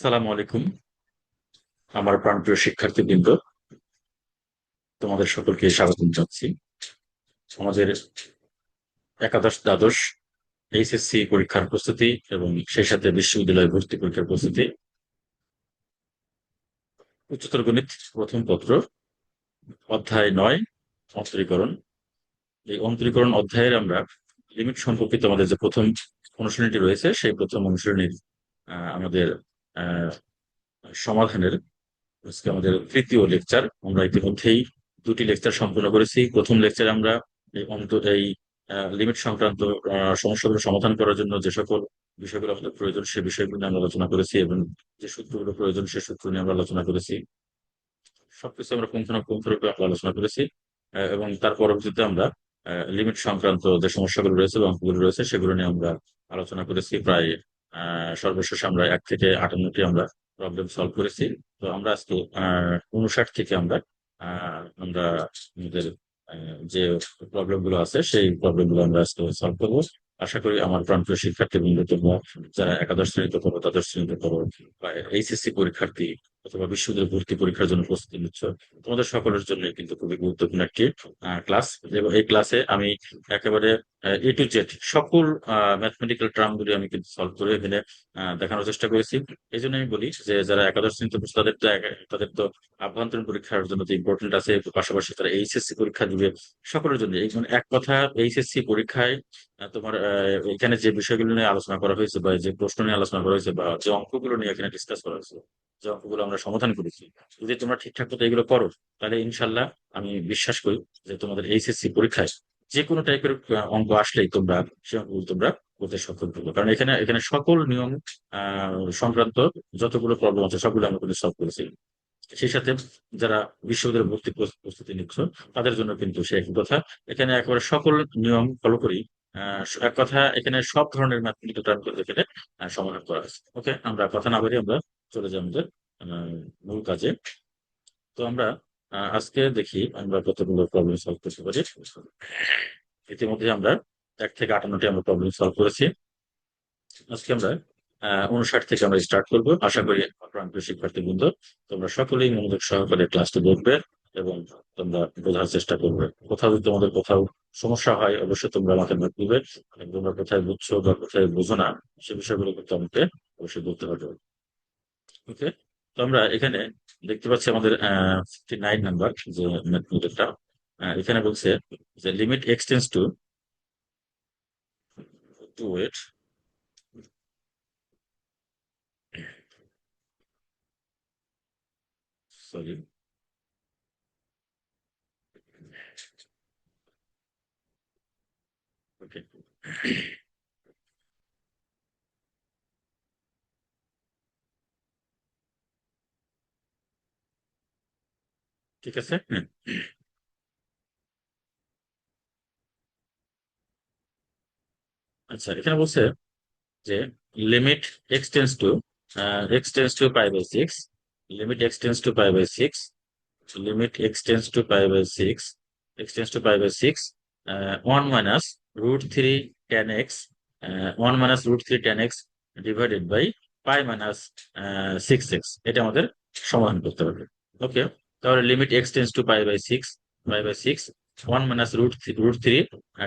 সালামু আলাইকুম। আমার প্রাণপ্রিয় শিক্ষার্থীবৃন্দ, তোমাদের সকলকে স্বাগত জানাচ্ছি। আমাদের একাদশ দ্বাদশ এইচএসসি পরীক্ষার প্রস্তুতি এবং সেই সাথে বিশ্ববিদ্যালয় ভর্তি পরীক্ষার প্রস্তুতি, উচ্চতর গণিত প্রথম পত্র, অধ্যায় ৯, অন্তরীকরণ। এই অন্তরীকরণ অধ্যায়ের আমরা লিমিট সম্পর্কিত আমাদের যে প্রথম অনুশীলনীটি রয়েছে, সেই প্রথম অনুশীলনীর আমাদের আহ, সমাধানের আজকে আমাদের তৃতীয় লেকচার। আমরা ইতিমধ্যেই দুটি লেকচার সম্পূর্ণ করেছি। প্রথম লেকচারে আমরা এই লিমিট সংক্রান্ত সমস্যাগুলো সমাধান করার জন্য যে সকল বিষয়গুলো আমাদের প্রয়োজন সে বিষয়গুলো নিয়ে আমরা আলোচনা করেছি, এবং যে সূত্রগুলো প্রয়োজন সে সূত্র নিয়ে আমরা আলোচনা করেছি। সবকিছু আমরা পুঙ্খানুপুঙ্খরূপে আমরা আলোচনা করেছি। এবং তার পরবর্তীতে আমরা লিমিট সংক্রান্ত যে সমস্যাগুলো রয়েছে বা অঙ্কগুলো রয়েছে সেগুলো নিয়ে আমরা আলোচনা করেছি। প্রায় সর্বশেষ আমরা 1 থেকে 58টি আমরা প্রবলেম সলভ করেছি। তো আমরা আজকে 59 থেকে আমরা আমাদের যে প্রবলেম গুলো আছে সেই প্রবলেম গুলো আমরা আজকে সলভ করবো। আশা করি আমার প্রাণপ্রিয় শিক্ষার্থীবৃন্দ, তোমরা যারা একাদশ শ্রেণীতে পড়ো, দ্বাদশ শ্রেণীতে পড়ো, বা এইচএসসি পরীক্ষার্থী অথবা বিশ্ববিদ্যালয় ভর্তি পরীক্ষার জন্য প্রস্তুতি নিচ্ছ, তোমাদের সকলের জন্য কিন্তু খুবই গুরুত্বপূর্ণ একটি ক্লাস। এবং এই ক্লাসে আমি একেবারে A to Z সকল ম্যাথমেটিক্যাল টার্ম গুলি আমি কিন্তু সলভ করে এখানে দেখানোর চেষ্টা করেছি। এই জন্য আমি বলি যে যারা একাদশ শ্রেণীতে পড়ছে তাদের তো আভ্যন্তরীণ পরীক্ষার জন্য তো ইম্পর্টেন্ট আছে, পাশাপাশি তারা এইচএসসি পরীক্ষা দিবে। সকলের জন্য এই এক কথা, এইচএসসি পরীক্ষায় তোমার এখানে যে বিষয়গুলো নিয়ে আলোচনা করা হয়েছে বা যে প্রশ্ন নিয়ে আলোচনা করা হয়েছে বা যে অঙ্কগুলো নিয়ে এখানে ডিসকাস করা হয়েছে, যে অঙ্কগুলো আমরা সমাধান করেছি, যদি তোমরা ঠিকঠাক মতো এগুলো করো, তাহলে ইনশাল্লাহ আমি বিশ্বাস করি যে তোমাদের এইচএসসি পরীক্ষায় যে কোনো টাইপের অঙ্ক আসলেই তোমরা সে অঙ্কগুলো তোমরা করতে সক্ষম হবে। কারণ এখানে এখানে সকল নিয়ম সংক্রান্ত যতগুলো প্রবলেম আছে সবগুলো আমরা কিন্তু সলভ করেছি। সেই সাথে যারা বিশ্ববিদ্যালয় ভর্তি প্রস্তুতি নিচ্ছ, তাদের জন্য কিন্তু সে একই কথা। এখানে একেবারে সকল নিয়ম ফলো করি। এক কথা, এখানে সব ধরনের ম্যাথমেটিক্যাল টার্ম কিন্তু এখানে সমাধান করা হয়েছে। ওকে, আমরা কথা না বলি, আমরা চলে যাই আমাদের মূল কাজে। তো আমরা আজকে দেখি আমরা কতগুলো প্রবলেম সলভ করতে পারি। ইতিমধ্যে আমরা 1 থেকে 58টি আমরা প্রবলেম সলভ করেছি। আজকে আমরা 59 থেকে আমরা স্টার্ট করবো। আশা করি প্রান্তীয় শিক্ষার্থীবৃন্দ, তোমরা সকলেই মনোযোগ সহকারে ক্লাসটি দেখবে এবং তোমরা বোঝার চেষ্টা করবে। কোথাও যদি তোমাদের কোথাও সমস্যা হয়, অবশ্যই তোমরা আমাকে নোট দিবে। এবং তোমরা কোথায় বুঝছো বা কোথায় বোঝো না, সে বিষয়গুলো কিন্তু আমাকে অবশ্যই বলতে হবে। ওকে, তো আমরা এখানে দেখতে পাচ্ছি আমাদের 59 নাম্বার যে ম্যাথমেটিক্যালটা। এখানে বলছে যে limit x tends to wait, sorry, okay, ঠিক আছে। হ্যাঁ, আচ্ছা, এখানে বলছে যে limit x tends to pi by 6, limit x tends to pi by 6, limit x tends to pi by 6, x tends to pi by 6, 1 - √3 tan x, 1 - √3 tan x divided by pi - 6x, এটা আমাদের সমাধান করতে হবে। ওকে, তাহলে limit x tends to pi by 6, 1 - √3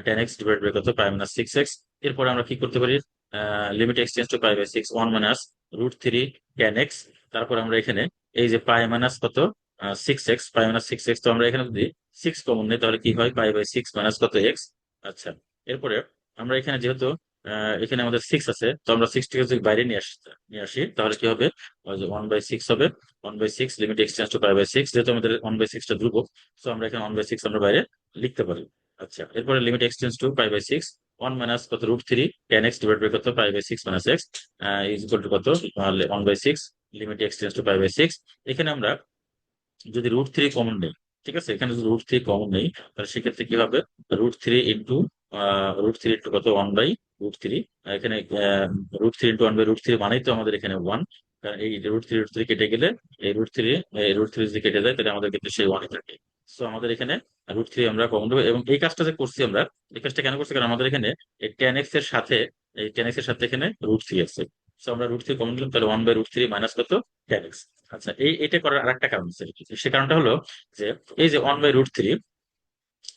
tan x divide by কত, pi - 6x। এরপরে আমরা কি করতে পারি, limit x tends to pi by 6, 1 - √3 tan x। তারপর আমরা এখানে এই যে পাই মাইনাস কত, 6x, পাই - 6x, তো আমরা এখানে যদি 6 কমন নেই তাহলে কি হয়, পাই বাই 6 মাইনাস কত, এক্স। আচ্ছা, এরপরে আমরা এখানে যেহেতু এখানে আমাদের 6 আছে, তো আমরা 6 টাকে যদি বাইরে নিয়ে আসি তাহলে কি হবে, 1/6 হবে। 1/6 limit x tends to pi by 6, যেহেতু আমাদের 1/6টা ধ্রুবক, তো আমরা এখানে 1/6 আমরা বাইরে লিখতে পারি। আচ্ছা, এরপরে limit x tends to pi by 6, 1 - কত, √3 tan x ডিভাইড বাই কত, pi by 6 - x is equal to কত, 1/6 limit x tends to pi by 6। এখানে আমরা যদি √3 কমন নেই, ঠিক আছে, এখানে যদি √3 কমন নেই, তাহলে সেক্ষেত্রে কি হবে, √3 ইন্টু কত, 1/√3। এখানে √3 ইন্টু 1/√3 মানেই তো আমাদের এখানে 1। কারণ এই √3 কেটে গেলে এই √3 যদি কেটে যায় তাহলে আমাদের কিন্তু সেই 1 থাকে। তো আমাদের এখানে √3 আমরা কমন দেবো। এবং এই কাজটা যে করছি আমরা, এই কাজটা কেন করছি, কারণ আমাদের এখানে এই tan x এর সাথে এখানে √3 আছে। সো আমরা √3 কমন নিলাম, তাহলে 1/√3 মাইনাস কত, tan x। আচ্ছা, এটা করার আরেকটা কারণ আছে, সে কারণটা হলো যে এই যে 1/√3,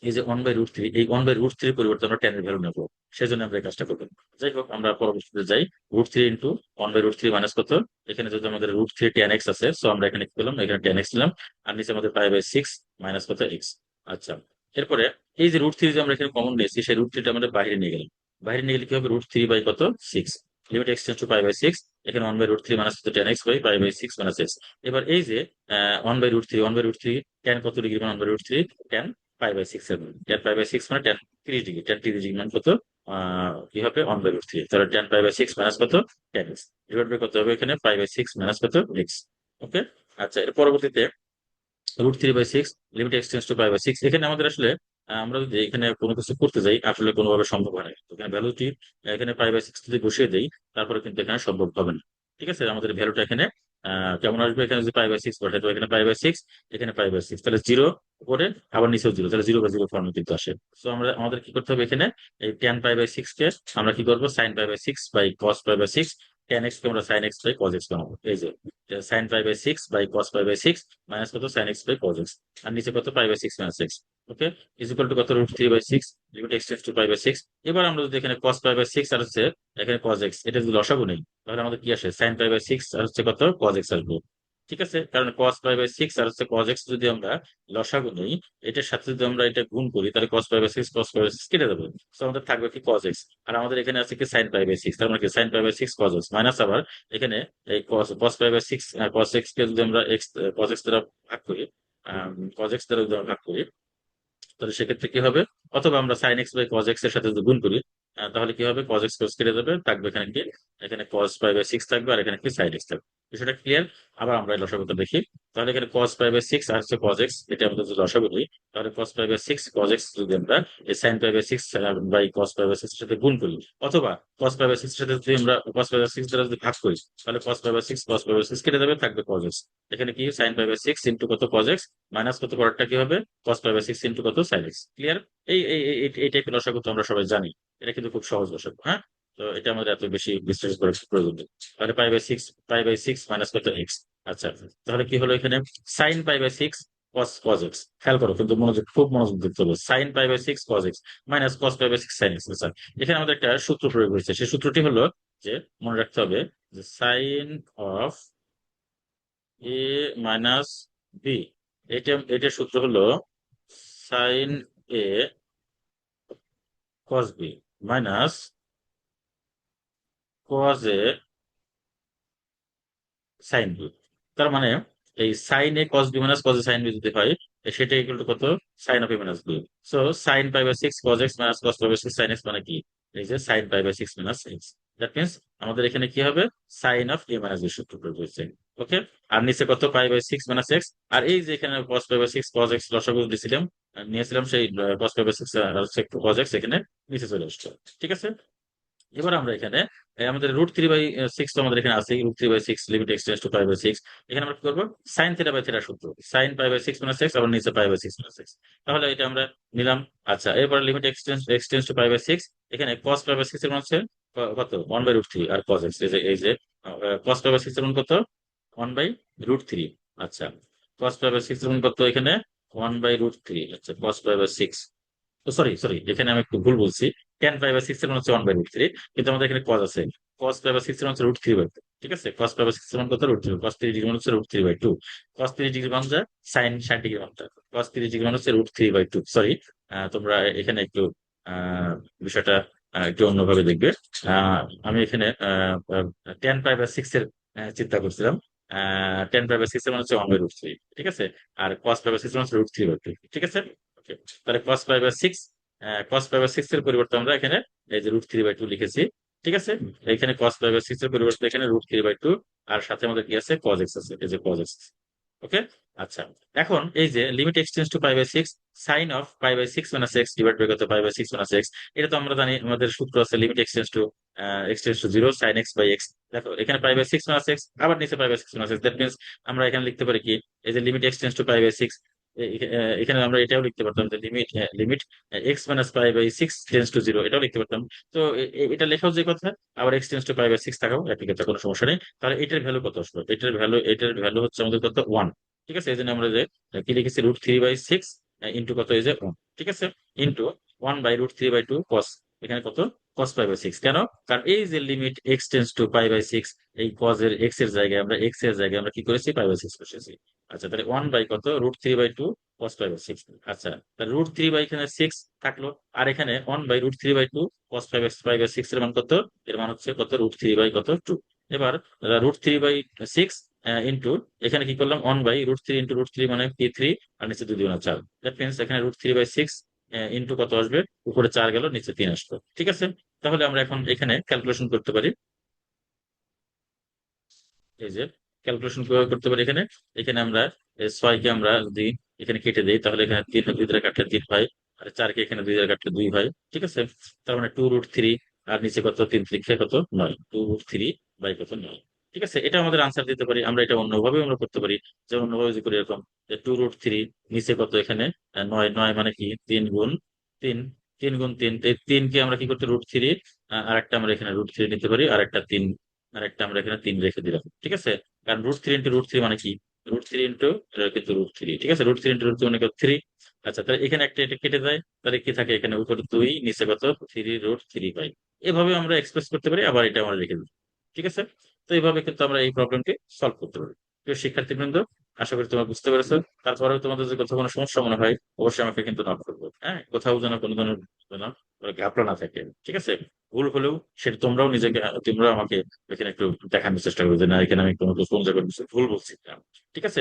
এই যে 1/√3, এই 1/√3 পরিবর্তে আমরা tan এর ভ্যালু নেবো, সেজন্য আমরা এই কাজটা করবো। যাই হোক, আমরা পরবর্তীতে যাই। √3 ইন্টু 1/√3 মাইনাস কত, এখানে যদি আমাদের √3 tan x আছে, সো আমরা এখানে কি করলাম, এখানে tan x নিলাম, আর নিচে আমাদের π/6 মাইনাস কত, x। আচ্ছা, এরপরে এই যে √3 যে আমরা এখানে কমন নিয়েছি, সেই √3টা আমাদের বাইরে নিয়ে গেলাম। বাইরে নিয়ে গেলে কি হবে, √3 বাই কত, 6, লিমিট x টেন্ডস টু π/6, এখানে 1/√3 মাইনাস কত, tan x বাই π/6 মাইনাস x। এবার এই যে 1/√3 tan কত ডিগ্রি, 1/√3 tan π/6 এর মান, tan π/6 মানে tan 30 ডিগ্রি, tan 30 ডিগ্রি মান কত, কি হবে, 1/√3, তাহলে tan π/6 মাইনাস কত, tan x, ডিভাইড বাই কত হবে এখানে, π/6 মাইনাস কত, x। ওকে। আচ্ছা, এর পরবর্তীতে √3/6, লিমিট x টেন্ডস টু π/6, এখানে আমাদের আসলে আমরা যদি এখানে কোনো কিছু করতে যাই, আসলে কোনোভাবে সম্ভব হয় না। তো এখানে ভ্যালুটি এখানে π/6 যদি বসিয়ে দেই, তারপরে কিন্তু এখানে সম্ভব হবে না। ঠিক আছে, আমাদের ভ্যালুটা এখানে কেমন আসবে, এখানে যদি π/6 বসাই, তো এখানে π/6, এখানে π/6, তাহলে জিরো উপরে, আবার নিচেও জিরো, তাহলে 0/0 ফর্মে কিন্তু আসে। তো আমাদের কি করতে হবে, এখানে এই tan π/6 কে আমরা কি করবো, sin π/6 বাই cos π/6, tan x কে আমরা sin x by cos x বানাবো। এই যে sin π/6 বাই cos π/6 মাইনাস কত, sin x by cos x, আর নিচে কত, π/6 minus x। Okay, is equal to কত, √3/6, লিমিট x টেন্ডস টু π/6। এবার আমরা যদি এখানে cos π/6 আর হচ্ছে এখানে cos x, এটা যদি লসাগু নেই, তাহলে আমাদের কি আসে, sin π/6 আর হচ্ছে কত, cos x আসবে। ঠিক আছে, কারণ cos π/6 আর হচ্ছে cos x যদি আমরা লসাগু নেই, এটার সাথে যদি আমরা এটা গুণ করি, তাহলে cos π/6 cos π/6 কেটে যাবে। তো আমাদের থাকবে কি, cos x, আর আমাদের এখানে আছে কি sin π/6, তার মানে কি sin π/6 cos x মাইনাস আবার এখানে এই cos π/6 cos x কে যদি আমরা cos x দ্বারা ভাগ করি, cos x দ্বারা যদি আমরা ভাগ করি, তাহলে সেক্ষেত্রে কি হবে, অথবা আমরা sin x by cos x এর সাথে যদি গুণ করি, তাহলে কি হবে, cos x cos কেটে যাবে, থাকবে এখানে কি, এখানে cos π/6 থাকবে, আর এখানে কি sin x থাকবে। বিষয়টা ক্লিয়ার? আবার আমরা এই লসাগুটা দেখি। তাহলে এখানে cos π/6 আর হচ্ছে cos x, এটা আমাদের যদি লসাগু নিই, তাহলে cos π/6 cos x যদি আমরা এই sin π/6 বাই cos π/6 এর সাথে গুণ করি, অথবা cos π/6 এর সাথে যদি আমরা cos π/6 দ্বারা যদি ভাগ করি, তাহলে cos π/6 cos π/6 কেটে যাবে, থাকবে cos x। এখানে কি sin π/6 ইন্টু কত, cos x, মাইনাস কত, পরেরটা কি হবে, cos π/6 ইন্টু কত, sin x। ক্লিয়ার? এই এই এই টাইপের লসাগু তো আমরা সবাই জানি, এটা কিন্তু খুব সহজ লসাগু। হ্যাঁ, তো এটা আমাদের এত বেশি বিশ্লেষণ করার প্রয়োজন নেই। তাহলে π/6 মাইনাস কত, এক্স। আচ্ছা, তাহলে কি হলো এখানে, sin π/6 cos x, খেয়াল করো কিন্তু, মনোযোগ, খুব মনোযোগ দিতে হবে, sin π/6 cos x minus cos π/6 sin x। আচ্ছা, এখানে আমাদের একটা সূত্র প্রয়োগ হয়েছে, সেই সূত্রটি হলো যে, মনে রাখতে হবে যে sin of a minus b, এটার সূত্র হলো sin a cos b minus cos a sin b। তার মানে এই sin a cos b minus cos a sin b যদি হয়, সেটা ইকুয়াল টু কত, sin of a minus b। So sin π/6 cos x minus cos π/6 sin x মানে কি, এই যে sin π/6 minus x। That means আমাদের এখানে কি হবে, sin of a minus b সূত্র প্রয়োগ হয়েছে। ওকে, আর নিচে কত, π/6 মাইনাস x, আর এই যে এখানে cos π/6 cos x লসাগু দিয়েছিলাম, নিয়েছিলাম, সেই cos π/6 আর cos x এখানে নিচে চলে আসছে। ঠিক আছে, এবার আমরা এখানে আমাদের √3/6 তো আমাদের এখানে আছে, √3/6 লিমিট x টেন্ডস টু π/6, এখানে আমরা কি করবো, sin θ/θ সূত্র, sin π/6 মাইনাস x, আবার নিচে π/6 মাইনাস x, তাহলে এটা আমরা নিলাম। আচ্ছা, এরপর লিমিট x টেন্ডস টু π/6, এখানে cos π/6 এর মান হচ্ছে কত, 1/√3, আর cos x, এই যে cos π/6 এর মান কত, 1/√3। আচ্ছা, cos π/6 এর মান কত এখানে, 1/√3। আচ্ছা, cos π/6, সরি সরি, এখানে আমি একটু ভুল বলছি, tan π/6 এর মান হচ্ছে 1/√3, কিন্তু আমাদের এখানে cos আছে, cos π/6 এর মান হচ্ছে √3/2। ঠিক আছে, cos π/6 এর মান কত, √3, cos 30 ডিগ্রি মান হচ্ছে √3/2, cos 30 ডিগ্রি মান যা, sin 60 ডিগ্রি মান যা, cos 30 ডিগ্রি মান হচ্ছে √3/2। সরি, তোমরা এখানে একটু বিষয়টা একটু অন্যভাবে দেখবে। আমি এখানে tan π/6 এর চিন্তা করছিলাম, tan π/6 এর মান হচ্ছে 1/√3। ঠিক আছে, আর cos π/6 এর মান হচ্ছে √3/2। ঠিক আছে, ওকে। তাহলে cos π/6 এর পরিবর্তে আমরা এখানে এই যে √3/2 লিখেছি। ঠিক আছে, এখানে cos π/6 এর পরিবর্তে এখানে √3/2, আর সাথে আমাদের কি আছে, cos x আছে, এই যে cos x। ওকে। আচ্ছা, এখন এই যে limit x tends to π/6, sin of π/6 minus x divide by কত, π/6 মাইনাস x, এটা তো আমরা জানি, আমাদের সূত্র আছে লিমিট x tends to 0 sin x বাই x। দেখো এখানে π/6 মাইনাস x, আবার নিচে π/6 মাইনাস x, দ্যাট মিনস আমরা এখানে লিখতে পারি কি, এই যে লিমিট x টেন্ডস টু π/6, এখানে আমরা এটাও লিখতে পারতাম যে limit limit x minus pi by six tends to zero, এটাও লিখতে পারতাম। তো এটা লেখাও যে কথা, আবার x tends to pi by six থাকাও একই কথা, কোনো সমস্যা নেই। তাহলে এটার ভ্যালু কত আসলো? এটার ভ্যালু হচ্ছে আমাদের কত, ওয়ান। ঠিক আছে, এই জন্য আমরা যে কি লিখেছি, √3/6 ইন্টু কত, এই যে 1, ঠিক আছে, ইন্টু 1/√3/2 কস, এখানে কত, কস পাই বাই সিক্স। কেন? কারণ এই যে limit x tends to pi by six, এই কজ এর এক্স এর জায়গায় আমরা এক্স এর জায়গায় আমরা কি করেছি, পাই বাই সিক্স বসেছি। আচ্ছা, তাহলে 1 বাই কত, √3/2 কস পাই বাই সিক্স। আচ্ছা, তাহলে √3 বাই এখানে সিক্স থাকলো, আর এখানে 1/√3/2 কস পাই বাই সিক্স এর মান কত, এর মান হচ্ছে কত, √3 বাই কত, টু। এবার √3/6 ইন্টু, এখানে কি করলাম, 1/√3 ইন্টু √3 মানে কি, থ্রি, আর নিচে 2 × 4। দ্যাট মিনস এখানে √3/6 ইন্টু কত আসবে, উপরে 4 গেল, নিচে 3 আসলো। ঠিক আছে, তাহলে আমরা এখন এখানে ক্যালকুলেশন করতে পারি। এই যে ক্যালকুলেশন কিভাবে করতে পারি, এখানে এখানে আমরা 6 কে আমরা যদি এখানে কেটে দিই, তাহলে এখানে 3 2 দ্বারা কাটলে 3 হয়, আর 4 কে এখানে 2 দ্বারা কাটলে 2 হয়। ঠিক আছে, তার মানে 2√3, আর নিচে কত, 3 লিখে কত, 9, 2√3 বাই কত, 9। ঠিক আছে, এটা আমাদের আনসার দিতে পারি। আমরা এটা অন্যভাবে আমরা করতে পারি, যেমন অন্যভাবে যে করি এরকম, যে 2√3 নিচে কত, এখানে 9, 9 মানে কি, 3 গুণ 3, 3 গুণ 3, 3 কে আমরা কি করতে, √3, আর একটা আমরা এখানে √3 নিতে পারি, আর একটা 3, আর একটা আমরা এখানে 3 রেখে দিলাম। ঠিক আছে, কারণ √3 ইন্টু √3 মানে কি, √3 ইন্টু, কিন্তু √3, ঠিক আছে, √3 ইন্টু √3 মানে কত, থ্রি। আচ্ছা, তাহলে এখানে একটা এটা কেটে যায়, তাহলে কি থাকে, এখানে উপরে 2, নিচে কত, 3√3 পাই। এভাবে আমরা এক্সপ্রেস করতে পারি, আবার এটা আমরা রেখে দিই। ঠিক আছে, তো এইভাবে কিন্তু আমরা এই প্রবলেমটি সলভ করতে পারি। প্রিয় শিক্ষার্থীবৃন্দ, আশা করি তোমরা বুঝতে পেরেছো। তারপরেও তোমাদের যদি কোথাও কোনো সমস্যা মনে হয়, অবশ্যই আমাকে কিন্তু নক করবো। হ্যাঁ, কোথাও যেন কোনো ধরনের যেন ঘাপলা না থাকে। ঠিক আছে, ভুল হলেও সেটা তোমরাও নিজেকে, তোমরা আমাকে এখানে একটু দেখানোর চেষ্টা করবে যে না, এখানে আমি কোনো কোন জায়গায় ভুল বলছি কিনা। ঠিক আছে,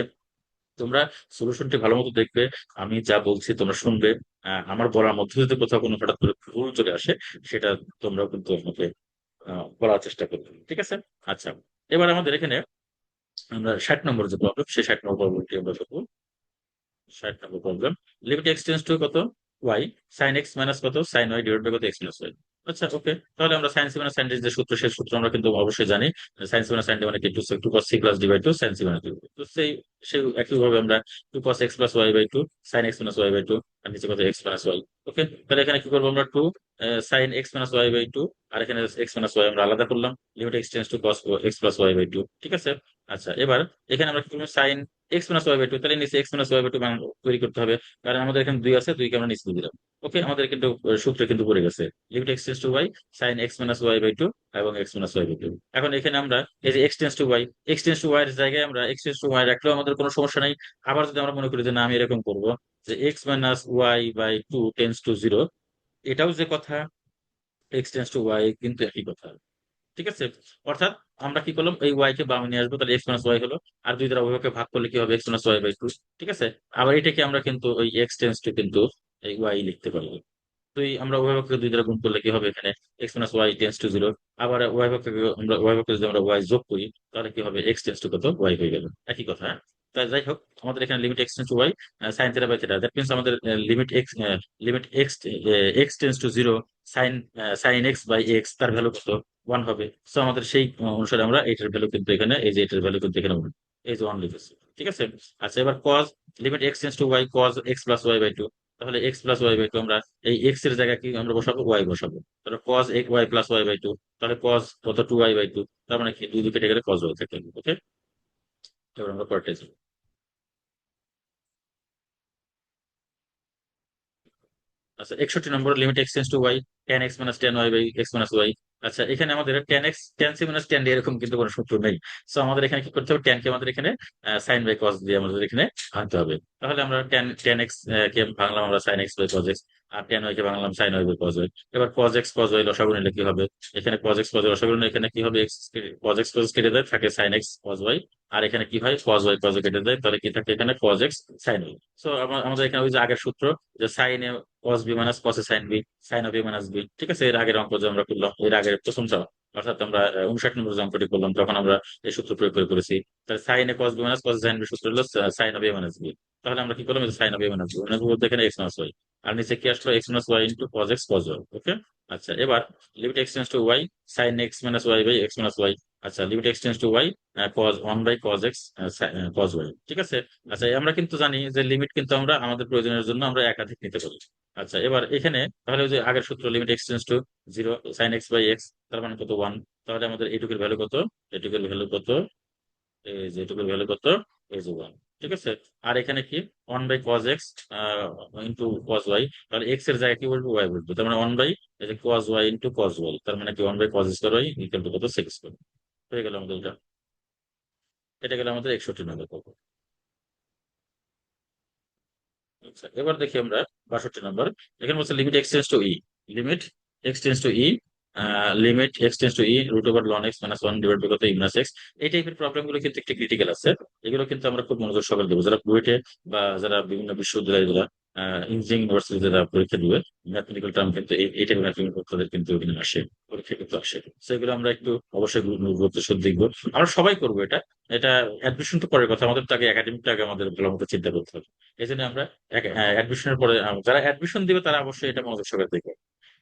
তোমরা সলিউশনটি ভালো মতো দেখবে, আমি যা বলছি তোমরা শুনবে। আমার বলার মধ্যে যদি কোথাও কোনো হঠাৎ করে ভুল চলে আসে, সেটা তোমরাও কিন্তু আমাকে বলার চেষ্টা করবে। ঠিক আছে, আচ্ছা, এবার আমাদের এখানে আমরা 60 নম্বর যে প্রবলেম, সেই 60 নম্বর প্রবলেমটি আমরা দেখবো। 60 number problem, limit x tends to কত, ওয়াই, সাইন এক্স মাইনাস কত, সাইন ওয়াই ডিভাইড বাই কত, এক্স মাইনাস ওয়াই। আচ্ছা, ওকে, তাহলে আমরা sine c minus sine d যে সূত্র, সেই সূত্র আমরা কিন্তু অবশ্যই জানি। Sine c minus sine d মানে কি, two cos C plus D by two sine c minus d. তো সেই একইভাবে আমরা 2 cos x plus y by two sine x minus y by two, আর নিচে কত, এক্স মাইনাস ওয়াই। ওকে, তাহলে এখানে কি করবো আমরা, sine x minus y by two, আর এখানে এক্স মাইনাস ওয়াই আমরা আলাদা করলাম, limit x tends to cos x plus y by two. ঠিক আছে, আচ্ছা, এবার এখানে আমরা কি করবো, sine x minus y by two, তাহলে নিচে x minus y by two তৈরি করতে হবে, কারণ আমাদের এখানে 2 আছে, 2 কে আমরা নিচে দিয়ে দিলাম। ওকে, আমাদের কিন্তু সূত্রে কিন্তু পড়ে গেছে, limit x tends to y, sine x minus y by two, এবং x minus y by two. এখন এখানে আমরা এই যে x tends to y, x tends to y এর জায়গায় আমরা এক্স টেন্স টু ওয়াই রাখলেও আমাদের কোনো সমস্যা নাই। আবার যদি আমরা মনে করি যে না, আমি এরকম করবো, যে x minus y by two tends to zero, এটাও যে কথা, এক্স টেন্স টু ওয়াই কিন্তু একই কথা। ঠিক আছে, অর্থাৎ আমরা কি করলাম, এই ওয়াই কে বামে নিয়ে আসবো, তাহলে এক্স মাইনাস ওয়াই হলো, আর দুই দ্বারা উভয়কে ভাগ করলে কি হবে, x minus y by two. ঠিক আছে, আবার এটাকে আমরা কিন্তু ওই এক্স টেন্স টু কিন্তু এই ওয়াই লিখতে পারবো। তো আমরা উভয়পক্ষকে 2 দ্বারা গুণ করলে কি হবে, এখানে x minus y tends to zero. আবার উভয়পক্ষকে যদি আমরা ওয়াই যোগ করি, তাহলে কি হবে, এক্স টেন্স টু কত, ওয়াই হয়ে গেল, একই কথা। হ্যাঁ, তাই যাই হোক, আমাদের এখানে limit x tends to y sine theta by theta, that means আমাদের limit x tends to zero, sine sine x by x, তার ভ্যালু কত, 1 হবে। সো আমাদের সেই অনুসারে আমরা এটার ভ্যালু কিন্তু এখানে, এই যে এটার ভ্যালু কিন্তু এখানে 1, এই যে 1 লিখেছি। ঠিক আছে, আচ্ছা, এবার cos, limit x tends to y, cos x plus y by two, তাহলে x plus y by two আমরা এই এক্স এর জায়গায় কি আমরা বসাবো, ওয়াই বসাবো। তাহলে কজ এক y plus y by two, তাহলে কজ কত, 2y/2, তার মানে কি, 2 কেটে গেলে কজ ওয়াই থাকে। ওকে, এবার আমরা পরেরটা যাবো। আচ্ছা, 61 number, limit x tends to y, tan x মাইনাস tan y by x minus y. আচ্ছা, এখানে আমাদের tan c minus tan d এরকম কিন্তু কোনো সূত্র নেই। সো আমাদের এখানে কি করতে হবে, tan কে আমাদের এখানে সাইন বাই কস দিয়ে আমাদের এখানে আনতে হবে। তাহলে আমরা tan x কে ভাঙলাম আমরা sine x by cos x, আর tan y কে ভাঙলাম sine y by cos y. এবার cos x cos y লসাগু নিলে কি হবে, এখানে cos x cos y লসাগু নিলে এখানে কি হবে, cos x cos কেটে যায়, থাকে সাইন এক্স cos y, আর এখানে কি হয়, cos y cos y কেটে যায়, তাহলে কি থাকে, এখানে cos x sin y। So আমাদের এখানে ওই যে আগের সূত্র, যে sine cos b minus cos a sine b, sine of b minus b. ঠিক আছে, এর আগের অঙ্ক যে আমরা করলাম, এর আগের প্রথম চাপ, অর্থাৎ আমরা 59 নম্বর যে অঙ্কটি করলাম, তখন আমরা এই সূত্র প্রয়োগ করে করেছি। তাহলে sine a cos b minus cos sine b সূত্র হলো sine of a minus b. তাহলে আমরা কি করলাম, sine of a minus b, minus বলতে এখানে এক্স মাইনাস ওয়াই, আর নিচে কি আসলো, x minus y into cos x cos y. Okay, আচ্ছা, এবার limit x tends to y, sine x minus y by x minus y, আচ্ছা, limit x tends to y cos one by cos x cos y, ঠিক আছে। আচ্ছা, আমরা কিন্তু জানি যে লিমিট কিন্তু আমরা আমাদের প্রয়োজনের জন্য আমরা একাধিক নিতে পারি। আচ্ছা, এবার এখানে তাহলে ওই যে আগের সূত্র limit x tends to zero sine x by x, তার মানে কত ওয়ান। তাহলে আমাদের এটুকুর ভ্যালু কত, এটুকুর ভ্যালু কত, এই যে এটুকুর ভ্যালু কত, এই যে ওয়ান, ঠিক আছে। আর এখানে কি one by cos x into cos y, তাহলে এক্স এর জায়গায় কি বলবো, ওয়াই বলবো, তার মানে ওয়ান বাই এই যে cos y into cos y, তার মানে কি one by cos square y equal to কত, সিক্স স্কোয়ার। হয়ে গেল আমাদের এটা, এটা গেল আমাদের 61 নম্বর পর্ব। আচ্ছা, এবার দেখি আমরা 62 নম্বর। এখানে বলছে limit x tends to e, limit x tends to e, limit x tends to e root over ln x minus one divide by কত ই মাইনাস এক্স। এই টাইপের প্রবলেম গুলো কিন্তু একটু ক্রিটিক্যাল আছে। এগুলো কিন্তু আমরা খুব মনোযোগ সহকারে দেবো, যারা বুয়েটে বা যারা বিভিন্ন বিশ্ববিদ্যালয়, যারা ইঞ্জিনিয়ারিং ইউনিভার্সিটি যারা পরীক্ষা দিবে, ম্যাথমেটিক্যাল টার্ম কিন্তু এই টাইপের ম্যাথমেটিক্যাল তাদের কিন্তু এখানে আসে, পরীক্ষা কিন্তু আসে। সেগুলো আমরা একটু অবশ্যই গুরুত্ব সহ দেখবো। আমরা সবাই করবো এটা। এটা অ্যাডমিশন তো পরের কথা, আমাদের তো আগে একাডেমিকটা আগে আমাদের ভালো মতো চিন্তা করতে হবে। এই জন্য আমরা অ্যাডমিশনের পরে যারা অ্যাডমিশন দিবে তারা অবশ্যই এটা মনোযোগ সহকারে দেখবে।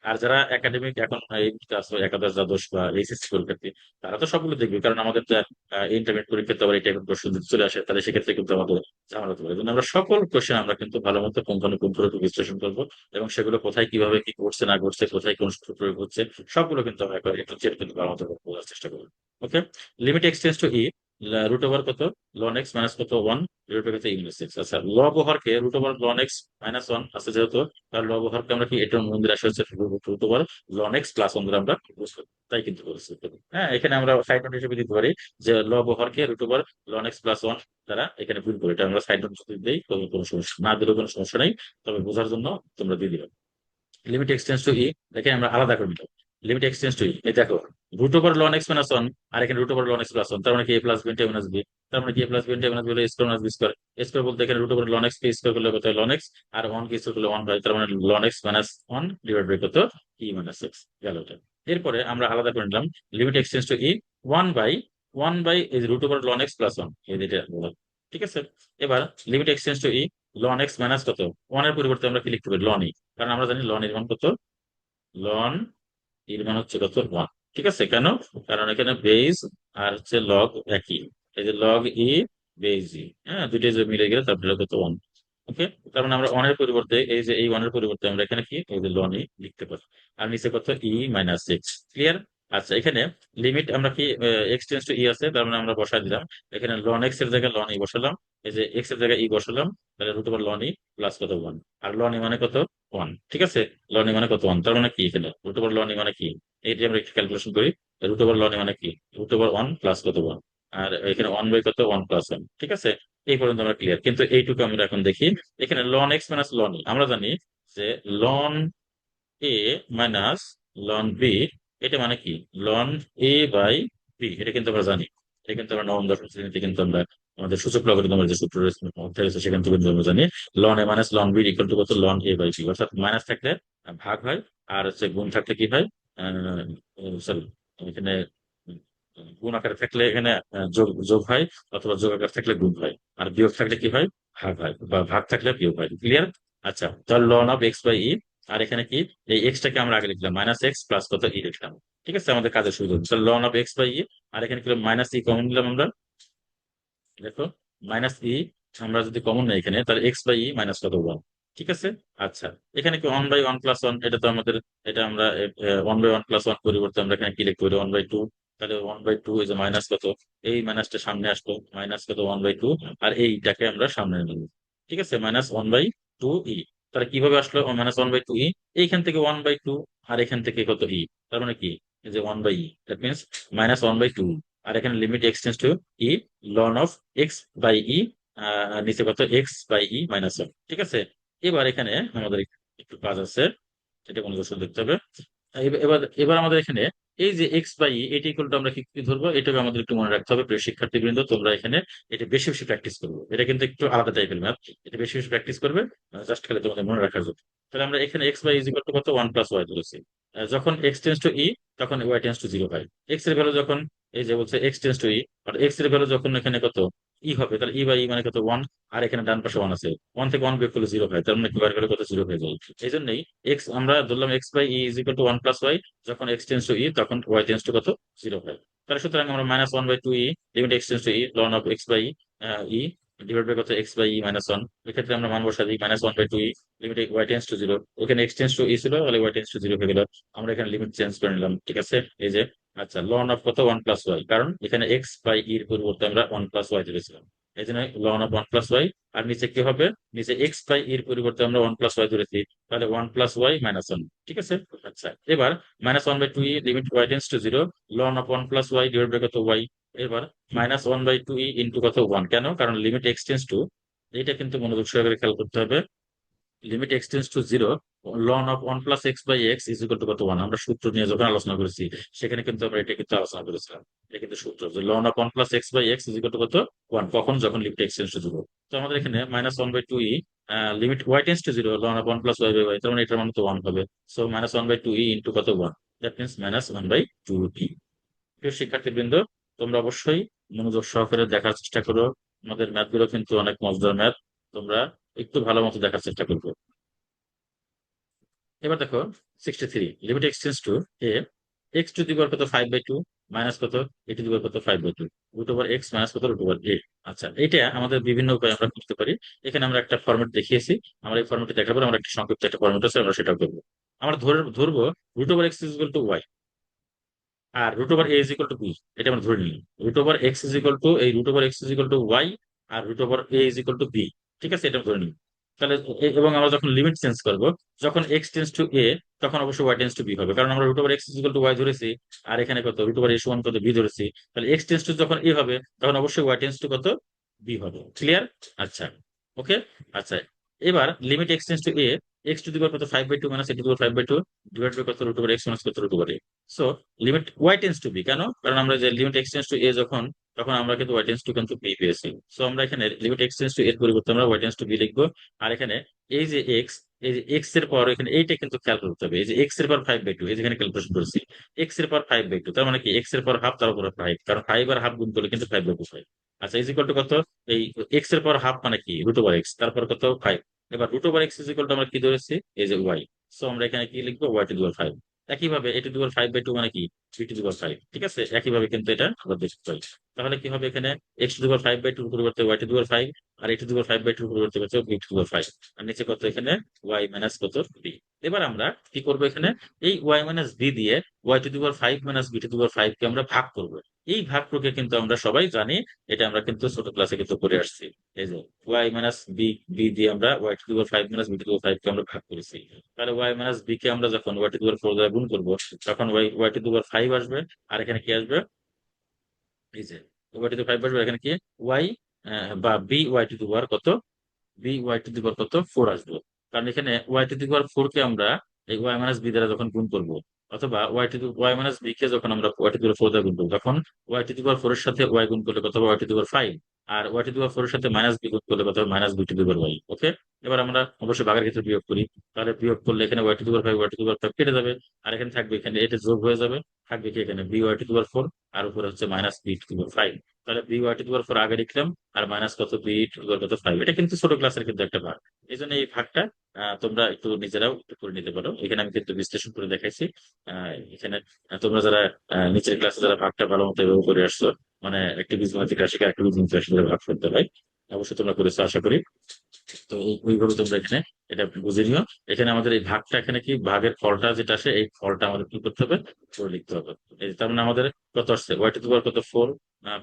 আর যারা একাডেমিক এখন এই ক্লাস একাদশ দ্বাদশ বা এইচএসসি পরীক্ষার্থী, তারা তো সবগুলো দেখবে, কারণ আমাদের ইন্টারমিডিয়েট পরীক্ষাতে আবার এই টাইপের প্রশ্ন যদি চলে আসে, তাহলে সেক্ষেত্রে কিন্তু আমাদের ঝামেলা হতে পারে। এই জন্য আমরা সকল কোশ্চেন আমরা কিন্তু ভালো মতো পুঙ্খানুপুঙ্খরূপে বিশ্লেষণ করবো, এবং সেগুলো কোথায় কিভাবে কি করছে না করছে, কোথায় কোন সূত্র প্রয়োগ হচ্ছে, সবগুলো কিন্তু আমরা একবার একটু চেক কিন্তু ভালো মতো বোঝার চেষ্টা করবো। Okay, limit x tends to e root over কত লন এক্স মাইনাস কত ওয়ান ডিভাইড বাই কত ই মাইনাস এক্স। আচ্ছা, লব হরকে root over ln x minus one আছে যেহেতু, তার লব হরকে আমরা কি এটার মন্দির আসে হচ্ছে root over ln x plus one ধরে আমরা বুঝতে পারি। তাই কিন্তু বলেছি। হ্যাঁ, এখানে আমরা সাইড নোট হিসেবে দিতে পারি যে লব হরকে root over ln x plus one দ্বারা এখানে ভুল করি, এটা আমরা সাইড নোট যদি দিই কোনো সমস্যা না দিলেও কোনো সমস্যা নেই, তবে বোঝার জন্য তোমরা দিয়ে দিবে। লিমিট এক্সটেন্স টু ই, দেখে আমরা আলাদা করে নিলাম। লিমিট এক্সটেন্স টু ই, এই দেখো root over ln x minus one, আর এখানে root over ln x plus one, তার মানে কি a plus b into a minus b. তার মানে কি a plus b into a minus b হলো square minus b square. Square বলতে এখানে রুট ওভার লন এক্স কে স্কোয়ার করলে কত হয় লন এক্স, আর ওয়ান কে স্কোয়ার করলে ওয়ান হয়, তার মানে ln x minus one divide by কত ই মাইনাস এক্স গেল এটা। এরপরে আমরা আলাদা করে নিলাম limit x tends to e one by এই root over ln x plus one, এই যেটা বললাম, ঠিক আছে। এবার limit x tends to e ln x minus কত ওয়ান এর পরিবর্তে আমরা কি লিখতে পারি লন ই, কারণ আমরা জানি লন এর মান কত, লন এর মান হচ্ছে কত ওয়ান, ঠিক আছে। কেন, কারণ এখানে বেজ আর হচ্ছে লগ একই, এই যে লগ ই বেজ ই, হ্যাঁ দুইটাই যে মিলে গেলে তারপরে কত ওয়ান। ওকে, তার মানে আমরা ওয়ানের পরিবর্তে এই যে এই ওয়ানের পরিবর্তে আমরা এখানে কি এই যে লন ই লিখতে পারি। আর নিচে কত ই মাইনাস এক্স, ক্লিয়ার। আচ্ছা, এখানে লিমিট আমরা কি এক্স টেন্স টু ই আছে, তার মানে আমরা বসাই দিলাম এখানে লন এক্স এর জায়গায় লন ই বসালাম, এই যে এক্স এর জায়গায় ই বসালাম, তাহলে রুট ওভার লন ই প্লাস কত ওয়ান। আর লন ই মানে কত ওয়ান, ঠিক আছে। লন ই মানে কত ওয়ান, তার মানে কি এখানে রুট ওভার লন ই মানে কি, এইটি আমরা একটু ক্যালকুলেশন করি। রুট ওভার লন ই মানে কি রুট ওভার ওয়ান প্লাস কত ওয়ান, আর এখানে ওয়ান বাই কত ওয়ান প্লাস ওয়ান, ঠিক আছে। এই পর্যন্ত আমরা ক্লিয়ার, কিন্তু এইটুকু আমরা এখন দেখি। এখানে লন এক্স মাইনাস লন ই আমরা জানি যে loan a minus ln B, এটা মানে কি লন এ বাই বি, এটা কিন্তু আমরা জানি। এটা কিন্তু আমরা নবম দশম শ্রেণীতে কিন্তু আমরা আমাদের সূচক লগারিদমের যে সূত্র রয়েছে অধ্যায় রয়েছে সেখান থেকে কিন্তু আমরা জানি ln a minus ln b equal to কত লন এ বাই বি, অর্থাৎ মাইনাস থাকলে ভাগ হয়, আর হচ্ছে গুণ থাকলে কি হয়, সরি এখানে গুণ আকারে থাকলে এখানে যোগ যোগ হয়, অথবা যোগ আকার থাকলে গুণ হয়, আর বিয়োগ থাকলে কি হয় ভাগ হয়, বা ভাগ থাকলে বিয়োগ হয়, ক্লিয়ার। আচ্ছা, তাহলে লন অফ এক্স বাই ই, আর এখানে কি এই এক্সটাকে আমরা আগে লিখলাম মাইনাস এক্স প্লাস কত ই লিখলাম, ঠিক আছে, আমাদের কাজের সুবিধা হচ্ছে লন অফ এক্স বাই ই। আর এখানে কি মাইনাস ই কমন নিলাম আমরা, দেখো মাইনাস ই আমরা যদি কমন নেই এখানে, তাহলে এক্স বাই ই মাইনাস কত ওয়ান, ঠিক আছে। আচ্ছা, এখানে কি one by one plus one, এটা তো আমাদের এটা আমরা one by one plus one পরিবর্তে আমরা এখানে কি লিখতে পারি ওয়ান বাই টু। তাহলে one by two is minus কত, এই মাইনাসটা সামনে আসলো মাইনাস কত ওয়ান বাই টু, আর এইটাকে আমরা সামনে নিলাম, ঠিক আছে, মাইনাস ওয়ান বাই টু ই। তাহলে কিভাবে আসলো মাইনাস ওয়ান বাই টু ই, এইখান থেকে ওয়ান বাই টু, আর এখান থেকে কত ই, তার মানে কি এই যে one by e, that means minus one by two. আর এখানে limit x tends to e ln of x by e, নিচে কত x by e minus one, ঠিক আছে। এবার এখানে আমাদের একটু কাজ আছে, এটা কোনো দোষ দেখতে হবে। এবার এবার আমাদের এখানে এই যে এক্স বাই ই, এটি ইকুয়াল টু আমরা কি কি ধরবো, এটাকে আমাদের একটু মনে রাখতে হবে। প্রিয় শিক্ষার্থীবৃন্দ, তোমরা এখানে এটা বেশি বেশি প্র্যাকটিস করবো, এটা কিন্তু একটু আলাদা টাইপের ম্যাথ, এটা বেশি বেশি প্র্যাকটিস করবে জাস্ট খালি তোমাদের মনে রাখার জন্য। তাহলে আমরা এখানে x by is equal to কত ওয়ান প্লাস ওয়াই ধরেছি। যখন এক্স টেন্স টু ই তখন ওয়াই টেন্স টু জিরো হয়। এক্স এর ভ্যালু যখন এই যে বলছে এক্স টেন্স টু ই, আর এক্স এর ভ্যালু যখন এখানে কত ই হবে, তাহলে ই বাই ই মানে কত ওয়ান, আর এখানে ডান পাশে ওয়ান আছে, ওয়ান থেকে ওয়ান বিয়োগ করলে জিরো হয়, তার মানে কিউ এর ভ্যালু কত জিরো হয়ে যায়। এই জন্যই এক্স আমরা ধরলাম x by e is equal to one plus y, যখন এক্স টেন্স টু ই তখন ওয়াই টেন্স টু কত জিরো হয়। তাহলে সুতরাং আমরা -1/2e limit x tends to e ln of x by e divide by কত এক্স বাই ই -1। এক্ষেত্রে আমরা মান বসা দিই -1/2e limit y tends to 0। ওখানে এক্স টেন্স টু ই ছিল, তাহলে ওয়াই টেন্স টু 0 হয়ে গেল। আমরা এখানে লিমিট চেঞ্জ করে নিলাম, ঠিক আছে। এই যে আচ্ছা, লন অফ কত 1 + y, কারণ এখানে এক্স বাই ইর পরিবর্তে আমরা 1 + y ধরেছিলাম, এই জন্য লন অফ 1 + y। আর নিচে কি হবে, নিচে এক্স বাই ইর পরিবর্তে আমরা 1 + y ধরেছি, তাহলে 1 + y -1, ঠিক আছে। আচ্ছা, এবার -1/2e limit y tends to 0 ln of 1 + y divide by কত y। এবার -1/2e ইন্টু কত 1, কেন, কারণ লিমিট এক্স টেন্স টু, এটা কিন্তু মনোযোগ সহকারে খেয়াল করতে হবে, limit x tends to 0 ln of 1 + x/x is equal to কত 1। আমরা সূত্র নিয়ে যখন আলোচনা করেছি সেখানে কিন্তু আমরা এটা কিন্তু আলোচনা করেছিলাম। এটা কিন্তু সূত্র যে ln of 1 + x/x is equal to কত 1, কখন, যখন লিমিট এক্স টেন্স টু 0। তো আমাদের এখানে -1/2e limit y tends to 0 ln of 1 + y/y, তার মানে এটার মান তো 1 হবে। সো -1/2e ইন্টু কত 1, দ্যাট মিনস -1/2e। প্রিয় শিক্ষার্থীবৃন্দ, তোমরা অবশ্যই মনোযোগ সহকারে দেখার চেষ্টা করো। আমাদের ম্যাথ গুলো কিন্তু অনেক মজাদার ম্যাথ, তোমরা একটু ভালো মতো দেখার চেষ্টা করবে। এবার দেখো 63 limit x tends to a x to the power কত 5/2 মাইনাস কত এ টু দি পাওয়ার কত 5/2 রুট ওভার এক্স মাইনাস কত রুট ওভার এ। আচ্ছা, এটা আমাদের বিভিন্ন উপায়ে আমরা করতে পারি। এখানে আমরা একটা ফর্মেট দেখিয়েছি, আমরা এই ফর্মেটে দেখার পর আমরা একটা সংক্ষিপ্ত একটা ফর্মেট আছে, আমরা সেটা করবো। আমরা ধরবো root over x is equal to y আর root over a is equal to b. এটা আমরা ধরে নিই root over x is equal to এই root over x is equal to y আর root over a is equal to b, ঠিক আছে, এটা ধরে নিই। তাহলে এবং আমরা যখন লিমিট চেঞ্জ করব, যখন এক্স টেন্স টু এ তখন অবশ্যই ওয়াই টেন্স টু বি হবে, কারণ আমরা root over x is equal to y ধরেছি আর এখানে কত রুট ওভার এ সমান কত বি ধরেছি। তাহলে এক্স টেন্স টু যখন এ হবে তখন অবশ্যই ওয়াই টেন্স টু কত বি হবে। ক্লিয়ার? আচ্ছা, ওকে। আচ্ছা, এবার limit x tends to a x to the power কত 5/2 minus a to the power 5/2 divide by কত রুট ওভার এক্স মাইনাস কত root over a. So limit y tends to b, কেন, কারণ আমরা যে limit x tends to a যখন, তখন আমরা কিন্তু ওয়াই টেন্স টু কিন্তু বি পেয়েছি। সো আমরা এখানে লিমিট এক্স টেন্স টু এর পরিবর্তে আমরা ওয়াই টেন্স টু বি লিখবো। আর এখানে এই যে এক্স, এই যে এক্স এর পাওয়ার এখানে এইটা কিন্তু খেয়াল করতে হবে, এই যে এক্স এর পাওয়ার 5/2, এই যেখানে ক্যালকুলেশন করেছি এক্স এর পাওয়ার 5/2, তার মানে কি এক্স এর পাওয়ার হাফ তার উপরে 5, কারণ 5 আর হাফ গুণ করলে কিন্তু 5/5। আচ্ছা, ইজ ইকুয়াল টু কত, এই এক্স এর পাওয়ার হাফ মানে কি রুট ওভার এক্স, তারপর কত 5। এবার root over x is equal to আমরা কি ধরেছি, এই যে ওয়াই। সো আমরা এখানে কি লিখবো, ওয়াই টু দি পাওয়ার 5। একইভাবে এ টু দি পাওয়ার 5/2 মানে কি বি টু দি পাওয়ার 5, ঠিক আছে। একইভাবে কিন্তু এটা আমরা দেখতে পাই। তাহলে কি হবে, এখানে এক্স টু দি পাওয়ার 5/2 পরিবর্তে ওয়াই টু দি পাওয়ার 5 আর এ টু দি পাওয়ার 5/2 পরিবর্তে হচ্ছে বি টু দি পাওয়ার 5। আর নিচে কত, এখানে ওয়াই মাইনাস কত বি। এবার আমরা কি করবো, এখানে এই ওয়াই মাইনাস বি দিয়ে y to the power 5 minus b to the power 5 কে আমরা ভাগ করবো। এই ভাগ প্রক্রিয়া কিন্তু আমরা সবাই জানি, এটা আমরা কিন্তু ছোট ক্লাসে কিন্তু করে আসছি। এই যে ওয়াই মাইনাস বি বি দিয়ে আমরা y to the power 5 minus b to the power 5 কে আমরা ভাগ করেছি। তাহলে ওয়াই মাইনাস বি কে আমরা যখন ওয়াই টু দি পাওয়ার 4 দ্বারা গুণ করবো, তখন ওয়াই টু দি পাওয়ার 5 আসবে। আর এখানে কি আসবে, এই যে ওয়াই টু দি 5 আসবে, এখানে কি ওয়াই বা B Y to the power কত, B Y to the power কত 4 আসবে। কারণ এখানে ওয়াই টু দি পাওয়ার 4 কে আমরা এই ওয়াই মাইনাস বি দ্বারা যখন গুণ করবো, অথবা ওয়াই মাইনাস বি কে যখন আমরা ওয়াই টু দি পাওয়ার 4 দ্বারা গুণ করবো, তখন ওয়াই টু দি পাওয়ার 4 এর সাথে ওয়াই গুণ করলে কত হবে, ওয়াই টু দি পাওয়ার 5। আর ওয়াই টু দি পাওয়ার 4 এর সাথে মাইনাস বি গুণ করলে কত হবে, minus b to the power y. Okay. এবার আমরা অবশ্যই ভাগের ক্ষেত্রে বিয়োগ করি। তাহলে বিয়োগ করলে এখানে y to the power 5 y to the power 5 কেটে যাবে। আর এখানে থাকবে, এখানে এটা যোগ হয়ে যাবে, থাকবে কি এখানে B Y to the power 4 আর উপরে হচ্ছে minus b to the power 5। তাহলে B Y to the power 4 আগে লিখলাম, আর মাইনাস কত বি টু দি পাওয়ার কত 5। এটা কিন্তু ছোট ক্লাসের কিন্তু একটা ভাগ, এই জন্য এই ভাগটা তোমরা একটু নিজেরাও একটু করে নিতে পারো। এখানে আমি কিন্তু বিশ্লেষণ করে দেখাইছি। এখানে তোমরা যারা নিচের ক্লাসে যারা ভাগটা ভালো মতো এভাবে করে আসছো, মানে একটি বীজগণিত রাশিকে একটা বীজগণিত রাশি দ্বারা ভাগ করতে হয়, অবশ্যই তোমরা করেছো আশা করি। তো ওইভাবে তোমরা এখানে এটা বুঝে নিও। এখানে আমাদের এই ভাগটা, এখানে কি ভাগের ফলটা যেটা আসে, এই ফলটা আমাদের কি করতে হবে, করে লিখতে হবে। এই যে তার মানে আমাদের কত আসছে, ওয়াই টু দি পাওয়ার কত 4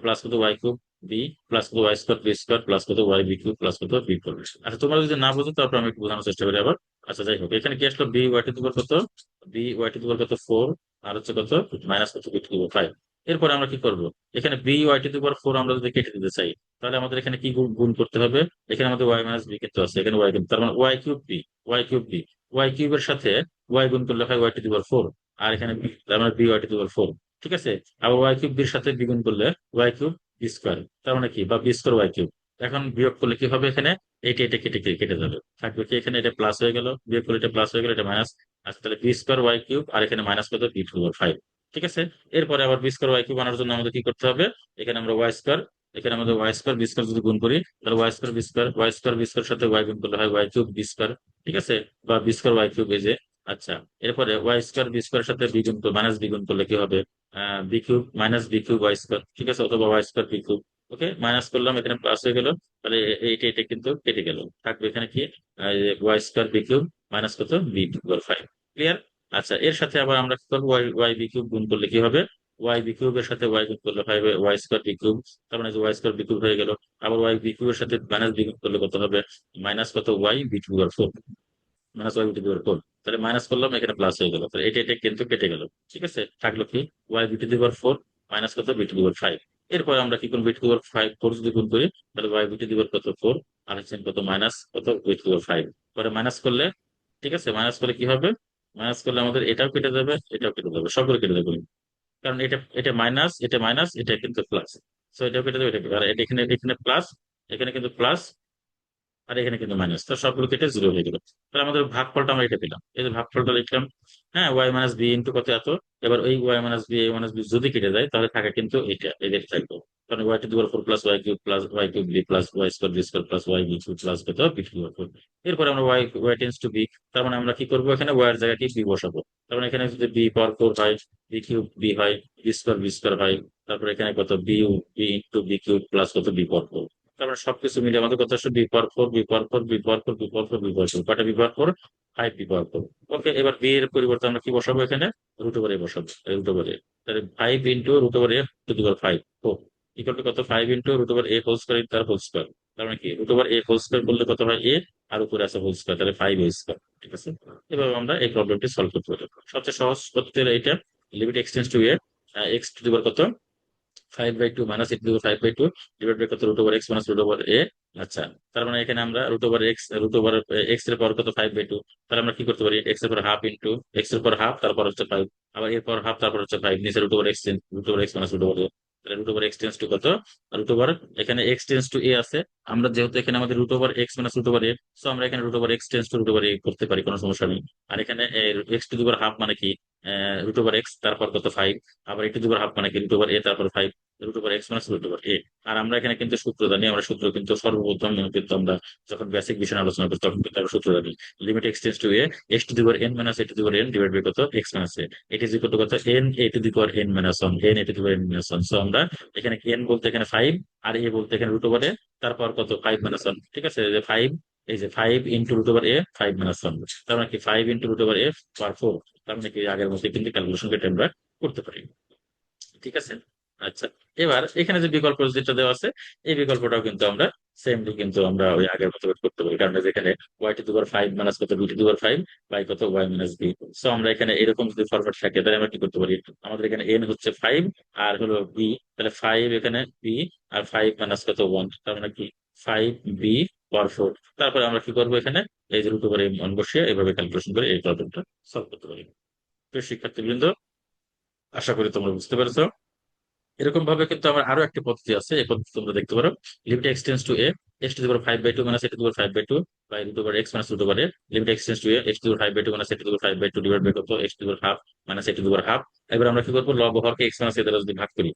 প্লাস কত ওয়াই কিউব বি প্লাস কত y square b square plus কত ওয়াই বি কিউব প্লাস কত বি 4। আচ্ছা, তোমরা যদি না বুঝো তারপর আমি একটু বোঝানোর চেষ্টা করি আবার। আচ্ছা, যাই হোক, এখানে কি আসলো, B Y to the power কত, B Y to the power কত 4 আর হচ্ছে কত মাইনাস কত বি টু দি পাওয়ার 5। এরপরে আমরা কি করব, এখানে B Y to the power 4 আমরা যদি কেটে দিতে চাই, তাহলে আমাদের এখানে কি গুণ করতে হবে, এখানে আমাদের ওয়াই মাইনাস বি কিন্তু আছে, এখানে ওয়াই কিন্তু, তার মানে y cube b, y cube b, y কিউবের সাথে ওয়াই গুণ করলে হয় ওয়াই টু দি পাওয়ার 4। আর এখানে বি, তার মানে B Y to the power 4, ঠিক আছে। আবার ওয়াই কিউব বির সাথে বি গুণ করলে ওয়াই কিউব বি স্কোয়ার, তার মানে কি, বা বি স্কোয়ার ওয়াই কিউব। এখন বিয়োগ করলে কি হবে, এখানে এইটা এটা কেটে কেটে কেটে যাবে, থাকবে কি এখানে এটা প্লাস হয়ে গেল, বিয়োগ করলে এটা প্লাস হয়ে গেল, এটা মাইনাস। আচ্ছা, তাহলে বি স্কোয়ার ওয়াই কিউব আর এখানে মাইনাস কত বি টু দি পাওয়ার 5, ঠিক আছে। এরপরে আবার বি স্কোয়ার ওয়াই কিউব আনার জন্য আমাদের কি করতে হবে, এখানে আমরা ওয়াই স্কোয়ার, এখানে আমাদের ওয়াই স্কোয়ার বি স্কোয়ার যদি গুণ করি, তাহলে y square b square, y square b square সাথে ওয়াই গুণ করলে হয় ওয়াই কিউব বি স্কোয়ার, ঠিক আছে, বা বি স্কোয়ার ওয়াই কিউব, এই যে। আচ্ছা, এরপরে ওয়াই স্কোয়ার বি স্কোয়ার সাথে বি গুণ মাইনাস বি গুণ করলে কি হবে, b cube minus b cube y square, ঠিক আছে, অথবা y square b cube. Okay, minus করলাম, এখানে প্লাস হয়ে গেল, তাহলে এইটা এটা কিন্তু কেটে গেল, থাকবে এখানে কি y square b cube minus কত বি কিউব 5। ক্লিয়ার? আচ্ছা, এর সাথে আবার আমরা কি করবো, ওয়াই ওয়াই বি কিউব গুণ করলে কি হবে, ওয়াই বি কিউব এর সাথে ওয়াই গুণ করলে হবে ওয়াই স্কোয়ার বি কিউব, তার মানে ওয়াই স্কোয়ার বি কিউব হয়ে গেল। আবার ওয়াই বি কিউব এর সাথে মাইনাস বি কিউব করলে কত হবে, মাইনাস কত y b cube 4, minus y to the power 4। তাহলে মাইনাস করলাম, এখানে প্লাস হয়ে গেল, তাহলে এটা এটা কিন্তু কেটে গেল। ঠিক আছে, থাকলো কি y b to the power 4 minus কত বি টু দি পাওয়ার 5। এরপর আমরা কি করবো, বি টু দি পাওয়ার 5 4 যদি গুণ করি, তাহলে Y b to the power কত 4, আর হচ্ছে কত মাইনাস কত বি টু দি পাওয়ার 5। পরে মাইনাস করলে, ঠিক আছে, মাইনাস করলে কি হবে, মাইনাস করলে আমাদের এটাও কেটে যাবে, এটাও কেটে যাবে, সবগুলো কেটে যাবে, কারণ এটা এটা মাইনাস, এটা মাইনাস, এটা কিন্তু প্লাস। সো এটাও কেটে যাবে, এটা কেটে- আর এটা এখানে এখানে প্লাস, এখানে কিন্তু প্লাস, আর এখানে কিন্তু মাইনাস, তো সবগুলো কেটে জিরো হয়ে গেল। তাহলে আমাদের ভাগফলটা আমরা এটা পেলাম, এই যে ভাগফলটা লিখলাম। হ্যাঁ, ওয়াই মাইনাস বি ইন্টু কত এত। এবার ওই Y minus B a minus B যদি কেটে যায়, তাহলে থাকে কিন্তু এটা এদের থাকবে, কারণ y to the power 4 plus y cube plus y cube b plus y square b square plus y b cube plus কত বি টু দি পাওয়ার 4। এরপরে আমরা y y tends to b, তার মানে আমরা কি করবো, এখানে ওয়াই এর জায়গায় কি বি বসাবো। তার মানে এখানে যদি বি পাওয়ার 4 হয়, বি কিউব বি হয়, বি স্কোয়ার হয়, তারপরে এখানে কত b b into b cube plus কত বি পাওয়ার 4। তারপরে সবকিছু মিলে আমাদের কত আসছে, b power 4 b power 4 b power 4 b power 4 b power 4, কয়টা বি পাওয়ার 4, 5 বি পাওয়ার 4। ওকে, এবার বি এর পরিবর্তে আমরা কি বসাবো, এখানে রুট ওভার এ বসাবো, রুট ওভার এ। তাহলে 5 into root over a to the power 5 equal to কত, 5 into root over a whole square তার হোল স্কয়ার। তার মানে কি root over a whole square করলে কত হয় এ, আর উপরে আছে হোল স্কয়ার, তাহলে 5 এ স্কয়ার। ঠিক আছে, এভাবে আমরা এই প্রবলেমটি সলভ করতে পারি। সবচেয়ে সহজ করতে হলে এটা limit x tends to a x to the power কত 5/2 minus a to the power 5/2 divide by কত root over x minus root over a. আচ্ছা, তার মানে এখানে আমরা রুট ওভার এক্স এর পাওয়ার কত 5/2, তাহলে আমরা কি করতে পারি, এক্স এর পর হাফ ইন্টু এক্স এর পর হাফ, তারপর হচ্ছে 5, আবার এর পর হাফ, তারপর হচ্ছে 5, নিচে root over x minus root over a. তাহলে root over x tends to কত, রুট ওভার, এখানে এক্স টেন্স টু এ আছে, আমরা যেহেতু এখানে আমাদের root over x minus root over a, so আমরা এখানে root over x tends to root over a করতে পারি, কোনো সমস্যা নেই। আর এখানে x to the power half মানে কি রুট ওভার এক্স, তারপর কত 5, আবার এ টু দি পাওয়ার হাফ মানে কি রুট ওভার এ তারপর 5, root over x minus root over a. আর আমরা এখানে কিন্তু সূত্র জানি, আমরা সূত্র কিন্তু সর্বপ্রথম কিন্তু আমরা যখন বেসিক বিষয় নিয়ে আলোচনা করি তখন কিন্তু আমরা সূত্র জানি, limit x tends to a x to the power n minus a to the power n divide by কত এক্স মাইনাস এ। এটি ইজ ইকুয়াল টু কত, n a to the power n minus one, n a to the power n minus one. So আমরা এখানে N বলতে এখানে 5, আর এ বলতে এখানে রুট ওভার এ, তারপর কত 5 মাইনাস ওয়ান। ঠিক আছে, যে 5, এই যে 5 ইন্টু রুট ওভার এ 5 মাইনাস ওয়ান, তার মানে কি 5 ইন্টু রুট ওভার এ পাওয়ার 4। তার মানে কি আগের মধ্যে কিন্তু ক্যালকুলেশন কেটে আমরা করতে পারি। ঠিক আছে, আচ্ছা, এবার এখানে যে বিকল্প যেটা দেওয়া আছে, এই বিকল্পটাও কিন্তু আমরা সেমলি কিন্তু আমরা ওই আগের মতো করতে পারি, কারণ যেখানে y to the power 5 minus কত b to the power 5 by কত ওয়াই মাইনাস বি। সো আমরা এখানে এরকম যদি ফরম্যাট থাকে, তাহলে আমরা কি করতে পারি, আমাদের এখানে এন হচ্ছে 5 আর হলো বি, তাহলে 5 এখানে বি, আর 5 মাইনাস কত 1, তার মানে কি 5 বি পাওয়ার 4। তারপরে আমরা কি করবো, এখানে এই যে রুট ওভার এই মান বসিয়ে এইভাবে ক্যালকুলেশন করে এই প্রবলেমটা সলভ করতে পারি। তো শিক্ষার্থীবৃন্দ, আশা করি তোমরা বুঝতে পেরেছো। এরকম ভাবে কিন্তু আমার আরো একটা পদ্ধতি আছে, এই পদ্ধতি তোমরা দেখতে পারো, limit x tends to a x to the power 5/2 minus a to the power 5/2 by root over x minus root over a. Limit x tends to a x to the power 5/2 minus a to the power 5/2 divide by কত x to the power half minus a to the power half. এবার আমরা কি করবো, লব হরকে x minus এ দ্বারা যদি ভাগ করি,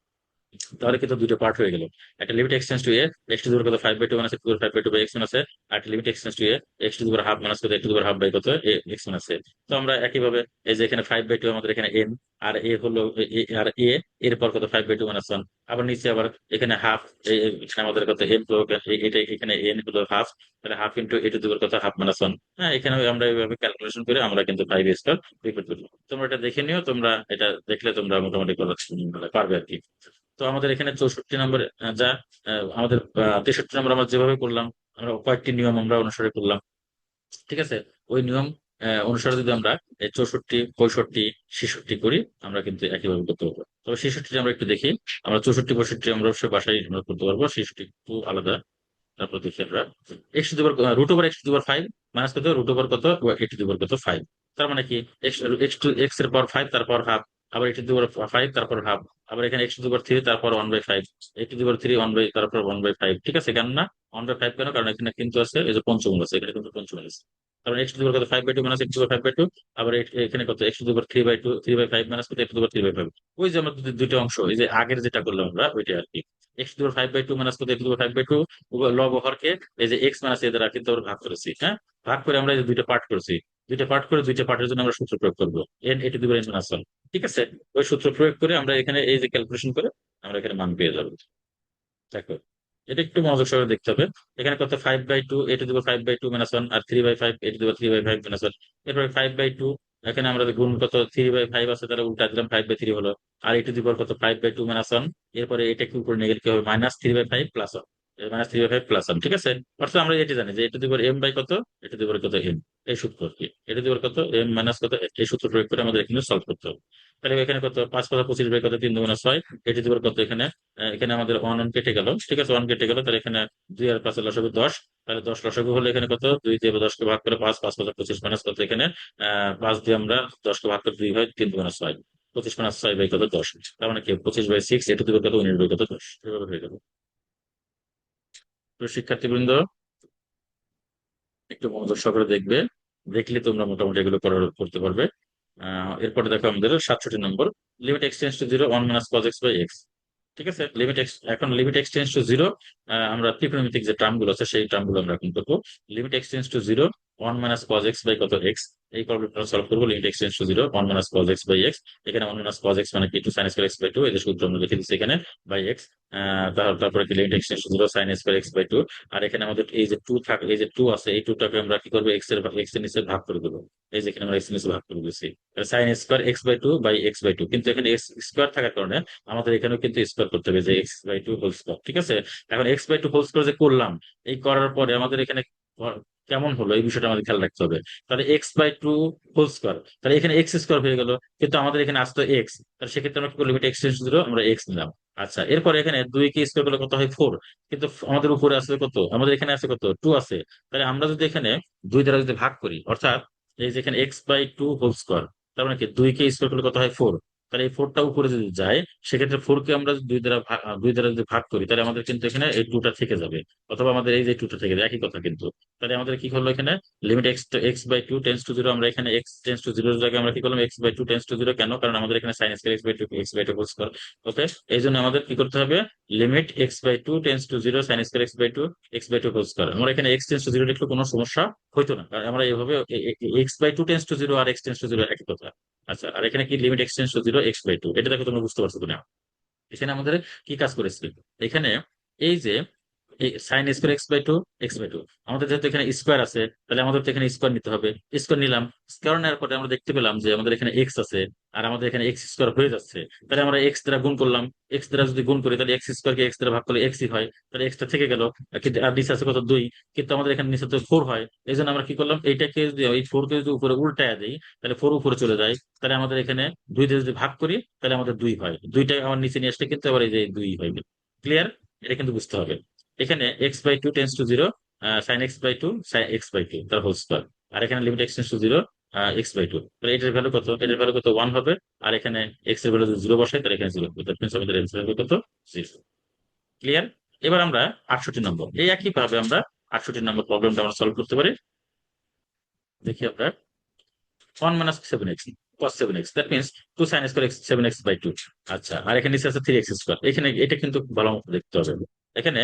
তাহলে কিন্তু দুটো পার্ট হয়ে গেল। একটা limit x tends to a x to the power কত 5/2 minus x to the power 5/2 by x minus a, আর একটা limit x tends to a x to the power half minus কত x to the power half by কত x minus a. তো আমরা একইভাবে এই যে এখানে 5/2 আমাদের এখানে এন, আর এ হলো আর এ, এর পর কত 5/2 মাইনাস ওয়ান, আবার নিচে আবার এখানে হাফ, এখানে আমাদের কত এন হলো এটা এখানে এন হলো হাফ, তাহলে half into a to the power কত হাফ মাইনাস ওয়ান। হ্যাঁ, এখানে আমরা এইভাবে ক্যালকুলেশন করে আমরা কিন্তু 5 স্কয়ার বের করতে পারি। তোমরা এটা দেখে নিও, তোমরা এটা দেখলে তোমরা মোটামুটি পারবে আর কি। তো আমাদের এখানে 64 নম্বর যা আমাদের 63 নম্বর আমরা যেভাবে করলাম, আমরা কয়েকটি নিয়ম আমরা অনুসরণ করলাম। ঠিক আছে, ওই নিয়ম অনুসারে যদি আমরা এই 64 65 66 করি, আমরা কিন্তু একইভাবে করতে পারবো। তবে 66 আমরা একটু দেখি, আমরা 64 65 আমরা অবশ্যই বাসায় আমরা করতে পারবো, 66 একটু আলাদা। তারপর দেখি আমরা x to the power root over x to the power 5 minus কত রুট ওভার কত এ টু দি পাওয়ার কত 5। তার মানে কি এক্স এক্স এর পাওয়ার 5 তারপর হাফ, আবার এ টু দি পাওয়ার 5 তারপর হাফ, আবার এখানে এক্স টু দি পাওয়ার 3 তারপর 1/5, এ টু দি পাওয়ার 3 1 বাই তারপর 1/5। ঠিক আছে, কেন না 1/5 কেন, কারণ এখানে কিন্তু আছে এই যে পঞ্চমূল আছে, এখানে কিন্তু পঞ্চমূল আছে। কারণ এক্স টু দি পাওয়ার কত 5/2 minus x to the power 5/2, আবার এখানে কত x to the power 3/2 3/5 minus কত এক্স টু দি পাওয়ার 3/5। ওই যে আমরা দুটো অংশ, এই যে আগের যেটা করলাম আমরা ওইটা আর কি। x⁵/2 মাইনাস কত x⁵/2 লব হরকে এই যে x মাইনাস এ দ্বারা কিন্তু আমরা ভাগ করেছি। হ্যাঁ, ভাগ করে আমরা এই যে দুইটা পার্ট করেছি, দুইটা পার্ট করে দুইটা পার্টের জন্য আমরা সূত্র প্রয়োগ করবো, n a⁻n−1। ঠিক আছে, ওই সূত্র প্রয়োগ করে আমরা এখানে এই যে ক্যালকুলেশন করে আমরা এখানে মান পেয়ে যাবো। দেখো, এটা একটু মনোযোগ সহকারে দেখতে হবে। এখানে কত 5/2 a⁵/2 - 1 আর 3/5 a⁵3/5 - 1। এরপরে 5/2, এখানে আমরা গুণ কত 3/5 আছে তাহলে উল্টা দিলাম 5/3 হলো। আর কত 5/2 - 1। এরপরে এটাকে উপরে নিয়ে গেলে কি হবে -3/5 + 1, -3/5 + 1। ঠিক আছে, অর্থাৎ আমরা এটি জানি যে m বাই কত, কত m, এই সূত্র কি কত m মাইনাস কত, এই সূত্র প্রয়োগ করে আমাদের এখানে সলভ করতে হবে। তাহলে এখানে কত 5 × 25 / কত 3×6, কত এখানে এখানে আমাদের ওয়ান ওয়ান কেটে গেল। ঠিক আছে, ওয়ান কেটে গেল, তাহলে এখানে 2 আর 5 লসাগু 10। তাহলে 10 লসাগু হলে এখানে কত 2 দিয়ে 10কে ভাগ করে 5, 5×5 = 25 মাইনাস কত এখানে 5 দিয়ে আমরা 10কে ভাগ করে 2 হয় 3×6, 25 - 6 / কত 10। তার মানে কি 25/6 কত 19/কত 10, এভাবে হয়ে গেল। তো শিক্ষার্থীবৃন্দ একটু মনোযোগ সহকারে দেখবে, দেখলে তোমরা মোটামুটি এগুলো করতে পারবে। এরপরে দেখো আমাদের 67 নম্বর, limit x tends to 0 1 - cos x/x। ঠিক আছে, এখন লিমিট এক্সটেন্স টু 0, আমরা ত্রিকোণমিতিক যে টার্ম গুলো আছে সেই টার্ম গুলো আমরা এখন করবো। লিমিট এক্সটেন্স টু 0 1 - cos x/কত x, এই প্রবলেমটা সলভ করবো। Limit x tends to 0 1 - cos x/x, এখানে 1 - cos x মানে কি 2 sin² x/2, এই যে সূত্র আমরা লিখে দিচ্ছি এখানে বাই x। তারপরে কি limit x tends to 0 sin² x/2। আর এখানে আমাদের এই যে 2 থাকে, এই যে 2 আছে, এই 2টাকে আমরা কি করবো x এর নিচে ভাগ করে দেবো। এই যে এখানে আমরা x এর নিচে ভাগ করে দিচ্ছি, sin² x/2 বাই x/2। কিন্তু এখানে x স্কোয়ার থাকার কারণে আমাদের এখানেও কিন্তু স্কোয়ার করতে হবে, যে x/2 হোল স্কোয়ার। ঠিক আছে, এখন x/2 হোল স্কোয়ার যে করলাম, এই করার পরে আমাদের এখানে কেমন হলো এই বিষয়টা আমাদের খেয়াল রাখতে হবে। তাহলে x/2 হোল স্কোয়ার, তাহলে এখানে x² হয়ে গেল, কিন্তু আমাদের এখানে আসতো x। তাহলে সেক্ষেত্রে আমরা কি করলাম, লিমিট এক্সটেন্স টু 0 আমরা x নিলাম। আচ্ছা, এরপরে এখানে 2 কে স্কোয়ার করলে কত হয় 4, কিন্তু আমাদের উপরে আছে কত, আমাদের এখানে আছে কত 2 আছে। তাহলে আমরা যদি এখানে 2 দ্বারা যদি ভাগ করি, অর্থাৎ এই যে এখানে x/2 হোল স্কোয়ার, তার মানে কি 2 কে স্কোয়ার করলে কত হয় 4। তাহলে এই 4টা উপরে যদি যায়, সেক্ষেত্রে 4 কে আমরা যদি 2 দ্বারা যদি ভাগ করি, তাহলে আমাদের কিন্তু এখানে এই 2টা থেকে যাবে, অথবা আমাদের এই যে 2টা থেকে যাবে, একই কথা কিন্তু। তাহলে আমাদের কি হলো এখানে লিমিট x/2 টেন্স টু 0, আমরা এখানে x টেন্স টু 0 এর জায়গায় আমরা কি করলাম x/2 টেন্স টু 0। কেন, কারণ আমাদের এখানে sin² x/2 হোল স্কোয়ার। ওকে, এই জন্য আমাদের কি করতে হবে, limit x/2 tends to 0 sin² x/2 whole square. আমরা এখানে x টেন্স টু 0 লিখলে কোনো সমস্যা হইতো না, কারণ আমরা এইভাবে x/2 টেন্স টু 0 আর x টেন্স টু 0 একই কথা। আচ্ছা, আর এখানে কি লিমিট এক্সটেন্স টু 0 x/2, এটা দেখো তোমরা বুঝতে পারছো কিনা। এখানে আমাদের কি কাজ করেছি, এখানে এই যে এই sin² x/2 আমাদের যেহেতু এখানে স্কোয়ার আছে, তাহলে আমাদের তো এখানে স্কোয়ার নিতে হবে। স্কোয়ার নিলাম, স্কোয়ার নেওয়ার পরে আমরা দেখতে পেলাম যে আমাদের এখানে এক্স আছে, আর আমাদের এখানে x² হয়ে যাচ্ছে। তাহলে আমরা এক্স দ্বারা গুণ করলাম, এক্স দ্বারা যদি গুণ করি তাহলে x² কে এক্স দ্বারা ভাগ করলে এক্সই হয়, তাহলে এক্সটা থেকে গেল। কিন্তু আর নিচে আছে কত 2, কিন্তু আমাদের এখানে নিচে তো 4 হয়। এই জন্য আমরা কি করলাম, এইটাকে যদি এই 4কে যদি উপরে উল্টায় দিই, তাহলে 4 উপরে চলে যায়। তাহলে আমাদের এখানে 2 দিয়ে যদি ভাগ করি, তাহলে আমাদের 2 হয়, 2টা আমার নিচে নিয়ে আসলে কিন্তু আবার এই যে 2 হয়। ক্লিয়ার, এটা কিন্তু বুঝতে হবে। এখানে x/2 tends to 0 sin x/2 sin x/2 তার হোল স্কোয়ার। আর এখানে limit x tends to 0 x/2, তাহলে এটার ভ্যালু কত, এটার ভ্যালু কত 1 হবে। আর এখানে x এর ভ্যালু যদি 0 বসাই, তাহলে এখানে 0 হবে, দ্যাট মিন্স আমাদের অ্যান্সার হবে কত 0। ক্লিয়ার, এবার আমরা 68 নম্বর, এই একই ভাবে আমরা 68 নম্বর প্রবলেমটা আমরা সলভ করতে পারি। দেখি আমরা 1 - 7x cos 7x, that means 2 sin² x 7x/2। আচ্ছা, আর এখানে নিচে আছে 3x²। এখানে এটা কিন্তু ভালো মতো দেখতে হবে। এখানে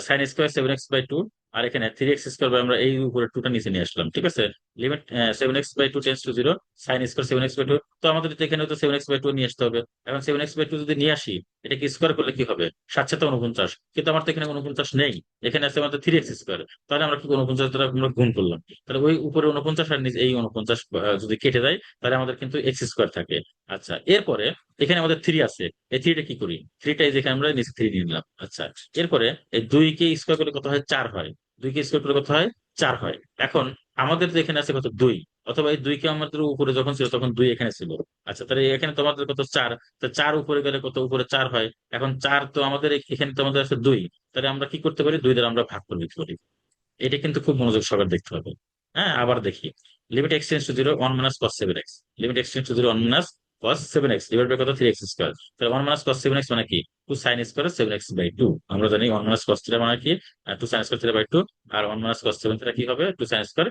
sin² 7x/2, আর এখানে 3x² আমরা এই উপরে 2টা নিচে নিয়ে আসলাম। ঠিক আছে, limit 7x/2 tends to 0 sin² 7x/2। তো আমাদের তো এখানে তো 7x/2 নিয়ে আসতে হবে। এখন 7x/2 যদি নিয়ে আসি, এটা কি স্কোয়ার করলে কি হবে 7 × 7 = 49, কিন্তু আমার তো এখানে 49 নেই, এখানে আছে আমাদের 3x²। তাহলে আমরা কি 49 দ্বারা আমরা গুণ করলাম, তাহলে ওই উপরে 49 আর নিচে এই 49 যদি কেটে যায়, তাহলে আমাদের কিন্তু x² থাকে। আচ্ছা, এরপরে এখানে আমাদের 3 আছে, এই 3টা কি করি, 3টা যেখানে আমরা নিচে 3 নিয়ে নিলাম। আচ্ছা, এরপরে এই 2কে স্কোয়ার করলে কত হয় 4 হয়, 2কে স্কোয়ার করলে কত হয় 4 হয়। এখন আমাদের তো এখানে আছে কত 2, অথবা এই 2কে আমাদের উপরে যখন ছিল তখন 2 এখানে ছিল। আচ্ছা, তাহলে এখানে তোমাদের কত 4, তো 4 উপরে গেলে কত উপরে 4 হয়। এখন 4 তো আমাদের এখানে তো আমাদের আছে 2, তাহলে আমরা কি করতে পারি 2 দ্বারা আমরা ভাগ করে দিতে পারি। এটা কিন্তু খুব মনোযোগ সহকারে দেখতে হবে। হ্যাঁ, আবার দেখি, limit x tends to 0 1 - cos 7x, limit x tends to 0 1 - cos 7x divide by কত 3x²। তাহলে 1 - cos 7x মানে কি 2 sin² 7x/2। আমরা জানি 1 - cos 3 মানে কি 2 sin² 3/2, আর 1 - cos 7 কি হবে 2 sin² 7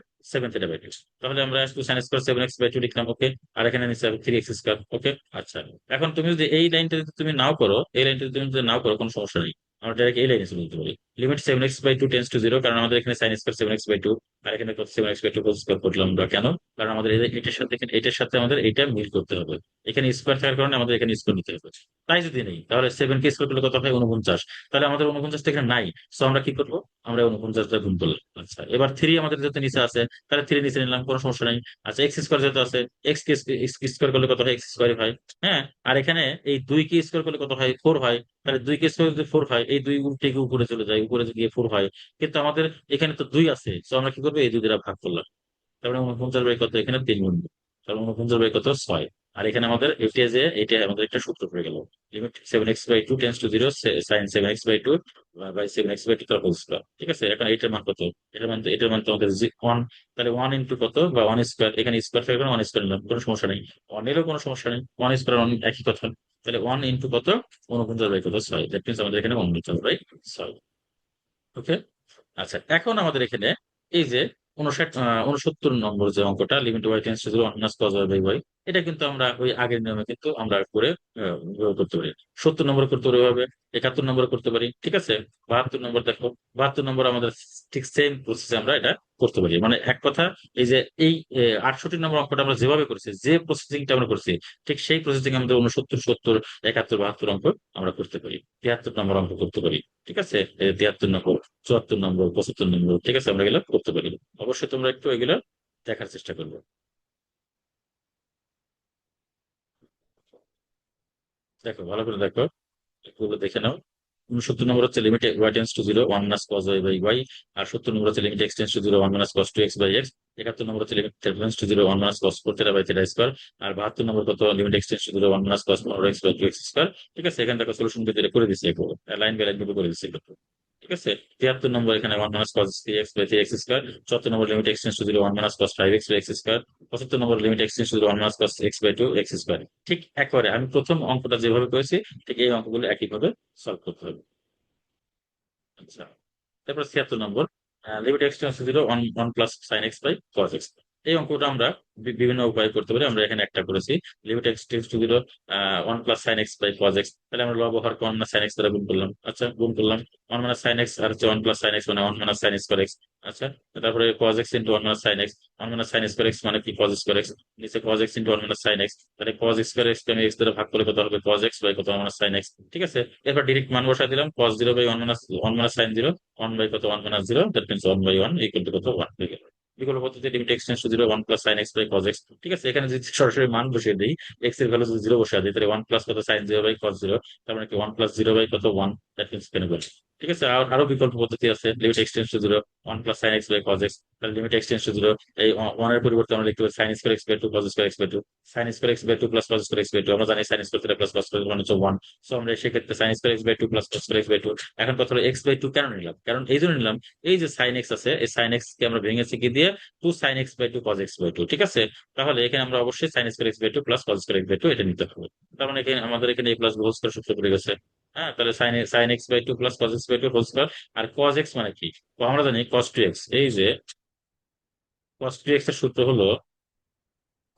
3/2। তাহলে আমরা 2 sin² 7x/2 লিখলাম। ওকে, আর এখানে নিচে 3x²। ওকে, আচ্ছা, এখন তুমি যদি এই লাইনটা যদি তুমি নাও করো, এই লাইনটা যদি তুমি যদি নাও করো, কোনো সমস্যা নেই। আমরা ডাইরেক্ট এই লাইনে চলে যেতে পারি। লিমিট 7x/2 টেন্স টু 0, কারণ আমাদের এখানে sin স্কয়ার 7x/2, আর এখানে 7x/2 হোল স্কয়ার করলাম আমরা কেন? কারণ আমাদের এটার সাথে এটার সাথে আমাদের এটা মিল করতে হবে। এখানে স্কয়ার থাকার কারণে আমাদের এখানে স্কয়ার নিতে হবে। তাই যদি নেই তাহলে 7 কে স্কয়ার করলে কত হয়? 49। তাহলে আমাদের 49 তো এখানে নাই। সো আমরা কি করবো? আমরা 49 দ্বারা গুণ করলাম। আচ্ছা, এবার 3 আমাদের যেহেতু নিচে আছে, তাহলে 3 নিচে নিলাম, কোনো সমস্যা নেই। আচ্ছা, এক্স স্কয়ার যেহেতু আছে, এক্স কে স্কয়ার করলে কত হয়? এক্স স্কয়ার হয়। হ্যাঁ, আর এখানে এই 2 কে স্কয়ার করলে কত হয়? 4 হয়। তাহলে 2 কে স্কয়ার যদি 4 হয়, এই 2 উল্টে গিয়ে উপরে চলে যায়, উপরে গিয়ে 4 হয়। কিন্তু আমাদের এখানে তো 2 আছে, তো আমরা কি করবো? এই 2 দ্বারা ভাগ করলাম। তারপরে 49 বাই কত? এখানে 3 গুণ। তাহলে 49 বাই কত? 6। আর এখানে আমাদের এটা যে এটা আমাদের একটা সূত্র পড়ে গেল। Limit 7x/2 tends to 0 sine 7x/2 by 7x/2 তার হোল স্কয়ার। ঠিক আছে, এখন এটার মান কত? এটার মান তো আমাদের 1। তাহলে 1 ইন্টু কত বা 1 স্কয়ার, এখানে স্কয়ার থাকার কারণে 1 স্কয়ার নিলাম, কোনো সমস্যা নেই। 1 নিলেও কোনো সমস্যা নেই, 1 স্কয়ার 1 একই কথা। তাহলে 1 ইন্টু কত? 49 বাই কত? 6। দ্যাট মিনস আমাদের এখানে 49/6। ওকে। আচ্ছা, এখন আমাদের এখানে এই যে 69 নম্বর যে অঙ্কটা, limit y tends to 0 minus cos y by y, এটা কিন্তু আমরা ওই আগের নিয়মে কিন্তু আমরা করে ব্যবহার করতে পারি। 70 নম্বর করতে পারি এভাবে, 71 নম্বর করতে পারি। ঠিক আছে, 72 নম্বর দেখো, 72 নম্বর আমাদের ঠিক সেম প্রসেসে আমরা এটা করতে পারি। মানে এক কথা, এই যে এই 68 নম্বর অঙ্কটা আমরা যেভাবে করেছি, যে প্রসেসিংটা আমরা করছি, ঠিক সেই প্রসেসিং আমাদের 69, 70, 71, 72 অঙ্ক আমরা করতে পারি। 73 নম্বর অঙ্ক করতে পারি। ঠিক আছে, 73 নম্বর, 74 নম্বর, 75 নম্বর, ঠিক আছে, আমরা এগুলো করতে পারি। অবশ্যই তোমরা একটু এগুলো দেখার চেষ্টা করবে। দেখো, ভালো করে দেখো, এগুলো দেখে নাও। 69 নম্বর হচ্ছে limit y tends to 0 1 minus cos y by y. আর 70 নম্বর হচ্ছে limit x tends to 0 1 minus cos 2x by x. 71 নম্বর হচ্ছে limit theta tends to 0 1 minus cos 4 theta by theta square. আর 72 নম্বর কত? Limit x tends to 0 1 minus cos 4x by 2x square. ঠিক আছে, এখানে দেখো সলিউশন ভিতরে করে দিচ্ছি, লাইন বাই লাইন করে দিচ্ছি একটু। ঠিক আছে, 73 নম্বর এখানে 1 minus cos 3x by 3x square. 74 নম্বর limit x tends to 0 1 minus cos 5x by x square. 75 নম্বর limit x tends to 0 1 minus cos x by 2 x square. ঠিক একবারে আমি প্রথম অঙ্কটা যেভাবে করেছি, ঠিক এই অঙ্কগুলো একইভাবে সলভ করতে হবে। আচ্ছা, তারপর 76 নম্বর, limit x tends to 0 1 1 plus sine x by cos x. এই অঙ্কটা আমরা বিভিন্ন উপায়ে করতে পারি। আমরা এখানে একটা করেছি, limit x tends to 0 1 plus sine x by cos x. তাহলে আমরা লব হরকে 1 মাইনাস সাইন এক্স দ্বারা গুণ করলাম। আচ্ছা, গুণ করলাম। 1 মাইনাস সাইন এক্স আর হচ্ছে 1 প্লাস সাইন এক্স মানে 1 মাইনাস সাইন স্কয়ার এক্স। আচ্ছা, তারপরে cos x into 1 minus sine x. 1 minus sign square x মানে কি? cos square x. নিচে cos x into 1 minus sign x. তাহলে cos স্কয়ার এক্স কে আমি x দ্বারা ভাগ করলে কত হবে? cos x বাই কত? 1 মাইনাস সাইন এক্স। ঠিক আছে, এরপর ডাইরেক্ট মান বসাই দিলাম, cos 0 by 1 minus sine 0, 1 by কত? 1 minus 0, that means 1 by 1 equal to কত? 1 হয়ে গেল। বিকল্প পদ্ধতিতে limit x tends to 0 1 plus sine x by cos x। ঠিক আছে, এখানে যদি সরাসরি মান বসিয়ে দিই, x এর ভ্যালু যদি 0 বসিয়ে দিই, তাহলে 1 প্লাস কত? সাইন 0 বাই cos 0, তার মানে কি 1 প্লাস 0 বাই কত? 1, দ্যাট মিন্স এখানে বলি। ঠিক আছে, আর আরো বিকল্প পদ্ধতি আছে, limit x tends to 0 1 plus sine x by cos x। তাহলে লিমিট এক্স টেন্স টু 0, এই 1 এর পরিবর্তে আমরা লিখতে পারি sine square x by 2 cos square x by 2। Sine square x by 2 plus cos square x by 2, আমরা জানি sine square theta plus cos square মানে হচ্ছে 1। সো আমরা সেক্ষেত্রে sine square x by 2 plus cos square x by 2। এখন কথা হলো x by 2 কেন নিলাম? কারণ এই জন্য নিলাম, এই যে সাইন এক্স আছে, এই সাইন এক্স কে আমরা ভেঙেছি কি দিয়ে? 2 sine x by 2 cos x by 2। ঠিক আছে, তাহলে এখানে আমরা অবশ্যই sine square x by 2 plus cos square x by 2 এটা নিতে হবে। তার মানে এখানে আমাদের এখানে a প্লাস হোল স্কয়ার সূত্র পড়ে গেছে। হ্যাঁ, তাহলে sine x by 2 plus cos x by 2 whole square. আর cos এক্স মানে কি? তো আমরা জানি cos 2x, এই যে cos 2x এর সূত্র হলো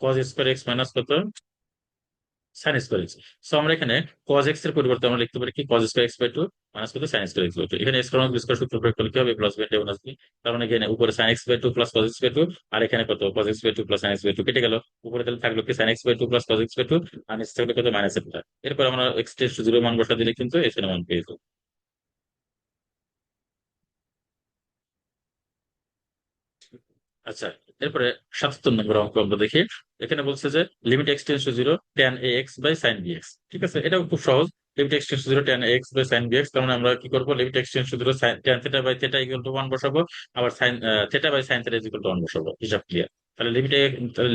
cos স্কয়ার এক্স মাইনাস কত? Sine square x. সো আমরা এখানে cos এক্স এর পরিবর্তে আমরা লিখতে পারি কি? cos square x by 2 minus কত? Sine square x by 2। এখানে স্কয়ার মাইনাস স্কয়ার সূত্র প্রয়োগ করলে কি হবে? Plus beta minus b. তার মানে এখানে উপরে sine x by 2 plus cos x by 2, আর এখানে কত? cos x by 2 plus sine x by 2 কেটে গেল। উপরে তাহলে থাকলো কি? Sine x by 2 plus cos x by 2, আর নিচে থাকলো কত? মাইনাস এটা। এরপর আমরা এক্স টেন্স টু 0 মান বসা দিলে কিন্তু এখানে মান পেয়ে যাবো। আচ্ছা, এরপরে 77 নম্বর অঙ্ক আমরা দেখি। এখানে বলছে যে limit x tends to 0 tan ax by sin bx। ঠিক আছে, এটাও খুব সহজ। Limit x tends to 0 tan ax by sin bx, তার মানে আমরা কি করবো? Limit x tends to 0 tan theta by theta equal to 1 বসাবো, আবার sin theta by sin theta equal to 1 বসাবো। হিসাব ক্লিয়ার। তাহলে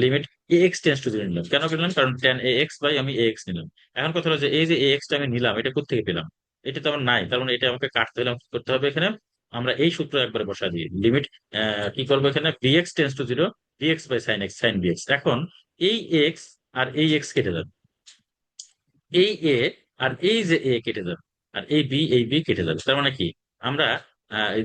লিমিট ax টেন্স টু 0 নিলাম, কেন নিলাম? কারণ tan ax বাই আমি ax নিলাম। এখন কথা হলো যে এই যে ax টা আমি নিলাম, এটা কোত্থেকে পেলাম? এটা তো আমার নাই, তার মানে এটা আমাকে কাটতে হলে আমাকে কি করতে হবে? এখানে আমরা এই সূত্র একবারে বসা দিই, লিমিট কি করবো এখানে? bx tends to 0 bx by sin x sin bx। এখন এই x আর এই x কেটে যাবে, এই a আর এই যে a কেটে যাবে, আর এই b কেটে যাবে। তার মানে কি? আমরা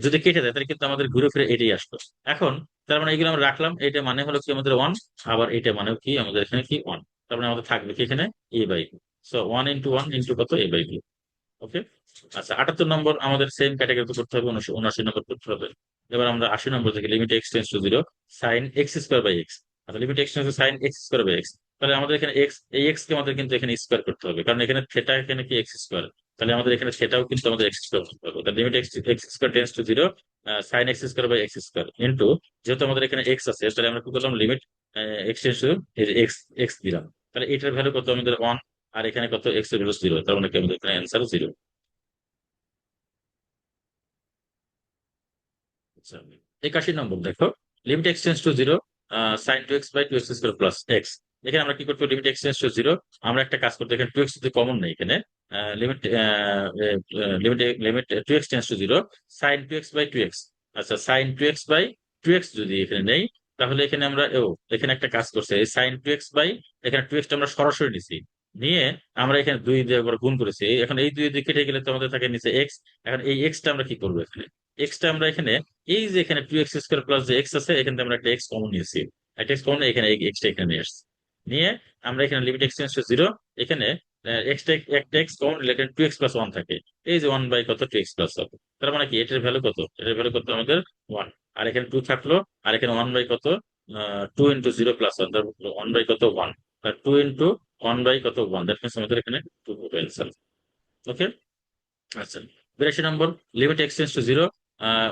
যদি কেটে যায়, তাহলে কিন্তু আমাদের ঘুরে ফিরে এটাই আসতো। এখন তার মানে এগুলো আমরা রাখলাম, এটা মানে হলো কি আমাদের 1, আবার এটা মানেও কি আমাদের এখানে কি 1। তার মানে আমাদের থাকবে কি এখানে a by b। So 1 into 1 into কত? a by b। ওকে। আচ্ছা, 78 নম্বর আমাদের সেম ক্যাটাগরিতে করতে হবে, 79 নম্বর করতে হবে। এবার আমরা 80 নম্বর থেকে limit x tends to zero sine x square by x. আচ্ছা, limit x tends to sine x square by x. তাহলে আমাদের এখানে এক্স, এই এক্স কে আমাদের কিন্তু এখানে স্কোয়ার করতে হবে, কারণ এখানে থেটা এখানে কি এক্স স্কোয়ার। তাহলে আমাদের এখানে থেটাও কিন্তু আমাদের এক্স স্কোয়ার করতে হবে। তাহলে limit x x square tends to zero sine x square by x square into, যেহেতু আমাদের এখানে এক্স আছে তাহলে আমরা কি করলাম, limit x tends to x x দিলাম। তাহলে এটার ভ্যালু কত আমাদের ওয়ান, আর এখানে কত এক্স এর ভ্যালু জিরো, তার মানে কি আমাদের এখানে অ্যান্সার জিরো। আচ্ছা, 81 নম্বর দেখো, limit x tends to zero sine two x by two x square plus x. এখানে আমরা কি করতে, limit x tends to zero, আমরা একটা কাজ করতে, এখানে টু এক্স যদি কমন নেই এখানে, limit limit limit to x tends to zero sine two x by two x. আচ্ছা, sine two x by two x যদি এখানে নেই, তাহলে এখানে আমরা এখানে একটা কাজ করছে, এই সাইন টু এক্স বাই এখানে টু এক্সটা আমরা সরাসরি নিছি, নিয়ে আমরা এখানে দুই দিয়ে একবার গুণ করেছি। এখন এই দুই দিয়ে কেটে গেলে তো আমাদের থাকে নিচে এক্স। এখন এই এক্সটা আমরা কি করবো, এখানে এক্সটা আমরা এখানে, এই যে এখানে টু এক্স স্কোয়ার প্লাস যে এক্স আছে, এখান থেকে আমরা একটা এক্স কমন নিয়েছি, একটা এক্স কমন, এখানে এক্সটা এখানে নিয়ে আসছি, নিয়ে আমরা এখানে limit x tends to zero, এখানে এক্সটা একটা এক্স কমন নিলে এখানে টু এক্স প্লাস ওয়ান থাকে, এই যে ওয়ান বাই কত টু এক্স প্লাস হবে। তার মানে কি এটার ভ্যালু কত, এটার ভ্যালু কত আমাদের ওয়ান, আর এখানে টু থাকলো, আর এখানে ওয়ান বাই কত two into zero plus one, তারপর ওয়ান বাই কত one, two into one by কত ওয়ান, দ্যাট মিনস আমাদের এখানে টু হবে অ্যান্সার। ওকে। আচ্ছা, 82 নম্বর, limit x tends to zero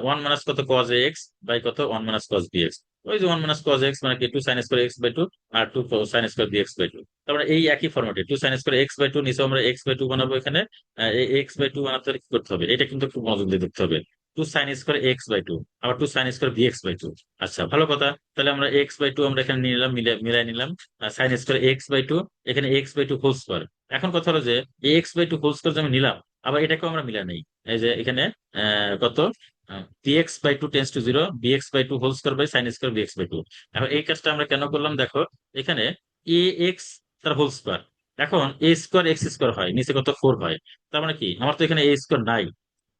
one minus কত কজ এ এক্স বাই কত one minus cos b x. ওই যে ওয়ান মাইনাস কজ এক্স মানে কি two sine square x by two, আর two sine square b x by two. তারপরে এই একই ফর্মেটে two sine square x by two নিচে আমরা এক্স বাই টু বানাবো, এখানে এক্স বাই টু বানাতে হলে কি করতে হবে, এটা কিন্তু খুব মনোযোগ দিয়ে দেখতে হবে। Two sine square x by two, আবার two sine square b x by two. আচ্ছা, ভালো কথা। তাহলে আমরা এক্স বাই টু আমরা এখানে নিয়ে নিলাম, মিলাই নিলাম, sine square x by two, এখানে x by two whole square. এখন কথা হলো যে x by two whole square আমি নিলাম, আবার এটাকেও আমরা মিলাই নেই। এই যে এখানে কত b x by two tends to zero b x by two whole square by sine square b x by two. এখন এই কাজটা আমরা কেন করলাম দেখো, এখানে এ এক্স তার হোল স্কোয়ার, এখন এ স্কোয়ার এক্স স্কোয়ার হয়, নিচে কত ফোর হয়। তার মানে কি আমার তো এখানে এ স্কোয়ার নাই,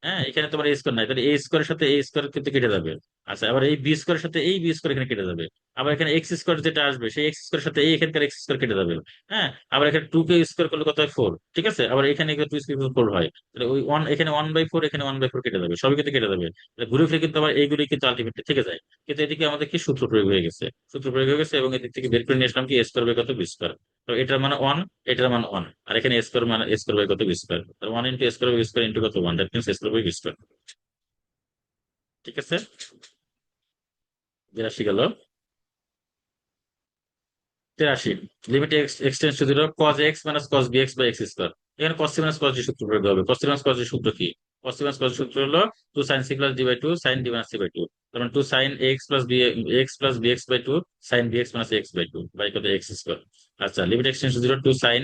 হ্যাঁ এখানে তোমার এ স্কোয়ার নাই, তাহলে এ স্কোয়ারের সাথে এ স্কোয়ার কিন্তু কেটে যাবে। আচ্ছা, আবার এই বি স্কোয়ারের সাথে এই বি স্কোয়ার এখানে কেটে যাবে। আবার এখানে এক্স স্কোয়ার যেটা আসবে সেই এক্স স্কোয়ারের সাথে এই এখানকার এক্স স্কোয়ার কেটে যাবে। হ্যাঁ, আবার এখানে টু কে স্কোয়ার করলে কত হয় ফোর, ঠিক আছে, আবার এখানে টু স্কোয়ার ফোর হয়, তাহলে ওই ওয়ান এখানে ওয়ান বাই ফোর, এখানে ওয়ান বাই ফোর কেটে যাবে, সবই কিন্তু কেটে যাবে। তাহলে ঘুরে ফিরে কিন্তু আবার এইগুলি কিন্তু আলটিমেটলি থেকে যায়। কিন্তু এদিকে আমাদের কি সূত্র প্রয়োগ হয়ে গেছে, সূত্র প্রয়োগ হয়ে গেছে, এবং এদিক থেকে বের করে নিয়ে আসলাম কি এ স্কোয়ার বাই কত বি স্কোয়ার। তো এটার মানে ওয়ান, এটার মানে ওয়ান, আর এখানে স্কোয়ার মানে স্কোয়ার বাই কত b square, one into square by square into কত one, that means square by b square. ঠিক আছে, বিরাশি গেল। 83, limit x x tends to zero cos x minus cos b x by x square. এখানে cos C minus cos d সূত্র প্রয়োগ হবে। Cos C minus cos d সূত্র কি, কস সি মাইনাস কজ সূত্র হলো two sine c plus D by two sine d minus c by two. তার মানে two sine x plus b x plus b x by two sine b x minus x by two by কত x square. আচ্ছা, limit x tends to zero two sine,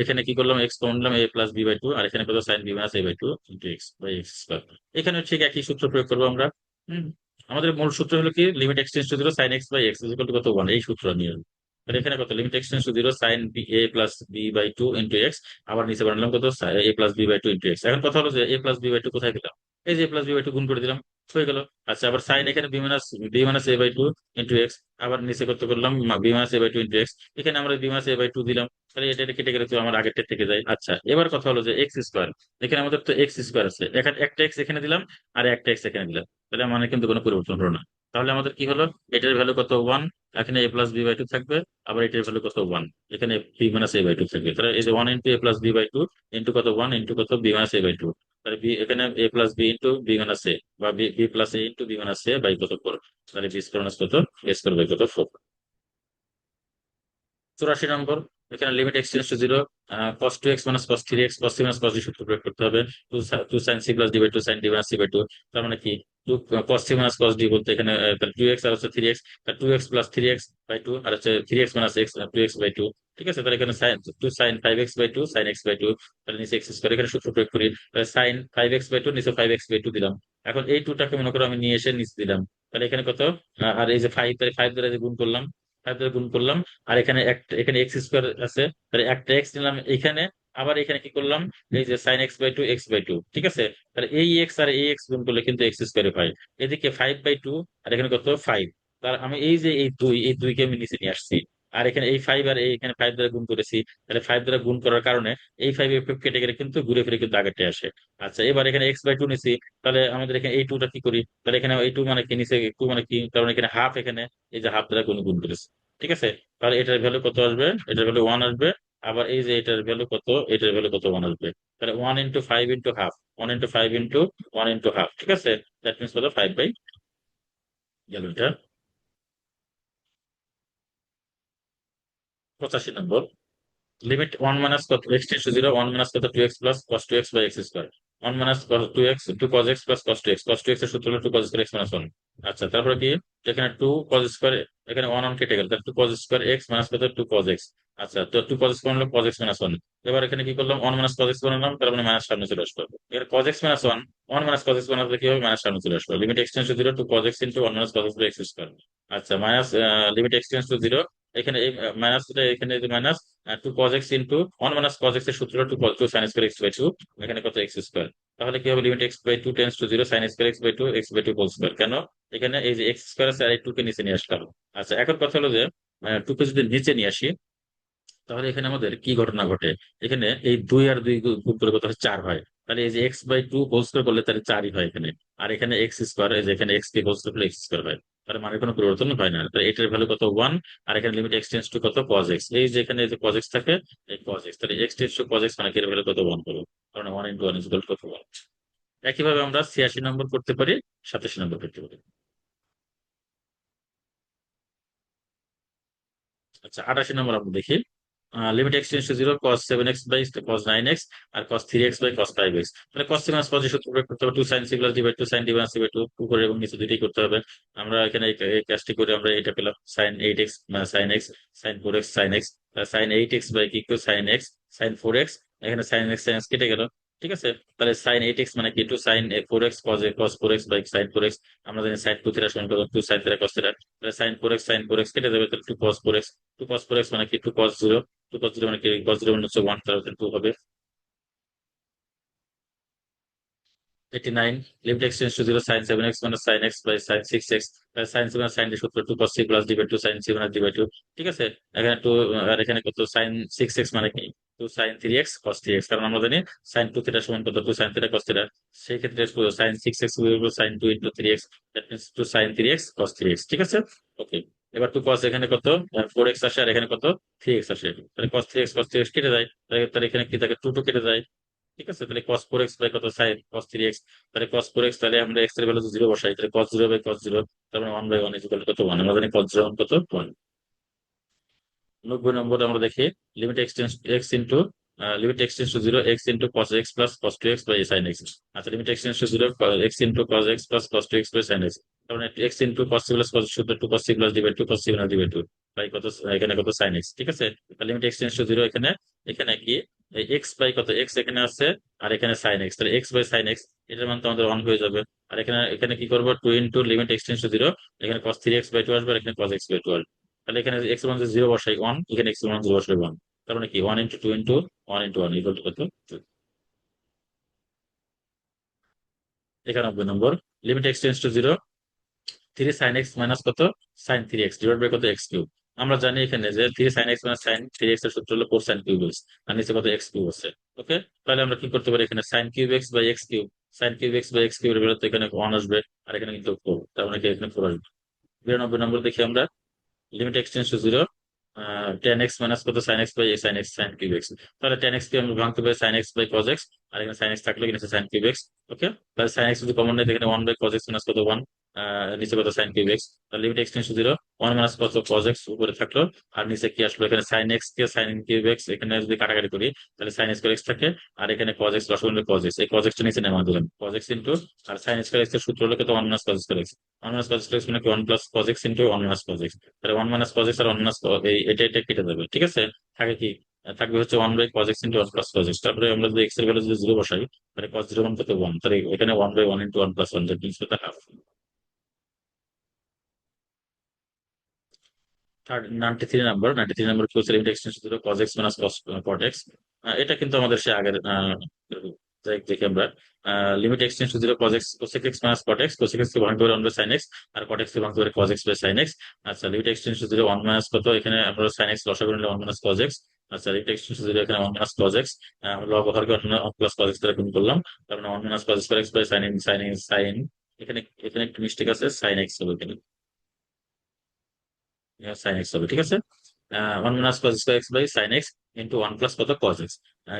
এখানে কি করলাম x common নিলাম a plus b by two, আর এখানে কত sine b minus a by two into x by x square. এখানে ঠিক একই সূত্র প্রয়োগ করবো আমরা। হম, আমাদের মূল সূত্র হলো কি limit x tends to zero sine x by x equal to কত ওয়ান, এই সূত্র নিয়ে। তাহলে এখানে কত limit x tends to zero sine b a plus b by two into x, আবার নিচে বানালাম কত a plus b by two into x. এখন কথা হলো যে a plus b by two কোথায় দিলাম, এই যে a plus b by two গুণ করে দিলাম, হয়ে গেল। আচ্ছা, আবার সাইন এখানে b minus a by two into x, আবার নিচে কত করলাম b minus a by two into x, এখানে আমরা b minus a by two দিলাম। তাহলে এটা কেটে গেলে তো আমার আগেরটা থেকে যায়। আচ্ছা, এবার কথা হলো যে এক্স স্কোয়ার, এখানে আমাদের তো এক্স স্কোয়ার আছে, এখানে একটা এক্স এখানে দিলাম আর একটা এক্স এখানে দিলাম, তাহলে মানে কিন্তু কোনো পরিবর্তন হলো না। তাহলে আমাদের কি হলো, এটার ভ্যালু কত ওয়ান, এখানে a plus b by two থাকবে, আবার এটার ভ্যালু কত ওয়ান, এখানে b minus a by two থাকবে। তাহলে এই যে one into a plus b by two into কত ওয়ান ইন্টু কত b minus a by two. তাহলে বি এখানে a plus b into b minus a, বা b b plus a into b minus a by কত four. তাহলে b square minus কত এ square by কত four. 84 নম্বর, এখানে limit x tends to zero cos two x minus cos three x cos C minus cos d সূত্র প্রয়োগ করতে হবে। Two sine c plus D by two sine d minus c by two. তার মানে কি two cos C minus cos d বলতে এখানে two x আর হচ্ছে three x, two x plus three x by two, আর হচ্ছে three x minus x two x by two. ঠিক আছে, তাহলে এখানে sine two sine five x by two sine x by two, তাহলে নিচে এক্স স্কোয়ার, এখানে সূত্র প্রয়োগ করি, তাহলে sine five x by two নিচে ফাইভ এক্স বাই টু দিলাম। এখন এই টুটাকে মনে করো আমি নিয়ে এসে নিচে দিলাম, তাহলে এখানে কত আর এই যে ফাইভ, তাহলে ফাইভ দ্বারা যে গুণ করলাম, ফাইভ দ্বারা গুণ করলাম, আর এখানে একটা এখানে এক্স স্কোয়ার আছে, তাহলে একটা এক্স নিলাম এখানে, আবার এখানে কি করলাম এই যে sine x by two x by two. ঠিক আছে, তাহলে এই এক্স আর এই এক্স গুণ করলে কিন্তু এক্স স্কোয়ারে হয়, এদিকে ফাইভ বাই টু আর এখানে কত ফাইভ। তার আমি এই যে এই দুইকে আমি নিচে নিয়ে আসছি, আর এখানে এই ফাইভ আর এখানে ফাইভ দ্বারা গুণ করেছি, তাহলে ফাইভ দ্বারা গুণ করার কারণে এই ফাইভ এফ কেটে গেলে কিন্তু ঘুরে ফিরে কিন্তু আগেরটা আসে। আচ্ছা, এবার এখানে এক্স বাই টু নিছি, তাহলে আমাদের এখানে এই টুটা কি করি, তাহলে এখানে এই টু মানে কি নিচে টু মানে কি, কারণ এখানে হাফ, এখানে এই যে হাফ দ্বারা গুণ গুণ করেছি। ঠিক আছে, তাহলে এটার ভ্যালু কত আসবে, এটার ভ্যালু ওয়ান আসবে। আবার এই যে এটার ভ্যালু কত, এটার ভ্যালু কত, ওয়ান আসবে। তাহলে one into five into half, one into five into one into half. ঠিক আছে, দ্যাট মিনস কত, ফাইভ বাই গেল এটা। 85 নম্বর, লিমিট ওয়ান মাইনাস কত x tends to zero, one minus কত two x plus cos two x by x square, one minus two x two cos x plus cos two x এর সূত্র হলো two cos square x minus one. আচ্ছা, তারপরে কি, এখানে two cos square, এখানে one one কেটে গেল, তাহলে two cos square x minus কত টু কজ এক্স। আচ্ছা, তো টু কজ স্কোয়ার হলো কজ এক্স মাইনাস ওয়ান। এবার এখানে কি করলাম, ওয়ান মাইনাস কজ এক্স বানালাম, তার মানে মাইনাস সামনে চলে আসলো। এখানে cos x minus one, one minus cos x বানালে কি হবে, মাইনাস সামনে চলে আসলো। Limit x tends to zero two cos x into one minus cos x by x square. আচ্ছা, minus limit x tends to zero, এখানে এই মাইনাসটা, এখানে minus two cos x into one minus cos x এর সূত্র two sine square x by two, এখানে কত x square. তাহলে কি হবে, limit x by two tends to zero sine square x by two whole square. কেন, এখানে এই যে এক্স স্কোয়ার আছে আর এই টু কে নিচে নিয়ে আসলাম। আচ্ছা, এখন কথা হলো যে টু কে যদি নিচে নিয়ে আসি, তাহলে এখানে আমাদের কি ঘটনা ঘটে, এখানে এই দুই আর দুই গুণ করে কত হয়, চার হয়। তাহলে এই যে x by two whole square করলে তাহলে চারই হয় এখানে। আর এখানে এক্স স্কোয়ার, এই যে এখানে এক্স কে হোল স্কোয়ার করলে এক্স স্কোয়ার হয়। তাহলে মানে কোনো পরিবর্তন হয় না, তাহলে এটার ভ্যালু কত, ওয়ান। আর এখানে লিমিট এক্স টেন্স টু কত, কজ এক্স, এই যে এখানে যে কজ এক্স থাকে, এই কজ এক্স, তাহলে x tends to cos x মানে কি, এর ভ্যালু কত, ওয়ান করবো, কারণ one into one is equal to কত, ওয়ান। একইভাবে আমরা 86 নম্বর করতে পারি, 87 নম্বর করতে পারি। আচ্ছা, 88 নম্বর আমরা দেখি, limit x tends to zero cos seven x by cos nine x আর cos three x by cos five x. মানে কস থ্রি মাইনাস কস সূত্র প্রয়োগ করতে হবে, two sine c plus D by two sine d minus c by two, উপরে এবং নিচে দুইটাই করতে হবে। আমরা এখানে এই কাজটি করে আমরা এটা পেলাম, sine eight x sine x, sine four x sine x, sine eight x by কি sine x, sine four x, এখানে সাইন এক্স কেটে গেল। ঠিক আছে, তাহলে সাইন এইট এক্স মানে কি, two sine four x cos four x by sine four x. আমরা জানি সাইন টু থিটা সমান কত, two sine theta cos theta. তাহলে সাইন ফোর এক্স কেটে যাবে, তাহলে two cos four x, two cos four x মানে কি, two cos zero, two cos zero মানে কি, কস জিরো মানে হচ্ছে ওয়ান, তাহলে টু হবে। 89, limit x tends to zero sine seven x মানে sine x by sine six x, sine seven sine d সূত্র two cos C plus D by two sine c minus D by two. ঠিক আছে, এখানে two, আর এখানে কত sign six x মানে কি, two sine three x cos three x, কারণ আমরা জানি সাইন টু থিটা সমান কত, two sine theta cos theta. সেই ক্ষেত্রে sine six x sine two into three x, that means two sine three x cos three x. ঠিক আছে, ওকে। এবার টু কস এখানে কত, ফোর এক্স আসে, আর এখানে কত, থ্রি এক্স আসে, তাহলে কস থ্রি এক্স কেটে যায়, তাহলে এখানে কি থাকে, টু টু কেটে যায়। ঠিক আছে, তাহলে cos 4x বাই কত সাইন cos 3x, তাহলে cos 4x, তাহলে আমরা x এর ভ্যালু জিরো বসাই, তাহলে cos 0 বাই cos 0, তার মানে 1 বাই 1 ইজ ইকুয়াল কত, 1। আমরা জানি cos 0 কত, 1। 90 নম্বর আমরা দেখি, limit x into limit x tends to zero x into cos x plus cos two x by sine x. আচ্ছা, limit x tends to zero x into cos x plus cos two x by sine x, কারণ x into cos C plus cos সূত্র two cos C plus D by two cos C minus D by two by কত, এখানে কত sine x. ঠিক আছে, limit x tends to zero, এখানে এখানে কি, এক্স বাই কত এক্স এখানে আছে, আর এখানে সাইন এক্স, তাহলে এক্স বাই সাইন এক্স, এটার মান তো আমাদের ওয়ান হয়ে যাবে। আর এখানে এখানে কি করবো, two into limit x tends to zero, এখানে cos three x by two আসবে, আর এখানে কস এক্স বাই টু আসবে। তাহলে এখানে এক্স ওয়ান জিরো বসাই ওয়ান, এখানে এক্স ওয়ান জিরো বসাই ওয়ান, তার মানে কি, one into two into one into one equal to কত, 91 number, limit x tends to zero three sine x minus কত, sine three x divide by কত, x cube. আমরা জানি এখানে যে three sine x minus sine three x এর সূত্র হলো ফোর সাইন কিউব এক্স, আর নিচে কত, এক্স কিউব আছে। ওকে, তাহলে আমরা কি করতে পারি, এখানে sine cube x by x cube, sine cube x by x cube এর বেরোতে এখানে ওয়ান আসবে, আর এখানে কিন্তু ফোর, তার মানে কি এখানে ফোর আসবে। 92 নম্বর দেখি আমরা, limit x tends to zero ten x minus কত, sine x by sine x sine cube x. তাহলে টেন এক্স কে আমরা ভাঙতে পারি sine x by cos x, আর এখানে সাইন এক্স থাকলে এখানে সাইন কিউব এক্স। ওকে, তাহলে সাইন এক্স যদি কমন নেই, এখানে one by cos x minus কত, ওয়ান, নিচে কত সাইন কিউব এক্স। তাহলে limit x tends to zero one minus কত কজ এক্স উপরে থাকলো, আর নিচে কি আসলো, এখানে সাইন এক্স কে সাইন কিউব এক্স, এখানে যদি কাটাকাটি করি তাহলে সাইন স্কোয়ার এক্স থাকে, আর এখানে কজ এক্স রসগোল্লা কজ এক্স, এই কজ এক্সটা নিচে নেওয়া দিলাম, কজ এক্স ইন্টু, আর সাইন স্কোয়ার এক্স এর সূত্র হলো কত, one minus cos square x, one minus cos square x মানে কি, one plus cos x into one minus cos x. তাহলে ওয়ান মাইনাস কজ এক্স আর ওয়ান মাইনাস, এটা এটা কেটে যাবে। ঠিক আছে, থাকে কি, থাকবে হচ্ছে one by cos x into one plus cos x. তারপরে আমরা যদি এক্স এর ভ্যালু যদি জিরো বসাই, তাহলে কজ জিরো ওয়ান কত, ওয়ান, তাহলে এখানে one by one into one plus one, that means কত, হাফ। 93 নম্বর কি হচ্ছে, limit x tends zero cos x minus cos cot x. এটা কিন্তু আমাদের সে আগের দেখি আমরা limit x tends to zero cos x cosec x minus cot x, cosec x কে ভাঙতে পারে ওয়ান বাই সাইন এক্স, আর কট এক্স কে ভাঙতে পারে cause x by sine x. আচ্ছা, limit x tends to zero one minus কত, এখানে আমরা সাইন এক্স লসাগু নিলে ওয়ান মাইনাস কজ এক্স। আচ্ছা, limit x tends to zero এখানে ওয়ান মাইনাস কজ এক্স, লব হরকে ওয়ান প্লাস কজ এক্স দ্বারা গুণ করলাম, তার মানে one minus cos square x by sine এখানে এখানে একটু মিস্টেক আছে, সাইন এক্স হবে এখানে, সাইন এক্স হবে, ঠিক আছে। One minus cos square x by sine x into one plus কত cos x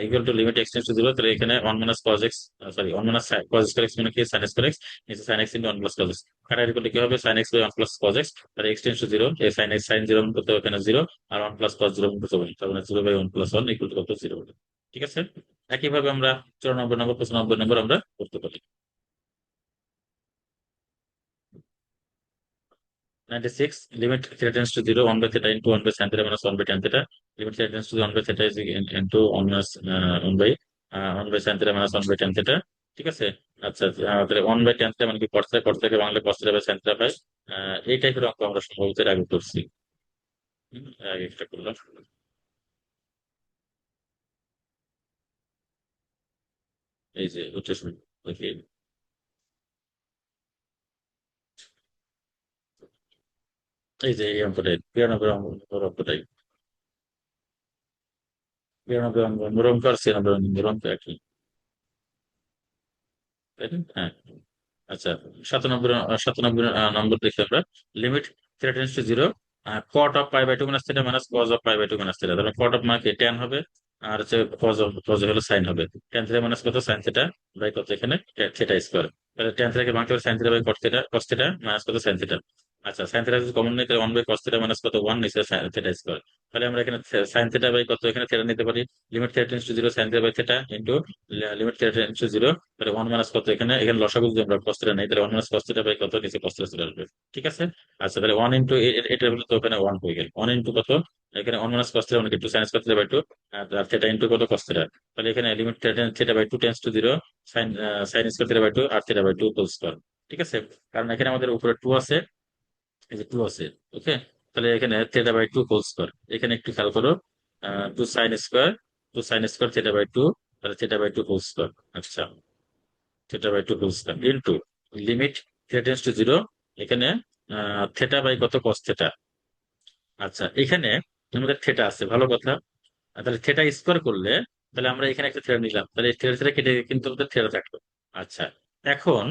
equal to limit x tends to zero, তাহলে এখানে one minus cos x, sorry one minus cos square x মানে কি sine square x, নিচে sine x into one plus cos x, কাটাকাটি করলে কি হবে sine x by one plus cos x, তাহলে এক্স টেন্স টু জিরো, এই sine x sine zero করতে হবে এখানে জিরো, আর ওয়ান প্লাস কজ জিরো করতে হবে, তার মানে zero by one plus one equal to কত জিরো, ঠিক আছে। একইভাবে আমরা 94 নম্বর 95 নম্বর আমরা করতে পারি। 96 limit theta tends to 0 1 by theta into 1 by sin theta minus 1 by tan theta, limit theta tends to 1 by theta is into 1 minus 1 by sin theta minus 1 by tan theta, ঠিক আছে। আচ্ছা, তাহলে 1 by tan theta মানে কি cos theta, cos theta K Bangla cos theta by sin theta পাই। এই টাইপের অঙ্ক আমরা সম্ভবত এর আগে করছি। আগে একটা করলাম, এই যে উচ্চ দেখি, এই যে এই অঙ্কটাই 92 অঙ্কটাই, 92 অঙ্ক আর 96 অঙ্ক একই, তাই না? হ্যাঁ। আচ্ছা, 97 নম্বর দেখি আমরা, limit theta tends to zero, cot of pi by two minus theta minus cos of pi by two minus theta, তাহলে কট অফ মানে কি ট্যান হবে, আর হচ্ছে কজ হলো সাইন হবে, ট্যান থিটা মাইনাস কত সাইন থিটা বাই কত এখানে থিটা স্কোয়ার, তাহলে ট্যান থিটাকে ভাঙতে হবে sine theta by cos theta minus কত সাইন থিটা। আচ্ছা, সাইন থিটা যদি কমন নেই তাহলে one by cos theta minus কত ওয়ান নিচে থিটা স্কোয়ার, তাহলে আমরা এখানে সাইন থিটা বাই কত এখানে থিটা নিতে পারি, limit theta tends to zero sine theta by theta into limit theta tends to zero, তাহলে ওয়ান মাইনাস কত এখানে এখানে লসাগু যদি আমরা কস্তিটা নেই তাহলে ওয়ান মাইনাস কস্তিটা বাই কত নিচে কস্তিটা চলে আসবে, ঠিক আছে। আচ্ছা, তাহলে ওয়ান ইন্টু এটা হলো তো ওখানে ওয়ান হয়ে গেল, ওয়ান ইন্টু কত এখানে ওয়ান মাইনাস কস্তিটা মানে two sine cos theta by two, আর থিটা ইন্টু কত কস্তিটা, তাহলে এখানে limit theta by two tends to zero sine sine square theta by two আর theta by two whole square, ঠিক আছে। কারণ এখানে আমাদের উপরে টু আছে, এই যে টু আছে, ওকে, তাহলে এখানে theta by two whole square, এখানে একটু খেয়াল করো, two sine square theta by two, তাহলে theta by two whole square. আচ্ছা, theta by two whole square into limit theta tends to zero, এখানে থিটা বাই কত কস থিটা। আচ্ছা, এখানে আমাদের থিটা আছে, ভালো কথা, তাহলে থিটা স্কোয়ার করলে তাহলে আমরা এখানে একটা থিটা নিলাম, তাহলে থিটা থিটা কেটে কিন্তু আমাদের থিটা থাকলো। আচ্ছা, এখন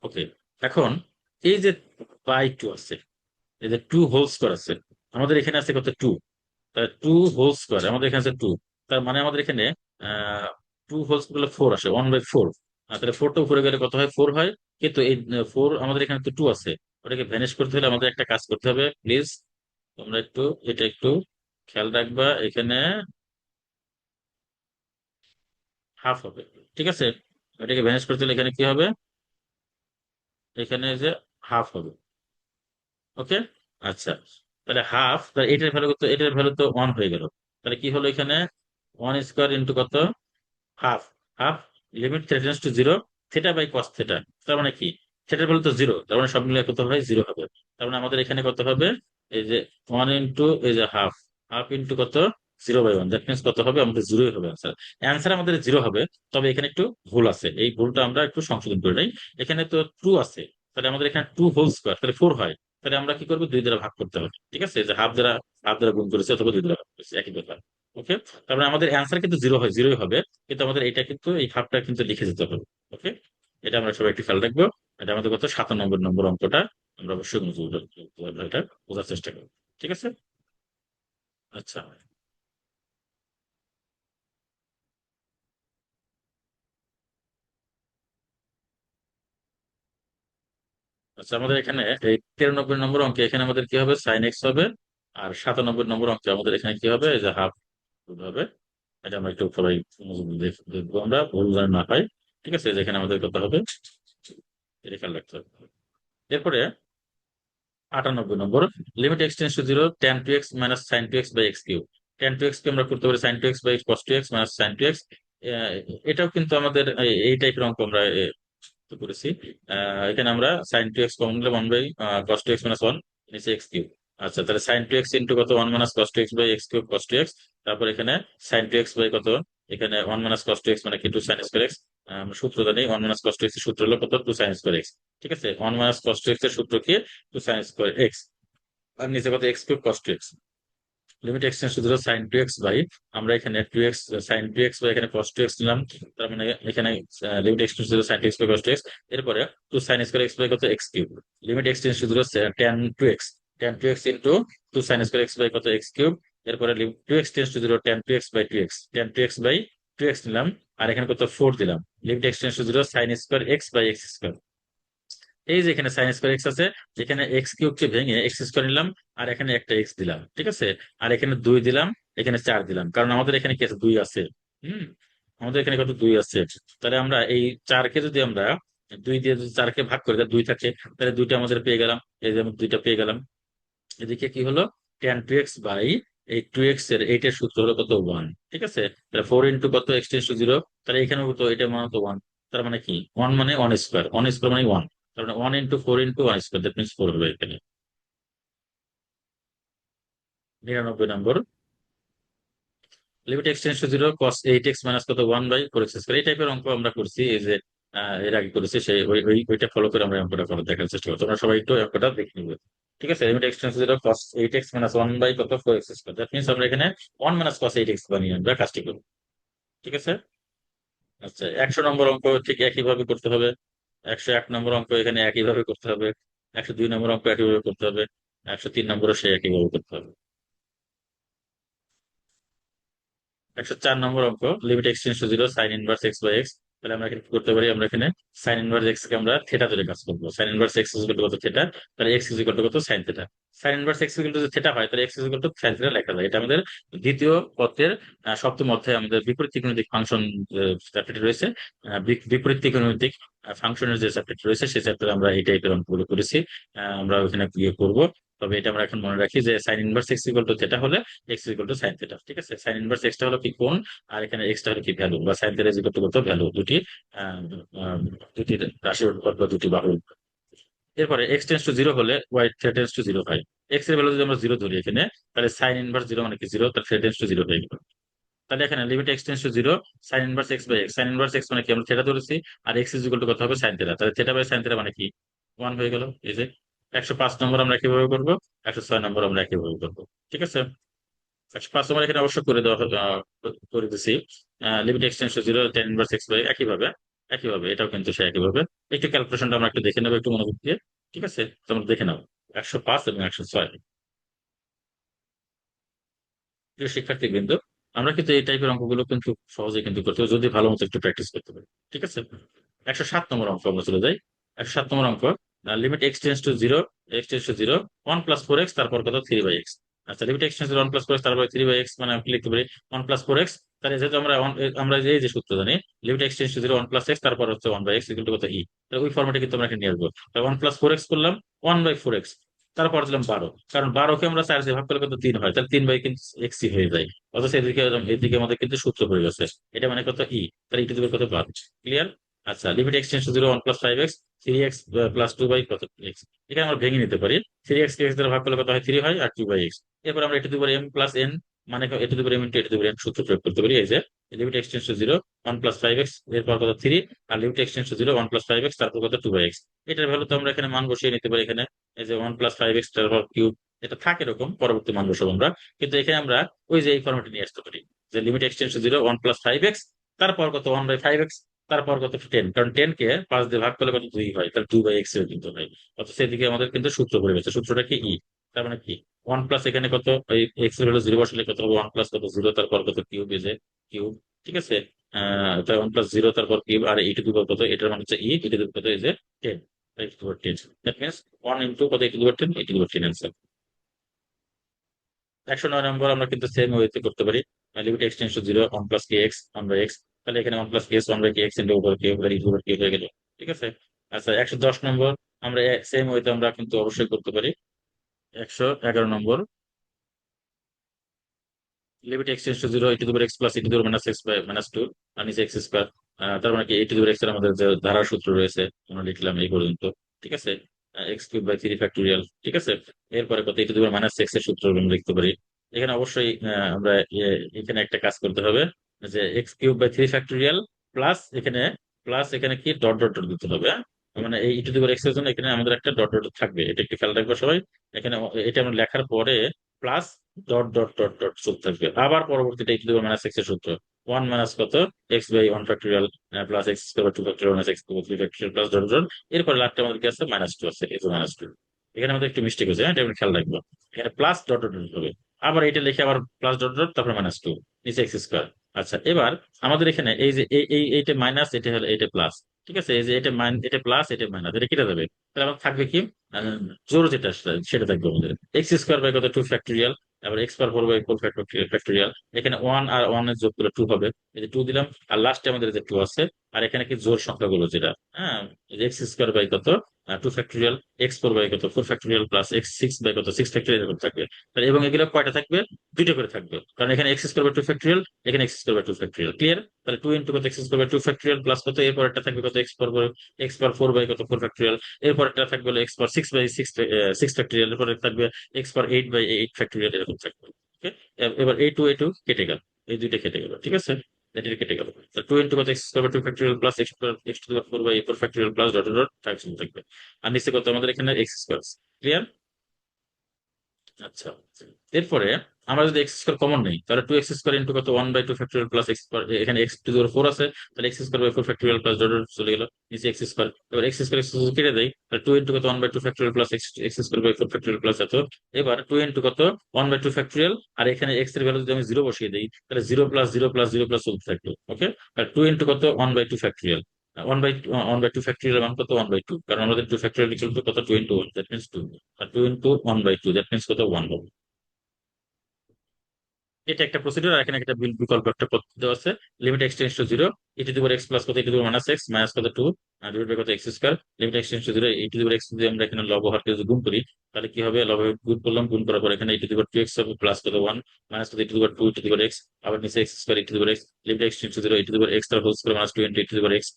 ওকে, এখন এই যে বাই টু আছে, এই যে টু হোল স্কোয়ার আছে, আমাদের এখানে আছে কত টু, টু হোল স্কোয়ার আমাদের এখানে আছে টু, তার মানে আমাদের এখানে টু হোল স্কোয়ার হলে ফোর আসে, ওয়ান বাই ফোর, তাহলে ফোরটা উপরে গেলে কত হয় ফোর হয়, কিন্তু এই ফোর আমাদের এখানে তো টু আছে, ওটাকে ভ্যানিশ করতে হলে আমাদের একটা কাজ করতে হবে, প্লিজ তোমরা একটু এটা একটু খেয়াল রাখবা, এখানে হাফ হবে, ঠিক আছে। এটাকে ভ্যানিশ করতে হলে এখানে কি হবে, এখানে যে হাফ হবে, ওকে। আচ্ছা, তাহলে হাফ, তাহলে এটার ভ্যালু তো ওয়ান হয়ে গেল, তাহলে কি হলো এখানে ওয়ান স্কোয়ার ইন্টু কত half, half limit theta tends to zero theta by cos theta, তার মানে কি থিটার ভ্যালু তো জিরো, তার মানে সব মিলিয়ে কত হয় জিরো হবে, তার মানে আমাদের এখানে কত হবে, এই যে ওয়ান ইন্টু এই যে হাফ, হাফ ইন্টু কত zero by one, that means কত হবে আমাদের জিরোই হবে অ্যান্সার, অ্যান্সার আমাদের জিরো হবে। তবে এখানে একটু ভুল আছে, এই ভুলটা আমরা একটু সংশোধন করে নিই, এখানে তো টু আছে, তাহলে আমাদের এখানে টু হোল স্কোয়ার তাহলে ফোর হয়, তাহলে আমরা কি করবো দুই দ্বারা ভাগ করতে হবে, ঠিক আছে, যে হাফ দ্বারা গুণ করেছে অথবা দুই দ্বারা ভাগ করেছে একই ব্যাপার, ওকে। তারপরে আমাদের অ্যান্সার কিন্তু জিরো হয়, জিরোই হবে, কিন্তু আমাদের এটা কিন্তু এই হাফটা কিন্তু লিখে যেতে হবে, ওকে। এটা আমরা সবাই একটু খেয়াল রাখবো, এটা আমাদের কত 97 নম্বর অঙ্কটা, আমরা অবশ্যই এটা বোঝার চেষ্টা করবো, ঠিক আছে। আচ্ছা, আচ্ছা, আমাদের এখানে এই 93 নম্বর অঙ্কে এখানে আমাদের কি হবে সাইন এক্স হবে, আর 97 নম্বর অঙ্কে আমাদের এখানে কি হবে এই যে হাফ হবে, এটা আমরা একটু সবাই দেখবো আমরা ভুল যেন না পাই, ঠিক আছে, যেখানে আমাদের কত হবে এটা খেয়াল রাখতে হবে। এরপরে 98 number, limit x tends to zero tan two x minus sine two x by x cube, tan two x কে আমরা করতে পারি sine two x by cos two x minus sine two x, এটাও কিন্তু আমাদের এই টাইপের অঙ্ক আমরা করেছি। এখানে আমরা সাইন টু এক্স কমন নিলে one by cos two x minus one নিচে এক্স কিউব। আচ্ছা, তাহলে সাইন টু এক্স ইন্টু কত one minus cos two x by x cube cos two x, তারপর এখানে সাইন টু এক্স বাই কত এখানে one minus cos two x মানে কি টু সাইন স্কোয়ার এক্স। সূত্র জানি one minus cos two x এর সূত্র হলো কত টু সাইন স্কোয়ার এক্স। ঠিক আছে, one minus cos two x এর সূত্র কি টু সাইন স্কোয়ার এক্স। আর নিচে কত x cube cos two x. Limit x tends to zero sine two x by, আমরা এখানে two x sine two x বা এখানে কস টু এক্স নিলাম। তার মানে এখানে limit x tends to zero sine two x by cos two x. এরপরে two sine square x by কত x cube. Limit x tends to zero tan two x, tan two x into two sine square x by কত x cube. এরপরে two x tends to zero tan two x by two x, tan two x by two x নিলাম। আর এখানে কত four দিলাম। Limit x tends to zero sine square x by x square. এই যে এখানে সাইন স্কোয়ার এক্স আছে, যেখানে এক্স কিউবকে ভেঙে এক্স স্কোয়ার নিলাম, আর এখানে একটা এক্স দিলাম। ঠিক আছে, আর এখানে দুই দিলাম, এখানে চার দিলাম, কারণ আমাদের এখানে কি আছে দুই আছে। হুম, আমাদের এখানে কত দুই আছে। তাহলে আমরা এই চারকে যদি আমরা দুই দিয়ে যদি চারকে ভাগ করি তাহলে দুই থাকে, তাহলে দুইটা আমাদের পেয়ে গেলাম। এই যে আমরা দুইটা পেয়ে গেলাম। এদিকে কি হলো ট্যান টু এক্স বাই এই টু এক্স এর এইটের সূত্র হলো কত ওয়ান। ঠিক আছে, তাহলে ফোর ইন্টু কত এক্স টেন্স টু জিরো, তাহলে এখানে কত এটা মানে তো ওয়ান। তার মানে কি ওয়ান মানে ওয়ান স্কোয়ার, ওয়ান স্কোয়ার মানে ওয়ান। তার মানে one into four into one square, that means four হবে এখানে। 99 number, limit x tends to zero cos eight x minus কত one by four x square. এই টাইপের অঙ্ক আমরা করছি, এই যে এর আগে করেছি, সেই ওইটা ফলো করে আমরা অঙ্কটা করে দেখার চেষ্টা করছি। তোমরা সবাই একটু অঙ্কটা দেখে নিবে। ঠিক আছে, limit x tends to zero cos eight x minus one by কত four x square, that means আমরা এখানে one minus cos eight x বানিয়ে আমরা কাজটি করবো। ঠিক আছে। আচ্ছা, 100 নম্বর অঙ্ক ঠিক একইভাবে করতে হবে। 101 নম্বর অঙ্ক এখানে একইভাবে করতে হবে। 102 নম্বর অঙ্ক একইভাবে করতে হবে। 103 নম্বরও সে একইভাবে করতে হবে। 104 নম্বর অঙ্ক, limit x tends to zero sine inverse x by x. তাহলে আমরা এখানে কি করতে পারি, আমরা এখানে সাইন ইনভার্স এক্স কে আমরা থেটা ধরে কাজ করবো। সাইন ইনভার্স এক্স ইজ কত থেটা, তাহলে এক্স ইজ কত sine theta. Sign inverse x যদি থেটা হয় তাহলে এক্স ইজ সাইন থেটা লেখা যায়। এটা আমাদের দ্বিতীয় পত্রের সপ্তম অধ্যায়ে আমাদের বিপরীত ত্রিকোণমিতিক ফাংশন চ্যাপ্টারটি রয়েছে। বিপরীত ত্রিকোণমিতিক ফাংশনের যে চ্যাপ্টারটি রয়েছে সেই চ্যাপ্টারে আমরা এই টাইপের অঙ্কগুলো করেছি। আমরা ওখানে ইয়ে করবো। তবে এটা আমরা এখন মনে রাখি যে sine inverse x equal to theta হলে x equal to sine theta. ঠিক আছে, সাইন ইনভার্স এক্সটা হলো কি কোণ, আর এখানে এক্সটা হলো কি ভ্যালু, বা সাইন থেটা ইকুয়াল টু কত ভ্যালু, দুটি আহ, আহ, দুটি রাশির অনুপাত বা দুটি বাহুর অনুপাত। এরপরে এক্স টেন্স টু জিরো হলে y theta tends to zero হয়। এক্স এর ভ্যালু যদি আমরা জিরো ধরি এখানে, তাহলে সাইন ইনভার্স জিরো মানে কি জিরো, তাহলে থিটা টেন্স টু জিরো হয়ে গেল। তাহলে এখানে limit x tends to zero sine inverse x by x, sine inverse x মানে কি আমরা থেটা ধরেছি, আর এক্স ইজ ইকুয়াল টু কত হবে সাইন থেটা, তাহলে থেটা বাই সাইন থেটা মানে কি ওয়ান হয়ে গেল। এই যে 105 নম্বর আমরা কিভাবে করবো, 106 নম্বর আমরা কিভাবে করবো। ঠিক আছে, 105 নম্বর এখানে অবশ্য করে দেওয়া করে দিছি। Limit x tends to zero tan inverse x by, একইভাবে একইভাবে এটাও কিন্তু সে একইভাবে। একটু ক্যালকুলেশনটা আমরা একটু দেখে নেবো একটু মনোযোগ দিয়ে। ঠিক আছে, তোমরা দেখে নাও 105 এবং 106। প্রিয় শিক্ষার্থী বৃন্দ, আমরা কিন্তু এই টাইপের অঙ্কগুলো কিন্তু সহজে কিন্তু করতে পারি যদি ভালো মতো একটু প্র্যাকটিস করতে পারি। ঠিক আছে, 107 নম্বর অঙ্ক আমরা চলে যাই। 107 নম্বর অঙ্ক, limit x tends to zero, x tends to zero one plus four x, তারপর কত থ্রি বাই এক্স। আচ্ছা, limit x tends two one plus four x তারপর থ্রি বাই এক্স, মানে আমি লিখতে পারি ওয়ান প্লাস ফোর এক্স। তাহলে যেহেতু আমরা এই যে সূত্র জানি, limit x tends to zero one plus x তারপর হচ্ছে one by x equal to কত ই, তাহলে ওই ফর্মেটে কিন্তু আমরা এখানে নিয়ে আসবো। ওয়ান প্লাস ফোর এক্স করলাম, ওয়ান বাই ফোর এক্স, তারপর দিলাম 12, কারণ 12কে আমরা 4 দিয়ে ভাগ করলে কত 3 হয়, তাহলে 3 বাই কিন্তু এক্স হয়ে যায়। অথচ এদিকে আমাদের কিন্তু সূত্র হয়ে গেছে, এটা মানে কত ই, তাহলে ই টু দি পাওয়ার কত 12। ক্লিয়ার। আচ্ছা, limit x tends to zero one plus five x, three x plus two by কত এক্স। এখানে আমরা ভেঙে নিতে পারি, থ্রি এক্স কে এক্স দ্বারা ভাগ করলে কত হয় থ্রি হয়, আর টু বাই এক্স। এরপর আমরা a to the power m plus n, মানে a to the power m into a to the power n সূত্র প্রয়োগ করতে পারি। এই যে limit x tends to zero one plus five x, এরপর কত থ্রি, আর limit x tends to zero one plus five x তারপর কত টু বাই এক্স। এটার ভ্যালু তো আমরা এখানে মান বসিয়ে নিতে পারি এখানে। এই যে ওয়ান প্লাস ফাইভ এক্স তারপর কিউব, এটা থাকে এরকম পরবর্তী মান বসাবো আমরা। কিন্তু এখানে আমরা ওই যে এই ফর্মেটে নিয়ে আসতে পারি, যে limit x tends to zero one plus five x, তারপর কত ওয়ান বাই ফাইভ এক্স, তারপর কত টেন, কারণ টেন কে পাঁচ দিয়ে ভাগ করলে কত দুই হয়, তাহলে টু বাই এক্স এর কিন্তু হয়। অথচ সেদিকে আমাদের কিন্তু সূত্র পড়ে গেছে, সূত্রটা কি ই। তার মানে কি ওয়ান প্লাস এখানে কত, ওই এক্স এর ভ্যালু জিরো বসালে কত হবে ওয়ান প্লাস কত জিরো তারপর কত কিউব, এই যে কিউব। ঠিক আছে, তাই ওয়ান প্লাস জিরো তারপর কিউব, আর ই টু দি পাওয়ার কত, এটার মানে হচ্ছে ই, ই টু দি পাওয়ার কত এই যে ten, e to the power ten. That means one into কত e to the power ten, e to the power ten answer. 109 number আমরা কিন্তু সেম ওয়েতে করতে পারি, limit x tends to zero one plus k x one by x, তাহলে এখানে one plus k x one by k x into over k over e over k হয়ে গেল। ঠিক আছে। আচ্ছা, 110 নম্বর আমরা সেম ওয়েতে আমরা কিন্তু অবশ্যই করতে পারি। 111 number, limit x tends to zero e to the power x plus e to the power minus x by minus two, আর নিচে এক্স স্কোয়ার। তার মানে কি e to the power x এর আমাদের যে ধারার সূত্র রয়েছে আমরা লিখলাম এই পর্যন্ত। ঠিক আছে, x cube by three factorial. ঠিক আছে, এরপরে কত e to the power minus x এর সূত্র আমরা লিখতে পারি। এখানে অবশ্যই আমরা এখানে একটা কাজ করতে হবে, যে x cube by 3 factorial plus এখানে কি ডট ডট ডট দিতে হবে, হ্যাঁ? মানে এই e to the power x এর জন্য এখানে আমাদের একটা ডট ডট থাকবে, এটা একটু খেয়াল রাখবে সবাই। এখানে এটা আমরা লেখার পরে plus dot dot dot dot চলতে থাকবে, আবার পরবর্তীটা e to the power minus x এর সূত্র, ওয়ান মাইনাস কত x by 1 factorial plus x square 2 factorial minus x cube 3 factorial plus dot dot. এরপরে লাস্টে আমাদের কি আছে, -2 আছে, এই -2। এখানে আমাদের একটু মিস্টেক হয়েছে, হ্যাঁ, এটা খেয়াল রাখবো। এখানে প্লাস ডট ডট ডট হবে, আবার এটা লিখে আবার প্লাস ডট ডট তারপরে -2, নিচে এক্স স্কোয়ার। আচ্ছা, এবার আমাদের এখানে এই যে এইটা মাইনাস, এটা হলো এটা প্লাস। ঠিক আছে, এই যে এটা এটা প্লাস এটা মাইনাস, এটা কেটে যাবে। তাহলে আমার থাকবে কি, আহ, জোর যেটা সেটা থাকবে আমাদের এক্স স্কোয়ার বাই কত 2 ফ্যাক্টোরিয়াল, আবার এক্স পাওয়ার 4 বাই 4 ফ্যাক্টোরিয়াল। এখানে ওয়ান আর ওয়ান এর যোগ করলে 2 হবে, এই যে 2 দিলাম। আর লাস্টে আমাদের যে 2 আছে, আর এখানে কি জোর সংখ্যাগুলো যেটা, হ্যাঁ, এক্স স্কোয়ার বাই কত 2 ফ্যাক্টোরিয়াল, এক্স 4 বাই কত 4 ফ্যাক্টোরিয়াল প্লাস এক্স 6 বাই কত 6 ফ্যাক্টোরিয়াল এরকম থাকবে। তাহলে এবং এগুলো কয়টা থাকবে, দুইটা করে থাকবে, কারণ এখানে এক্স স্কোয়ার বাই 2 ফ্যাক্টোরিয়াল, এখানে x square by 2 factorial. Clear? তাহলে 2 × x² প্লাস কত, এরপরটা থাকবে কত এক্স পাওয়ার 4 বাই কত 4 ফ্যাক্টোরিয়াল, এরপরটা থাকবে হলো এক্স পাওয়ার 6 বাই 6 ফ্যাক্টোরিয়াল, এরপরে থাকবে এক্স পাওয়ার 8 বাই 8 ফ্যাক্টোরিয়াল এরকম থাকবে। ওকে, এবার এই টু কেটে গেল, এই দুইটা কেটে গেল, ঠিক আছে, এটা কেটে গেল। 2 × কত এক্স² 2 factorial plus x to the power 4 by 4 factorial plus dot dot থাকবে। আর নিচে কত আমাদের এখানে এক্স স্কোয়ার। ক্লিয়ার? আচ্ছা, এরপরে আমরা যদি এক্স স্কোয়ার কমন নেই, তাহলে 2 x² ইন্টু কত 1/2 ফ্যাক্টোরিয়াল প্লাস এক্স, এখানে x⁴ আছে, তাহলে x square by 4 factorial plus dot dot চলে গেল, নিচে এক্স স্কোয়ার। এবার এক্স স্কোয়ার কেটে দেয়, তাহলে 2 ইন্টু কত 1/2 factorial plus x square by 4 factorial plus এত। এবার 2 ইন্টু কত 1/2 ফ্যাক্টোরিয়াল, আর এখানে এক্স এর ভ্যালু যদি আমি 0 বসিয়ে দিই, তাহলে 0 প্লাস 0 প্লাস 0 প্লাস চলতে থাকবে। ওকে, আর 2 ইন্টু কত 1/2 factorial, one by two factorial মান কত 1/2, কারণ আমাদের 2 ফ্যাক্টোরিয়াল চলবে কত 2 × 1, দ্যাট মিনস 2। আর 2 × 1/2 দ্যাট মিনস কত 1 হবে। এটা একটা প্রসিডিউর, আর এখানে একটা বিকল্প একটা পদ্ধতি দেওয়া আছে। Limit x tends to zero, e to the power x plus কত e to the power minus x minus কত 2 ডিভাইড বাই কত x square. Limit x tends to zero, e to the power x যদি আমরা এখানে লব হরকে যদি গুণ করি, তাহলে কি হবে, লব গুণ করলাম, গুণ করার পর এখানে e to the power 2x হবে প্লাস কত 1 মাইনাস কত e to the power 2 e to the power x, আবার নিচে x square e to the power x. Limit x tends to zero, e to the power x তার whole square minus 2 e to the power x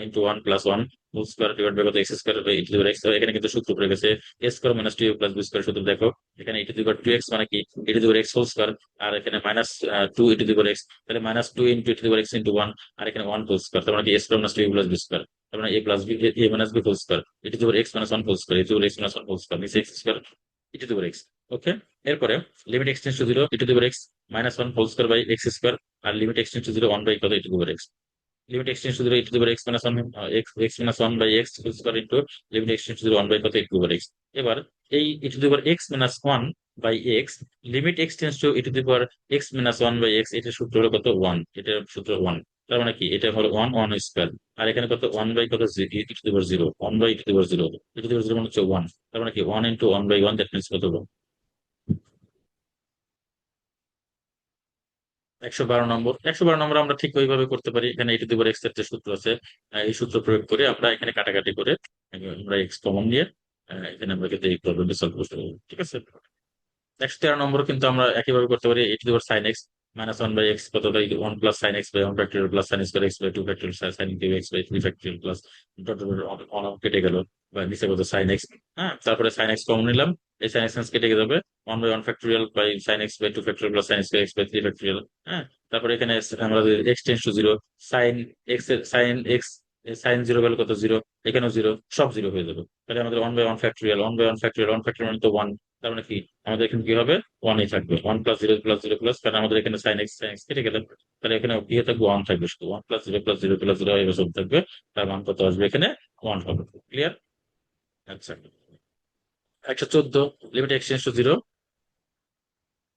into 1 plus 1 whole square divide by কত x square by e to the power x. এখানে কিন্তু সূত্র পড়ে গেছে, a square minus 2 plus b square. সূত্র দেখো, এখানে e to the power 2x মানে কি, e to the power x whole square, আর এখানে minus 2 e to the power x, তাহলে -2 into e to the power x into 1, আর এখানে 1 হোল স্কয়ার, তার মানে কি a square minus 2 plus b square, তার মানে a plus b a minus b whole square e to the power x minus 1 whole square e to the power x minus 1 whole square, নিচে x square e to the power x. Okay, এরপরে limit x tends to zero, e to the power x minus 1 whole square by x square, আর limit x tends to zero 1 by কত e to the power x. Limit x tends to zero, e to the power x minus 1 x minus 1 by x whole square into limit x tends to zero 1 by কত e to the power x. এবার এই e to the power x minus 1 by x, limit x tends to e to the power x minus 1 by x, এটার সূত্র হলো কত 1, এটার সূত্র 1। তার মানে কি, এটা হলো 1 1 স্কয়ার, আর এখানে কত 1 বাই কত e to the power 0, 1 by e to the power 0, e to the power 0 মানে হচ্ছে 1, তার মানে কি 1 ইনটু 1 বাই 1 দ্যাট মিন্স কত 112 নম্বর। 112 নম্বর আমরা ঠিক ওইভাবে করতে পারি, এখানে e to the power x এর যে সূত্র আছে, এই সূত্র প্রয়োগ করে আমরা এখানে কাটাকাটি করে আমরা এক্স কমন নিয়ে এখানে আমরা কিন্তু এই প্রবলেমটি সলভ করতে পারবো। ঠিক আছে, 113 নম্বর কিন্তু আমরা একইভাবে করতে পারি, e to the power sine x minus 1 by x কত by 1 plus sine x by 1 factorial plus sine square x by 2 factorial sine cube x by 3 factorial plus dot dot অন কেটে গেল, বা নিচে কত সাইন এক্স। হ্যাঁ, তারপরে sine x common নিলাম, এই সাইন এক্স কেটে যাবে, 1 by 1 factorial by sine x by 2 factorial plus sine square x by 3 factorial. হ্যাঁ, তারপরে এখানে আমরা x tends to zero, sine x এর সাইন জিরো ভ্যালু কত 0, এখানেও 0, সব 0 হয়ে যাবে। তাহলে আমাদের 1 by 1 factorial 1 by 1 factorial 1 factorial মানে তো 1, তার মানে কি আমাদের এখানে কি হবে 1 ই থাকবে, 1 প্লাস 0 প্লাস 0 প্লাস, কারণ আমাদের এখানে সাইন এক্স কেটে গেলে, তাহলে এখানে কি থাকবে 1 থাকবে, শুধু 1 প্লাস 0 প্লাস 0 প্লাস 0 এভাবে সব থাকবে, তার মান কত আসবে এখানে 1 হবে। ক্লিয়ার? আচ্ছা, 114 limit x tends to zero,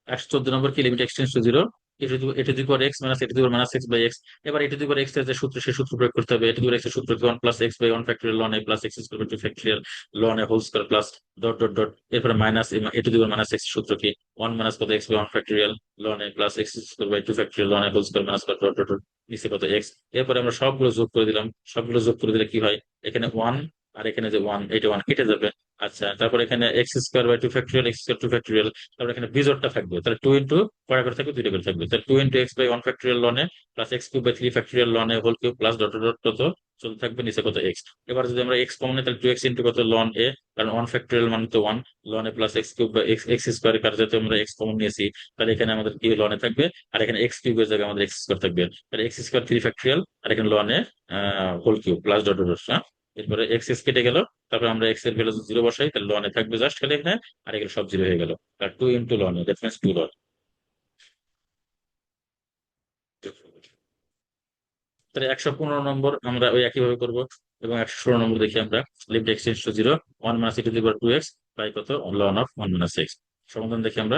114 number কি, limit x tends to zero, a to the power x minus a to the power minus x by x. এবার a to the power x এর যে সূত্র, সেই সূত্র প্রয়োগ করতে হবে। এ টু দি পাওয়ার এক্স এর সূত্র কি 1 plus x by 1 factorial ln a plus x square by 2 factorial ln a whole square plus dot dot dot, এরপরে minus a to the power minus x সূত্র কি 1 মাইনাস কত x by 1 factorial ln a plus x square by 2 factorial ln a whole square minus dot dot dot, নিচে কত x. এরপরে আমরা সবগুলো যোগ করে দিলাম, সবগুলো যোগ করে দিলে কি হয়, এখানে 1 আর এখানে যে ওয়ান, এটা ওয়ান কেটে যাবে। আচ্ছা, তারপর এখানে x square by two factorial, x square two factorial. তারপর এখানে বিজোড়টা থাকবে, তাহলে টু ইন্টু কয়টা করে থাকবে, দুইটা করে থাকবে, তাহলে two into x by one factorial লনে plus x cube by three factorial লনে whole cube plus dot dot dot চলতে থাকবে নিচে কত এক্স। এবার যদি আমরা এক্স কমন নিই তাহলে টু এক্স ইন্টু কত লন এ, কারণ ওয়ান ফ্যাক্টরিয়াল মানে তো one, loan a plus x cube বা এক্স এক্স স্কোয়ার, কার যাতে আমরা এক্স কমন নিয়েছি, তাহলে এখানে আমাদের কি লনে থাকবে, আর এখানে এক্স কিউবের জায়গায় আমাদের এক্স স্কোয়ার থাকবে, তাহলে এক্স স্কোয়ার থ্রি ফ্যাক্টরিয়াল, আর এখানে লনে whole cube plus dot dot dot. এরপরে এক্স এক্স কেটে গেল, তারপরে আমরা এক্স এর ভ্যালু জিরো বসাই, তাহলে লনে থাকবে জাস্ট খালি এখানে, আর এগুলো সব জিরো হয়ে গেল। আর টু ইন্টু লনে দ্যাট মিনস টু লন। তাহলে 115 নম্বর আমরা ওই একইভাবে করবো, এবং 116 নম্বর দেখি আমরা, limit x tends to zero one minus e to the power two x by কত ln of one minus x. সমাধান দেখি আমরা,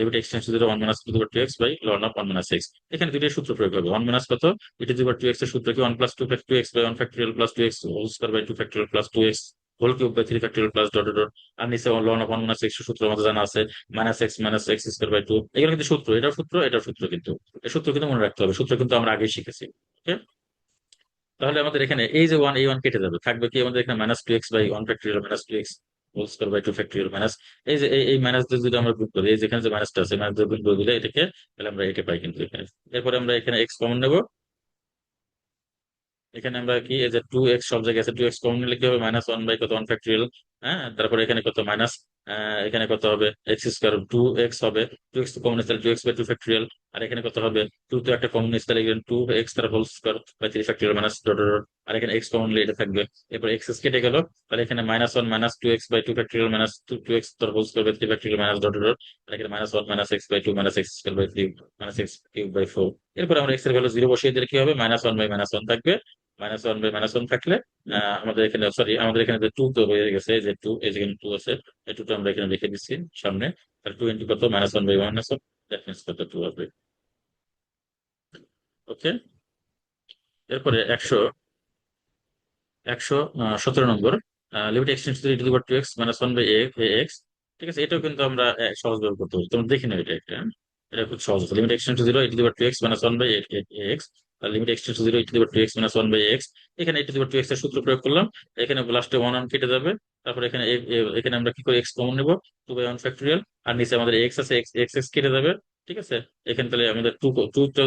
limit x tends to zero one minus e to the power two x by ln of one minus x. এখানে দুইটাই সূত্র প্রয়োগ হবে, one minus কত e to the power two x এর সূত্র কি, one plus two x by one factorial plus two x whole square by two factorial plus two x whole cube by three factorial plus dot dot. আর নিচে ln of one minus x সূত্র আমাদের জানা আছে, minus x square by two. এগুলো কিন্তু সূত্র, এটাও সূত্র, এটাও সূত্র, কিন্তু এই সূত্র কিন্তু মনে রাখতে হবে, সূত্র কিন্তু আমরা আগেই শিখেছি। ওকে, তাহলে আমাদের এখানে এই যে ওয়ান, এই ওয়ান কেটে যাবে, থাকবে কি আমাদের এখানে minus two x by one factorial minus two x whole square by two factorial minus, এই যে এই মাইনাস দিয়ে যদি আমরা গুণ করি, এই যেখানে যে মাইনাসটা আছে মাইনাস দিয়ে গুণ করে দিলে এটাকে, তাহলে আমরা এটা পাই কিন্তু এখানে। এরপরে আমরা এখানে এক্স কমন নেবো, এখানে আমরা কি এই যে টু এক্স সব জায়গায় আছে, টু এক্স কমন নিলে কি হবে, মাইনাস ওয়ান বাই কত ওয়ান ফ্যাক্টরিয়াল। হ্যাঁ, তারপরে এখানে কত মাইনাস, এখানে কত হবে এক্স স্কোয়ার টু এক্স হবে, টু এক্স কমন তাহলে two x by two factorial. আর এখানে কত হবে, টু তো একটা কমন তাহলে এখানে টু এক্স তার whole square by three factorial minus dot dot. আর এখানে এক্স কমন নিলে এটা থাকবে, এরপর এক্স কেটে গেল, তাহলে এখানে minus one minus two x by two factorial minus two two x তার whole square by three factorial minus dot dot. আর এখানে minus one minus x by two minus x square by three minus x cube by four. এরপর আমরা x এর value zero বসিয়ে দিলে কি হবে, minus one by minus one থাকবে, minus one by minus one থাকলে আমাদের এখানে সরি, আমাদের এখানে যে টু তো হয়ে গেছে, এই যে টু, এই যেখানে টু আছে, এই টুটা আমরা এখানে লিখে দিচ্ছি সামনে, তাহলে টু ইন্টু কত minus one by minus one, that means কত টু হবে। ওকে, এরপরে একশো 17 number, limit x tends to the power two x minus one by x. ঠিক আছে, এটাও কিন্তু আমরা সহজভাবে করতে পারি, তোমরা দেখে নাও এটা একটা, এটা খুব সহজ আছে, limit x tends to zero e to the power two x minus one by x, limit x tends to zero e to the power two x minus one by x. এখানে e to the power two x এর সূত্র প্রয়োগ করলাম, এখানে লাস্টে one one কেটে যাবে, তারপর এখানে এখানে আমরা কি করি এক্স কমন নেবো, টু বাই ওয়ান ফ্যাক্টরিয়াল, আর নিচে আমাদের এক্স আছে, এক্স এক্স এক্স কেটে যাবে। ঠিক আছে, এখানে তাহলে আমাদের টু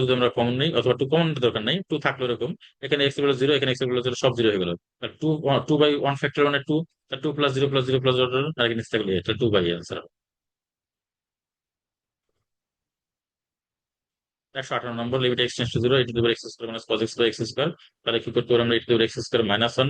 যদি আমরা কমন নেই, অথবা টু কমন দরকার নেই, টু থাকলো এরকম, এখানে এক্স বলে জিরো, এখানে এক্স বলে জিরো, সব জিরো হয়ে গেল। Two two by one factor মানে two, two plus zero plus zero plus আর কি নিচে থাকলে এটা two by answer. 118 number, limit x tends to zero e to the power x square minus cos x by x square. তাহলে কি করতে পারি আমরা, e to the power x square minus one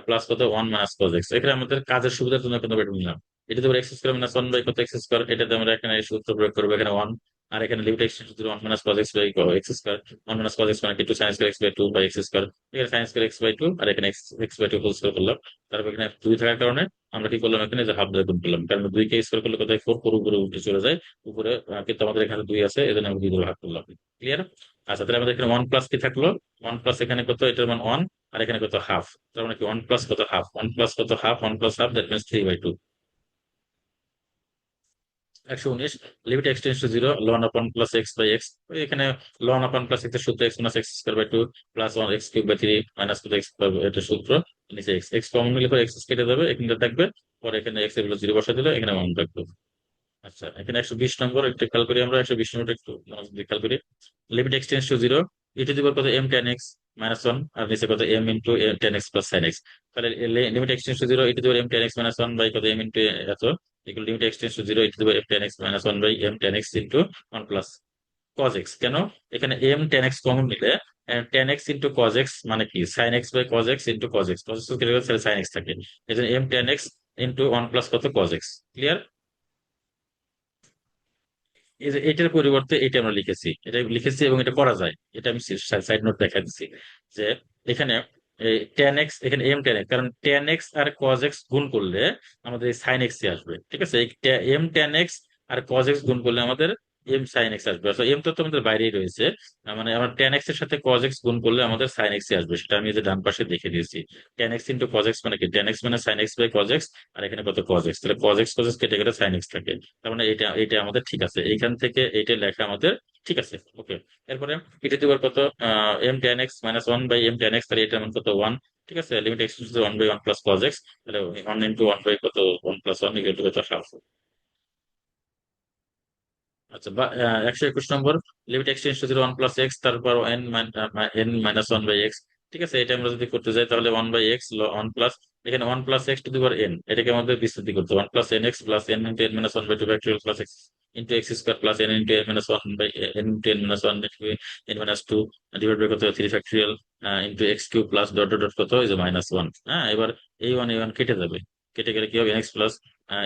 plus কত ওয়ান মাইনাস কজ এক্স। এখানে আমাদের কাজের সুবিধার জন্য কিন্তু এটা নিলাম, ই to the power x square minus one by কত এক্স স্কোয়ার, এটাতে আমরা এখানে এই সূত্র প্রয়োগ করবো, এখানে ওয়ান, আর এখানে limit x tends to zero one minus cos x by x square, one minus cos x মানে কি two sine square x by two by x square. এখানে sine square x by two, আর এখানে x x by two whole square করলাম। তারপর এখানে দুই থাকার কারণে আমরা কি করলাম, এখানে যে হাফ দিয়ে গুণ করলাম, কারণ দুই কে স্কোয়ার করলে কোথায় ফোর, ফোর উপরে উঠে চলে যায় উপরে, কিন্তু আমাদের এখানে দুই আছে, এজন্য আমরা দুই দিয়ে ভাগ করলাম। ক্লিয়ার? আচ্ছা, তাহলে আমাদের এখানে ওয়ান প্লাস কি থাকলো, ওয়ান প্লাস এখানে কত, এটার মান ওয়ান, আর এখানে কত হাফ, তার মানে কি ওয়ান প্লাস কত হাফ, ওয়ান প্লাস কত half, one plus half that means three by two. 119, limit x tends to zero ln of one plus x by x. এখানে ln of one plus x এর সূত্র x minus x square by two plus one x cube by three minus two x, এটা সূত্র, নিচে x x common নিলে x কেটে যাবে, এখানে থাকবে, পরে এখানে এক্স এর জিরো বসা দিলে এখানে ওয়ান থাকবে। আচ্ছা, এখানে 120 নম্বর একটু খেয়াল করি আমরা, 120 নম্বর একটু মনোযোগ দিয়ে খেয়াল করি, limit x tends to zero e to the power কত m tan x minus one, আর নিচে কত m into m tan x plus sine x. তাহলে limit x tends to zero e to the power m tan x minus one by কত m into এত, equal limit x tends to zero e to the power m tan x minus one by m tan x into one plus cos x. কেন, এখানে এম tan x common নিলে tan x into cos x মানে কি sine x by cos x into cos x, cos x কেটে গেলে sine x থাকে, এই জন্য এম tan x into one plus কত কজ এক্স। ক্লিয়ার? এই যে এটার পরিবর্তে এটা আমরা লিখেছি, এটা লিখেছি এবং এটা করা যায়, এটা আমি সাইড নোট দেখা দিচ্ছি, যে এখানে টেন এক্স, এখানে এম টেন এক্স, কারণ টেন এক্স আর কজ এক্স গুণ করলে আমাদের সাইন এক্স আসবে। ঠিক আছে, এম টেন এক্স আর কজ এক্স গুণ করলে আমাদের এম সাইন এক্স আসবে। আচ্ছা এম তো আমাদের বাইরেই রয়েছে, মানে আমার টেন এক্স এর সাথে কজ এক্স গুণ করলে আমাদের সাইন এক্স আসবে, সেটা আমি এই যে ডান পাশে দেখে দিয়েছি। Tan x into cos x মানে কি, টেন এক্স মানে sine x by cos x, আর এখানে কত কজ এক্স, তাহলে কজ এক্স কেটে গেলে সাইন এক্স থাকে। তার মানে এটা এটা আমাদের ঠিক আছে, এইখান থেকে এটা লেখা আমাদের ঠিক আছে। ওকে, এরপরে এটা দিবার কত, m tan x minus one by m tan x, তাহলে এটা মান কত ওয়ান। ঠিক আছে, limit x one by one plus cos x, তাহলে ওয়ান ইন্টু ওয়ান বাই কত, one plus one equal to কত, হাফ। আচ্ছা বা 121 number, limit x tends to zero one plus x, তারপর n minus one by x. ঠিক আছে, এটা আমরা যদি করতে যাই তাহলে one by x one plus, এখানে one plus x to the power n, এটাকে আমাদের বিস্তৃতি করতে one plus n x plus n into n minus one by two factorial plus x into x square plus n into n minus one by n into n minus one by n minus two divide by কত three factorial into x cube plus dot dot dot কত, এই যে minus one. হ্যাঁ, এবার এই one কেটে যাবে, কেটে গেলে কি হবে, n x plus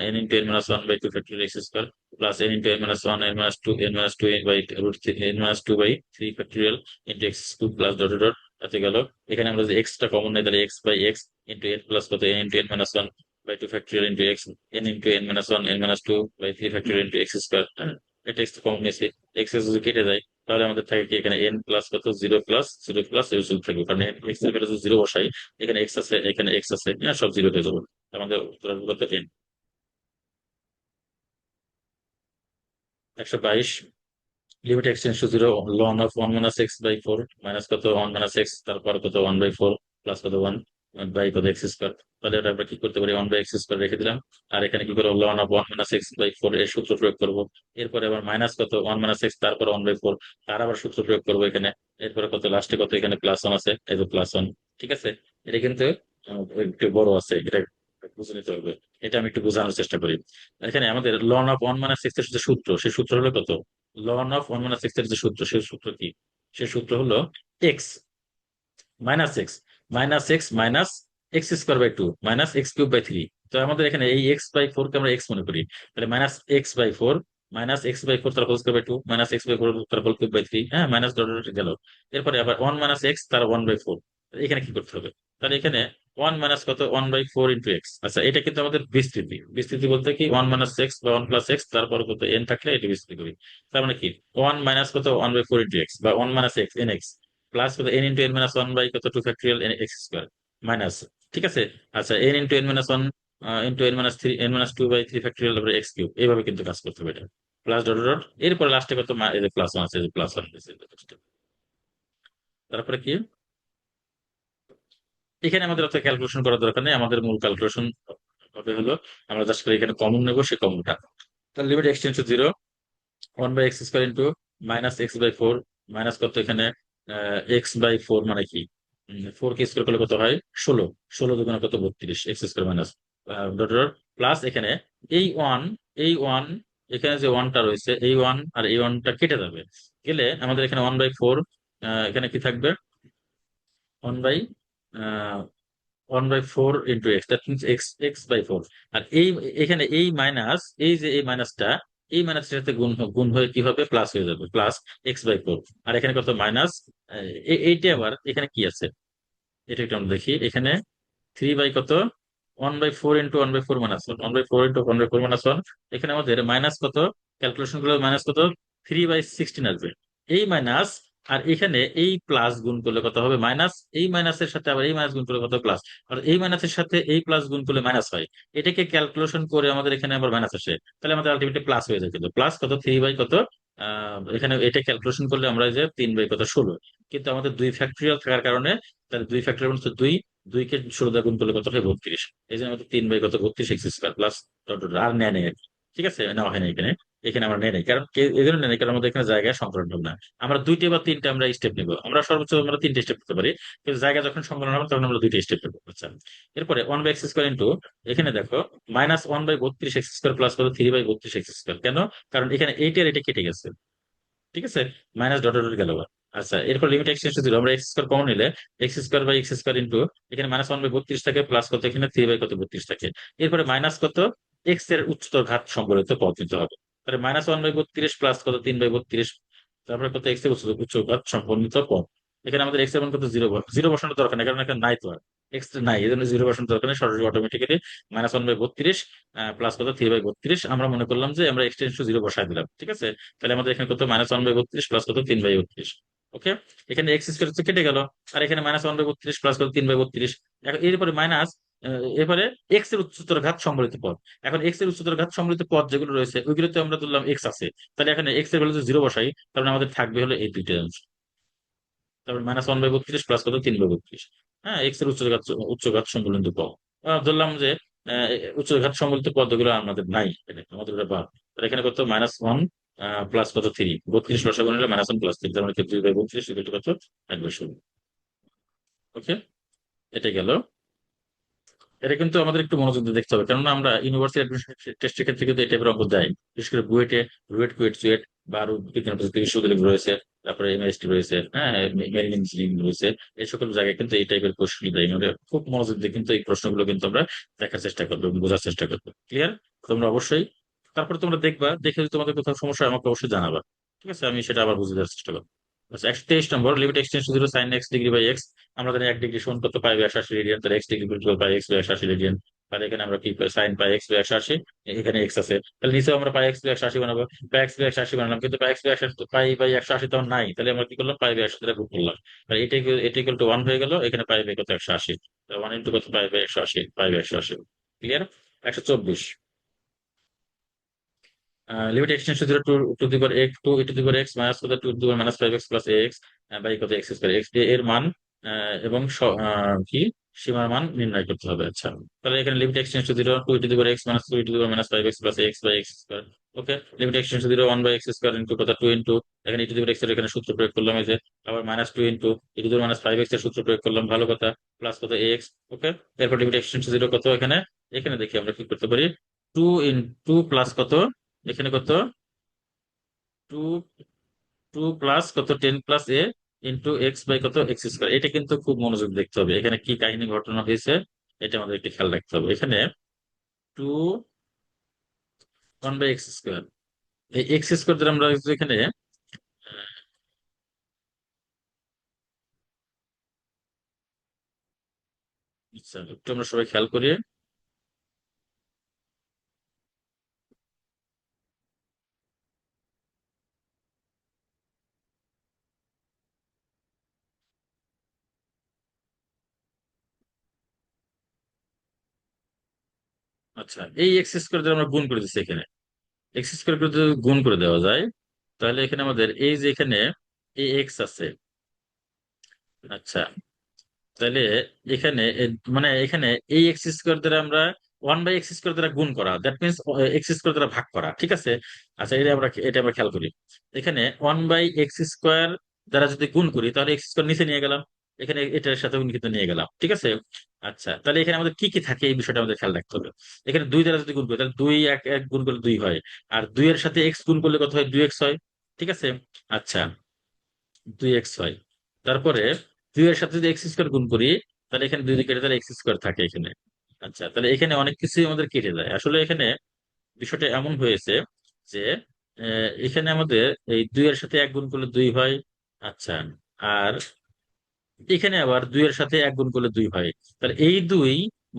n into n minus one by two factorial x square plus n into n minus 1 n minus 2 n minus 2 by root 3 n minus 2 by 3 factorial into x cube plus dot dot dot তাতে গেল। এখানে আমরা যদি x টা common নেই তাহলে x by x into n plus কত n into n minus 1 by 2 factorial into x n into n minus 1 n minus 2 by 3 factorial into x square। এটা x কমন নিয়েছি, x এর যদি কেটে যায় তাহলে আমাদের থাকে কি, এখানে n প্লাস কত, zero plus zero plus usual থাকবে, কারণ x এর ভ্যালু যদি জিরো বসাই, এখানে x আছে এখানে x আছে, হ্যাঁ সব জিরো হয়ে যাবে। আমাদের উত্তর আসবে কত, n। 122, limit x tends to zero, ln of one minus x by four minus কত ওয়ান মাইনাস এক্স, তারপর কত ওয়ান বাই ফোর প্লাস কত ওয়ান বাই কত এক্স স্কোয়ার। তাহলে এটা আমরা কি করতে পারি, ওয়ান বাই এক্স স্কোয়ার রেখে দিলাম, আর এখানে কি করবো, ln of one minus x by four এর সূত্র প্রয়োগ করবো। এরপরে আবার মাইনাস কত ওয়ান মাইনাস এক্স, তারপর ওয়ান বাই ফোর, তার আবার সূত্র প্রয়োগ করবো এখানে। এরপরে কত লাস্টে কত, এখানে প্লাস ওয়ান আছে, এই যে প্লাস ওয়ান। ঠিক আছে, এটা কিন্তু একটু বড় আছে, এটা বুঝে নিতে হবে। এটা আমি একটু বোঝানোর চেষ্টা করি। এখানে আমাদের ln of one minus x এর যে সূত্র, সেই সূত্র হলো কত, ln of one minus x এর যে সূত্র, সেই সূত্র কি, সেই সূত্র হলো x minus x minus x square by two minus x cube by three. তো আমাদের এখানে এই এক্স বাই ফোর কে আমরা এক্স মনে করি, তাহলে minus x by four minus x by four তার whole square by two minus x by four তার হোল কিউব বাই থ্রি, হ্যাঁ মাইনাস ডট ডট গেল। এরপরে আবার ওয়ান মাইনাস এক্স তার ওয়ান বাই ফোর, এখানে কি করতে হবে, তাহলে এখানে ওয়ান মাইনাস কত, one by four into x. আচ্ছা এটা কিন্তু আমাদের বিস্তৃতি, বিস্তৃতি বলতে কি, ওয়ান মাইনাস এক্স বা ওয়ান প্লাস এক্স তারপর কত এন থাকলে এটা বিস্তৃতি করি। তার মানে কি, ওয়ান মাইনাস কত, one by four into x বা one minus x n x plus কত n into n minus one by কত two factorial n x square minus. ঠিক আছে, আচ্ছা n into n minus one into n minus three n minus two by three factorial তারপরে x cube, এইভাবে কিন্তু কাজ করতে হবে এটা। প্লাস ডট ডট, এরপরে লাস্টে কত এই যে প্লাস ওয়ান আছে, প্লাস ওয়ান। তারপরে কি, এখানে আমাদের অত ক্যালকুলেশন করার দরকার নেই, আমাদের মূল ক্যালকুলেশন হবে হলো, আমরা জাস্ট করে এখানে কমন নেবো, সেই কমনটা। তাহলে limit x tends to zero, one by x square into minus x by four minus কত, এখানে এক্স বাই ফোর মানে কি, ফোর কে স্কোয়ার করলে কত হয়, ষোলো, ষোলো দুগুণে কত, বত্রিশ x square minus dot dot plus এখানে এই ওয়ান, এই ওয়ান, এখানে যে ওয়ানটা রয়েছে এই ওয়ান আর এই ওয়ানটা কেটে যাবে, গেলে আমাদের এখানে ওয়ান বাই ফোর, এখানে কি থাকবে, one by one by four into x, that means x x by four. আর এই এখানে এই মাইনাস, এই যে এই মাইনাসটা, এই মাইনাসের সাথে গুণ হয়ে কি হবে, প্লাস হয়ে যাবে, প্লাস এক্স বাই ফোর। আর এখানে কত মাইনাস, এইটা আবার এখানে কি আছে, এটা একটু আমরা দেখি, এখানে থ্রি বাই কত, one by four into one by four minus one, one by four into one by four minus one. এখানে আমাদের মাইনাস কত, ক্যালকুলেশন করলে মাইনাস কত, থ্রি বাই সিক্সটিন আসবে। এই মাইনাস আর এখানে এই প্লাস গুণ করলে কত হবে, মাইনাস, এই মাইনাসের সাথে আবার এই মাইনাস গুণ করলে কত, প্লাস। আর এই মাইনাসের সাথে এই প্লাস গুণ করলে মাইনাস হয়, এটাকে ক্যালকুলেশন করে আমাদের এখানে আবার মাইনাস আসে, তাহলে আমাদের আলটিমেটলি প্লাস হয়ে যায়। কিন্তু প্লাস কত, থ্রি বাই কত, এখানে এটা ক্যালকুলেশন করলে আমরা যে তিন বাই কত, ষোলো। কিন্তু আমাদের দুই ফ্যাক্টরিয়াল থাকার কারণে, তাহলে দুই ফ্যাক্টরিয়াল মানে দুই, দুইকে ষোলো দিয়ে গুণ করলে কত হয়, বত্রিশ। এই জন্য আমাদের তিন বাই কত, বত্রিশ x square plus dot dot, আর নেয় নেই আর কি। ঠিক আছে, নেওয়া হয় না এখানে, এখানে আমরা নেই নাই, কারণ এই জন্য নেই নাই, কারণ আমাদের এখানে জায়গায় সংকলন হবে না। আমরা দুইটা বা তিনটা আমরা স্টেপ নিবো, আমরা সর্বোচ্চ আমরা তিনটে স্টেপ করতে পারি, কিন্তু জায়গা যখন সংকলন হবে তখন আমরা দুইটা স্টেপ নেবো। আচ্ছা, এরপরে one by x square into, এখানে দেখো মাইনাস ওয়ান বাই বত্রিশ এক্স স্কোয়ার প্লাস কত, থ্রি বাই বত্রিশ এক্স স্কোয়ার। কেন, কারণ এখানে এইটার এটা কেটে গেছে। ঠিক আছে, মাইনাস ডট ডট গেল আবার। আচ্ছা, এরপর limit x tends to zero, আমরা এক্স স্কোয়ার কমন নিলে x square by x square into, এখানে মাইনাস ওয়ান বাই বত্রিশ থাকে প্লাস কত, এখানে থ্রি বাই কত, বত্রিশ থাকে। এরপরে মাইনাস কত, এক্স এর উচ্চতর ঘাত সম্বলিত পদ নিতে হবে, তাহলে মাইনাস ওয়ান বাই বত্রিশ প্লাস কত, তিন বাই বত্রিশ, তারপরে কত, এক্স এর উচ্চ ঘাত সম্বলিত পদ। এখানে আমাদের এক্স এর মান কত, জিরো। জিরো বসানোর দরকার নেই, কারণ এখানে নাই তো আর এক্স নাই, এই জন্য জিরো বসানোর দরকার নেই, সরাসরি অটোমেটিক্যালি -1/32 প্লাস কত, 3/32। আমরা মনে করলাম যে আমরা এক্স টেন্স টু জিরো বসাই দিলাম, ঠিক আছে। তাহলে আমাদের এখানে কত, -1/32 প্লাস কত, 3/32। ওকে, এখানে এক্স স্কোয়ার হচ্ছে কেটে গেল, আর এখানে -1/32 প্লাস কত, 3/32। এরপরে মাইনাস, এরপরে এক্স এর উচ্চতর ঘাত সম্বলিত পদ। এখন এক্স এর উচ্চতর ঘাত সম্বলিত পদ যেগুলো রয়েছে ওইগুলোতে আমরা ধরলাম এক্স আছে, তাহলে এখানে এক্স এর ভ্যালু যদি জিরো বসাই, তাহলে আমাদের থাকবে হলো এই দুইটা অংশ। তারপর -1/32 প্লাস কত, 3/32। হ্যাঁ, এক্স এর উচ্চঘাত সম্বলিত পদ। ধরলাম যে আহ, উচ্চঘাত সম্বলিত পদগুলো আমাদের নাই, আমাদের ওটা বাদ। তাহলে এখানে কত, -1 প্লাস কত, 3, 32 লসাগু নিলে -1 + 3, তার মানে 2/32 কত, 1/16। ওকে, এটা গেল। এটা কিন্তু আমাদের একটু মনোযোগ দিয়ে দেখতে হবে, কেননা আমরা ইউনিভার্সিটি অ্যাডমিশন টেস্টের ক্ষেত্রে কিন্তু এই টাইপের অঙ্ক দেয়, বিশেষ করে বুয়েটে, রুয়েট, কুয়েট, চুয়েট, বা আরো বিজ্ঞান প্রযুক্তি বিশ্ববিদ্যালয় রয়েছে, তারপরে এমআইএসটি রয়েছে, হ্যাঁ, মেরিন ইঞ্জিনিয়ারিং রয়েছে। এই সকল জায়গায় কিন্তু এই টাইপের প্রশ্ন দেয়, মানে খুব মনোযোগ দিয়ে কিন্তু এই প্রশ্নগুলো কিন্তু আমরা দেখার চেষ্টা করবো এবং বোঝার চেষ্টা করবো। ক্লিয়ার? তোমরা অবশ্যই, তারপরে তোমরা দেখবা, দেখে যদি তোমাদের কোথাও সমস্যা হয় আমাকে অবশ্যই জানাবা। ঠিক আছে, আমি সেটা আবার বুঝে দেওয়ার চেষ্টা করবো। আচ্ছা, 123 number, limit x tends to zero sine x degree by x. আমরা জানি 1 ডিগ্রি সমান কত, পাই/180 রেডিয়ান, তাহলে x degree by x by 180 radian. তাহলে এখানে আমরা কি সাইন পাই/180, এখানে এক্স আছে, তাহলে নিচেও আমরা পাই/180 বানাবো। পাই/180 বানালাম, কিন্তু পাই/180 তো নাই, তাহলে আমরা কি করলাম, পাই/180 দ্বারা গুণ করলাম। তাহলে এটা ইকুয়াল টু 1 হয়ে গেল, এখানে পাই/কত, 180। 1 × কত, পাই/180, পাই/180। Clear? 124, limit x tends to zero to the power x, two e to the power x minus কত, to the power -5x plus x by কত, এক্স স্কোয়ার। এক্স এর মান এবং কি সীমার মান নির্ণয় করতে হবে। আচ্ছা, তাহলে এখানে limit x tends to zero, two e to the power x minus two e to the power -5x plus x by x square. Okay, limit x tends to zero, 1/x square into কত, টু ইন্টু, এখানে e to the power x এর এখানে সূত্র প্রয়োগ করলাম, এই যে আবার -2 into e to the power -5x এর সূত্র প্রয়োগ করলাম, ভালো কথা, প্লাস কত, এক্স। ওকে, এরপর লিমিট এক্সটেন্স টু জিরো কত, এখানে এখানে দেখি আমরা কি করতে পারি, টু ইন্টু প্লাস কত, এখানে কত, টু টু প্লাস কত, 10 + a ইন্টু এক্স বাই কত, এক্স স্কোয়ার। এটা কিন্তু খুব মনোযোগ দেখতে হবে, এখানে কি কাহিনী ঘটনা হয়েছে এটা আমাদের একটু খেয়াল রাখতে হবে। এখানে টু 1/x স্কোয়ার, এই এক্স স্কোয়ার দ্বারা আমরা কিন্তু এখানে আচ্ছা, একটু আমরা সবাই খেয়াল করি। আচ্ছা, এই এক্স স্কোয়ার দ্বারা আমরা গুণ করে দিচ্ছি, এখানে এক্স স্কোয়ার করে যদি গুণ করে দেওয়া যায়, তাহলে এখানে আমাদের এই যে এখানে এই এক্স আছে। আচ্ছা, তাহলে এখানে মানে এখানে এই এক্স স্কোয়ার দ্বারা আমরা 1/x স্কোয়ার দ্বারা গুণ করা, দ্যাট মিনস এক্স স্কোয়ার দ্বারা ভাগ করা, ঠিক আছে। আচ্ছা, এটা আমরা খেয়াল করি। এখানে 1/x স্কোয়ার দ্বারা যদি গুণ করি, তাহলে এক্স স্কোয়ার নিচে নিয়ে গেলাম, এখানে এটার সাথে কিন্তু নিয়ে গেলাম, ঠিক আছে। আচ্ছা, তাহলে এখানে আমাদের কি কি থাকে এই বিষয়টা আমাদের খেয়াল রাখতে হবে। এখানে 2 দ্বারা যদি গুণ করি, তাহলে 2 এক এক গুণ করলে 2 হয়, আর 2 এর সাথে এক্স গুণ করলে কত হয়, 2x হয়, ঠিক আছে। আচ্ছা, 2x হয়। তারপরে 2 এর সাথে যদি এক্স স্কোয়ার গুণ করি, তাহলে এখানে 2 দিয়ে কেটে তাহলে এক্স স্কোয়ার থাকে এখানে। আচ্ছা, তাহলে এখানে অনেক কিছুই আমাদের কেটে যায়, আসলে এখানে বিষয়টা এমন হয়েছে যে এখানে আমাদের এই 2 এর সাথে 1 গুণ করলে 2 হয়। আচ্ছা, আর এখানে আবার 2 এর সাথে 1 গুণ করলে 2 হয়, তাহলে এই 2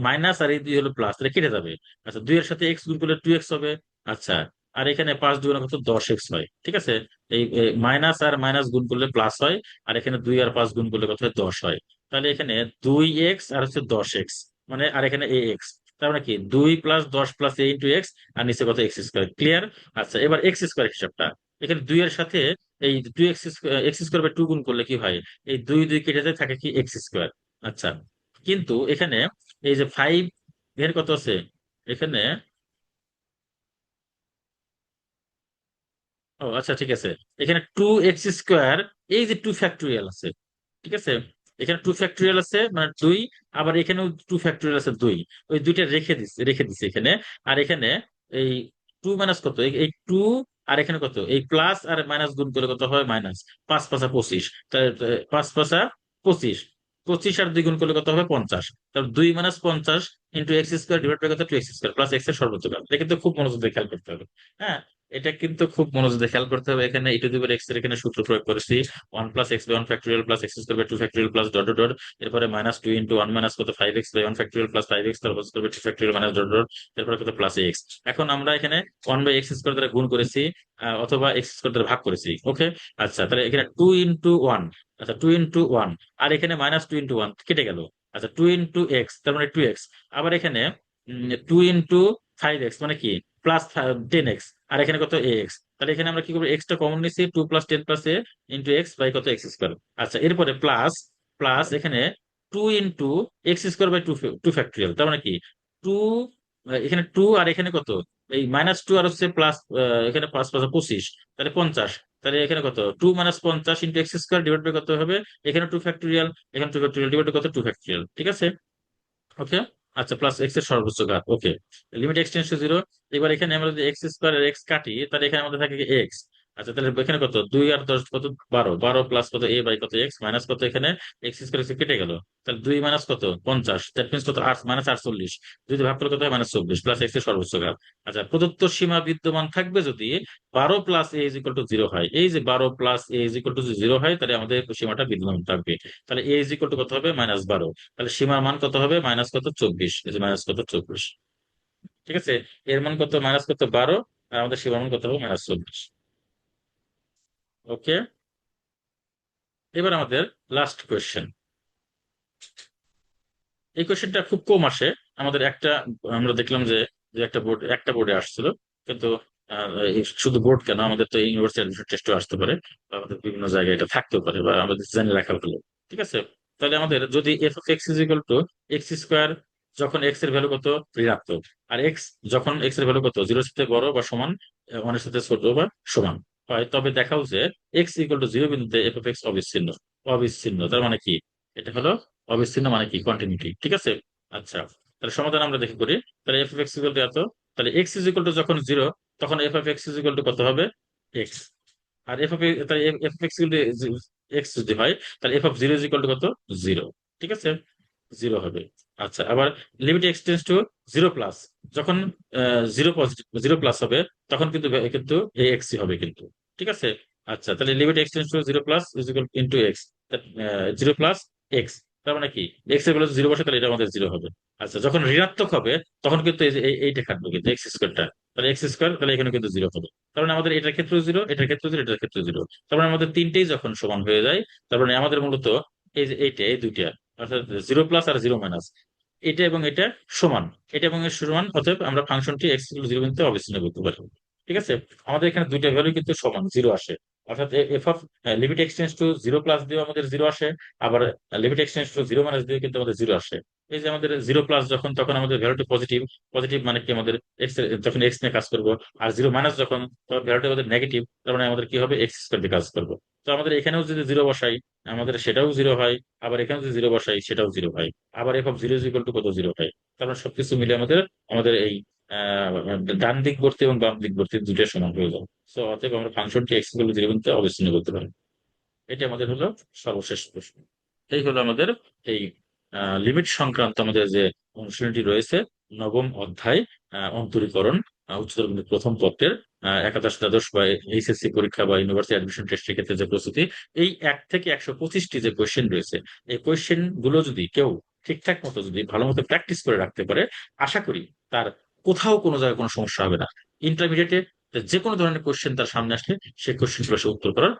মাইনাস আর এই 2 হলো প্লাস, তাহলে কেটে যাবে। আচ্ছা, 2 এর সাথে এক্স গুণ করলে 2x হবে। আচ্ছা, আর এখানে 5×2 কত, 10x হয়, ঠিক আছে। এই মাইনাস আর মাইনাস গুণ করলে প্লাস হয়, আর এখানে 2 আর 5 গুণ করলে কত হয়, 10 হয়। তাহলে এখানে 2x আর হচ্ছে 10x, মানে আর এখানে ax, তার মানে কি 2 + 10 + a ইন্টু এক্স, আর নিচে কত, এক্স স্কোয়ার। ক্লিয়ার? আচ্ছা, এবার এক্স স্কোয়ার হিসাবটা, এখানে 2 এর সাথে এই 2x² গুণ করলে কি হয়, এই 2 কেটে যায়, থাকে কি, এক্স স্কোয়ার। আচ্ছা, কিন্তু এখানে এই যে 5 এর কত আছে, এখানে, ও আচ্ছা, ঠিক আছে, এখানে 2x², এই যে 2 ফ্যাক্টোরিয়াল আছে, ঠিক আছে, এখানে 2 ফ্যাক্টোরিয়াল আছে মানে 2, আবার এখানেও 2 ফ্যাক্টোরিয়াল আছে 2, ওই দুইটা রেখে দিচ্ছে এখানে। আর এখানে এই 2 মাইনাস কত, এই 2, আর এখানে কত, এই প্লাস আর মাইনাস গুণ করলে কত হয়, মাইনাস। 5×5 = 25, 5×5 = 25, 25 আর 2 গুণ করলে কত হবে, 50। তাহলে 2 - 50 into x square divide by কত, 2x² প্লাস এক্স এর সর্বোচ্চ মান। এটা কিন্তু খুব মনোযোগ দিয়ে খেয়াল করতে হবে। হ্যাঁ, এটা কিন্তু খুব মনোযোগ দিয়ে খেয়াল করতে হবে। এখানে e to the power x এর এখানে সূত্র প্রয়োগ করেছি, 1 + x/1 factorial plus x square by 2 factorial plus dot dot dot, এরপরে -2 × 1 মাইনাস কত 5x/1 ফ্যাক্টোরিয়াল প্লাস 5x তার whole square by 2 factorial minus dot dot, এরপরে কত প্লাস এক্স। এখন আমরা এখানে 1/x² দ্বারা গুণ করেছি, অথবা x² দ্বারা ভাগ করেছি। ওকে, আচ্ছা তাহলে এখানে 2 × 1, আচ্ছা 2 × 1, আর এখানে -2 × 1 কেটে গেল। আচ্ছা 2 × x তার মানে 2x, আবার এখানে 2 × 5x মানে কি +10x, আর এখানে কত ax। তাহলে এখানে আমরা কি করবো, এক্স টা কমন নিচ্ছি, 2 + 10 + a × x/2। আচ্ছা এরপরে প্লাস প্লাস এখানে 2 × x² বাই 2 ফ্যাক্টোরিয়াল, তার মানে কি 2, এখানে 2 আর এখানে কত, এই -2 আর হচ্ছে প্লাস, এখানে প্লাস প্লাস 25, তাহলে 50। তাহলে এখানে কত 2 - 50 × x² ডিভাইড বাই কত হবে, এখানে 2 ফ্যাক্টোরিয়াল, এখানে 2 ফ্যাক্টোরিয়াল ডিভাইড কত 2 ফ্যাক্টোরিয়াল, ঠিক আছে। ওকে, আচ্ছা প্লাস এক্স এর সর্বোচ্চ ঘাত। ওকে, লিমিট এক্সটেন্স টু 0। এবার এখানে আমরা যদি x² আর x কাটি, তাহলে এখানে আমাদের থাকে এক্স। আচ্ছা তাহলে এখানে কত 2 আর 10 কত 12, 12 প্লাস কত a বাই কত এক্স মাইনাস কত, এখানে x² কেটে গেল, তাহলে 2 মাইনাস কত 50, দ্যাট মিনস কত 8 -48, যদি ভাগ করলে কত হয় -24 প্লাস এক্স এর সর্বোচ্চ ঘাত। আচ্ছা প্রদত্ত সীমা বিদ্যমান থাকবে যদি 12 + a = 0 হয়, এই যে 12 + a = 0 হয়, তাহলে আমাদের সীমাটা বিদ্যমান থাকবে। তাহলে a কত হবে -12, তাহলে সীমার মান কত হবে মাইনাস কত 24, এই যে মাইনাস কত 24, ঠিক আছে। এর মান কত মাইনাস কত 12, আর আমাদের সীমার মান কত হবে -24। ওকে, এবার আমাদের লাস্ট কোয়েশ্চেন। এই কোয়েশ্চেনটা খুব কম আসে আমাদের একটা, আমরা দেখলাম যে যে একটা বোর্ডে আসছিল, কিন্তু এই শুধু বোর্ড কেন, আমাদের তো ইউনিভার্সিটি অ্যাডমিশন টেস্টও আসতে পারে, বা আমাদের বিভিন্ন জায়গায় এটা থাকতেও পারে, বা আমাদের জেনে রাখা হলো, ঠিক আছে। তাহলে আমাদের যদি f(x)=x², যখন এক্স এর ভ্যালু কত ঋণাত্মক, আর এক্স যখন এক্স এর ভ্যালু কত 0-এর সাথে বড় বা সমান, 1-এর সাথে ছোট বা সমান হয়, তবে দেখাও যে x=0 বিন্দুতে f(x) অবিচ্ছিন্ন। অবিচ্ছিন্ন তার মানে কি, এটা হলো অবিচ্ছিন্ন মানে কি কন্টিনিউটি, ঠিক আছে। আচ্ছা তাহলে সমাধান আমরা দেখে করি। তাহলে f(x) এত, তাহলে x যখন 0, তখন f(x) কত হবে এক্স। আর তাহলে f(x) এক্স যদি হয়, তাহলে f(0) কত 0, ঠিক আছে, 0 হবে। আচ্ছা আবার লিমিট এক্সটেন্স টু 0+, যখন 0+ হবে, তখন কিন্তু কিন্তু ax হবে কিন্তু, ঠিক আছে। আচ্ছা তাহলে limit x tends to 0+ into x, 0+x, তার মানে কি এক্স এর ভ্যালু 0 বসে, তাহলে এটা আমাদের 0 হবে। আচ্ছা যখন ঋণাত্মক হবে, তখন কিন্তু এই যে এইটা কাটবে কিন্তু x²টা, তাহলে x², তাহলে এখানে কিন্তু 0 হবে। তার মানে আমাদের এটার ক্ষেত্রে 0, এটার ক্ষেত্রে 0, এটার ক্ষেত্রে 0, তার মানে আমাদের তিনটেই যখন সমান হয়ে যায়, তার মানে আমাদের মূলত এই যে এইটা এই দুইটা, অর্থাৎ 0+ আর 0-, এটা এবং এটা সমান, এটা এবং এর সমান, অতএব আমরা ফাংশনটি x=0 বিন্দুতে অবিচ্ছিন্ন করতে পারি, ঠিক আছে। আমাদের এখানে দুইটা ভ্যালু কিন্তু সমান 0 আসে, অর্থাৎ f of limit x tends to 0+ দিয়েও আমাদের 0 আসে, আবার লিমিট এক্সটেন্স টু 0- দিয়ে কিন্তু আমাদের 0 আসে। এই যে আমাদের 0+ যখন, তখন আমাদের ভ্যালুটি পজিটিভ, পজিটিভ মানে কি আমাদের এক্স, যখন এক্স নিয়ে কাজ করবো, আর 0- যখন, তখন ভ্যালুটি আমাদের নেগেটিভ, তার মানে আমাদের কি হবে x² দিয়ে কাজ করবো। তো আমাদের এখানেও যদি 0 বসাই, আমাদের সেটাও 0 হয়, আবার এখানেও যদি 0 বসাই সেটাও 0 হয়, আবার f(0) কত 0 হয়। তার মানে সবকিছু মিলে আমাদের আমাদের এই আহ ডান দিকবর্তী এবং বাম দিকবর্তী দুইটা সমান হয়ে যায়। তো অতএব আমরা ফাংশনটি x=0 বিন্দুতে অবিচ্ছিন্ন করতে পারি। এটা আমাদের হলো সর্বশেষ প্রশ্ন। এই হলো আমাদের এই লিমিট সংক্রান্ত আমাদের যে অনুশীলনটি রয়েছে, নবম অধ্যায়, অন্তরীকরণ, উচ্চতর মাধ্যমিক প্রথম পত্রের একাদশ দ্বাদশ বা এইচএসসি পরীক্ষা বা ইউনিভার্সিটি অ্যাডমিশন টেস্টের ক্ষেত্রে যে প্রস্তুতি, এই 1 থেকে 125টি যে কোয়েশ্চেন রয়েছে, এই কোয়েশ্চেন গুলো যদি কেউ ঠিকঠাক মতো যদি ভালো মতো প্র্যাকটিস করে রাখতে পারে, আশা করি তার কোথাও কোনো জায়গায় কোনো সমস্যা হবে না। ইন্টারমিডিয়েটে যে কোনো ধরনের কোয়েশ্চেন তার সামনে আসলে সেই কোয়েশ্চেন গুলো সে উত্তর করার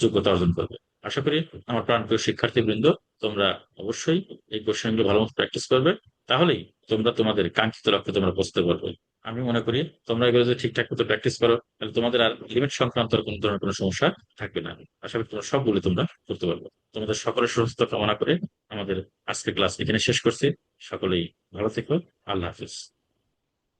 যোগ্যতা অর্জন করবে। আশা করি আমার প্রাণপ্রিয় শিক্ষার্থীবৃন্দ, তোমরা অবশ্যই এই কোশ্চেন গুলো ভালো মতো প্র্যাকটিস করবে, তাহলেই তোমরা তোমাদের কাঙ্ক্ষিত লক্ষ্যে তোমরা পৌঁছতে পারবে। আমি মনে করি তোমরা এগুলো যদি ঠিকঠাক মতো প্র্যাকটিস করো, তাহলে তোমাদের আর লিমিট সংক্রান্ত আর কোনো ধরনের কোনো সমস্যা থাকবে না। আশা করি তোমরা সবগুলো তোমরা করতে পারবে। তোমাদের সকলের সুস্থতা কামনা করে আমাদের আজকের ক্লাস এখানে শেষ করছি। সকলেই ভালো থেকো। আল্লাহ হাফিজ।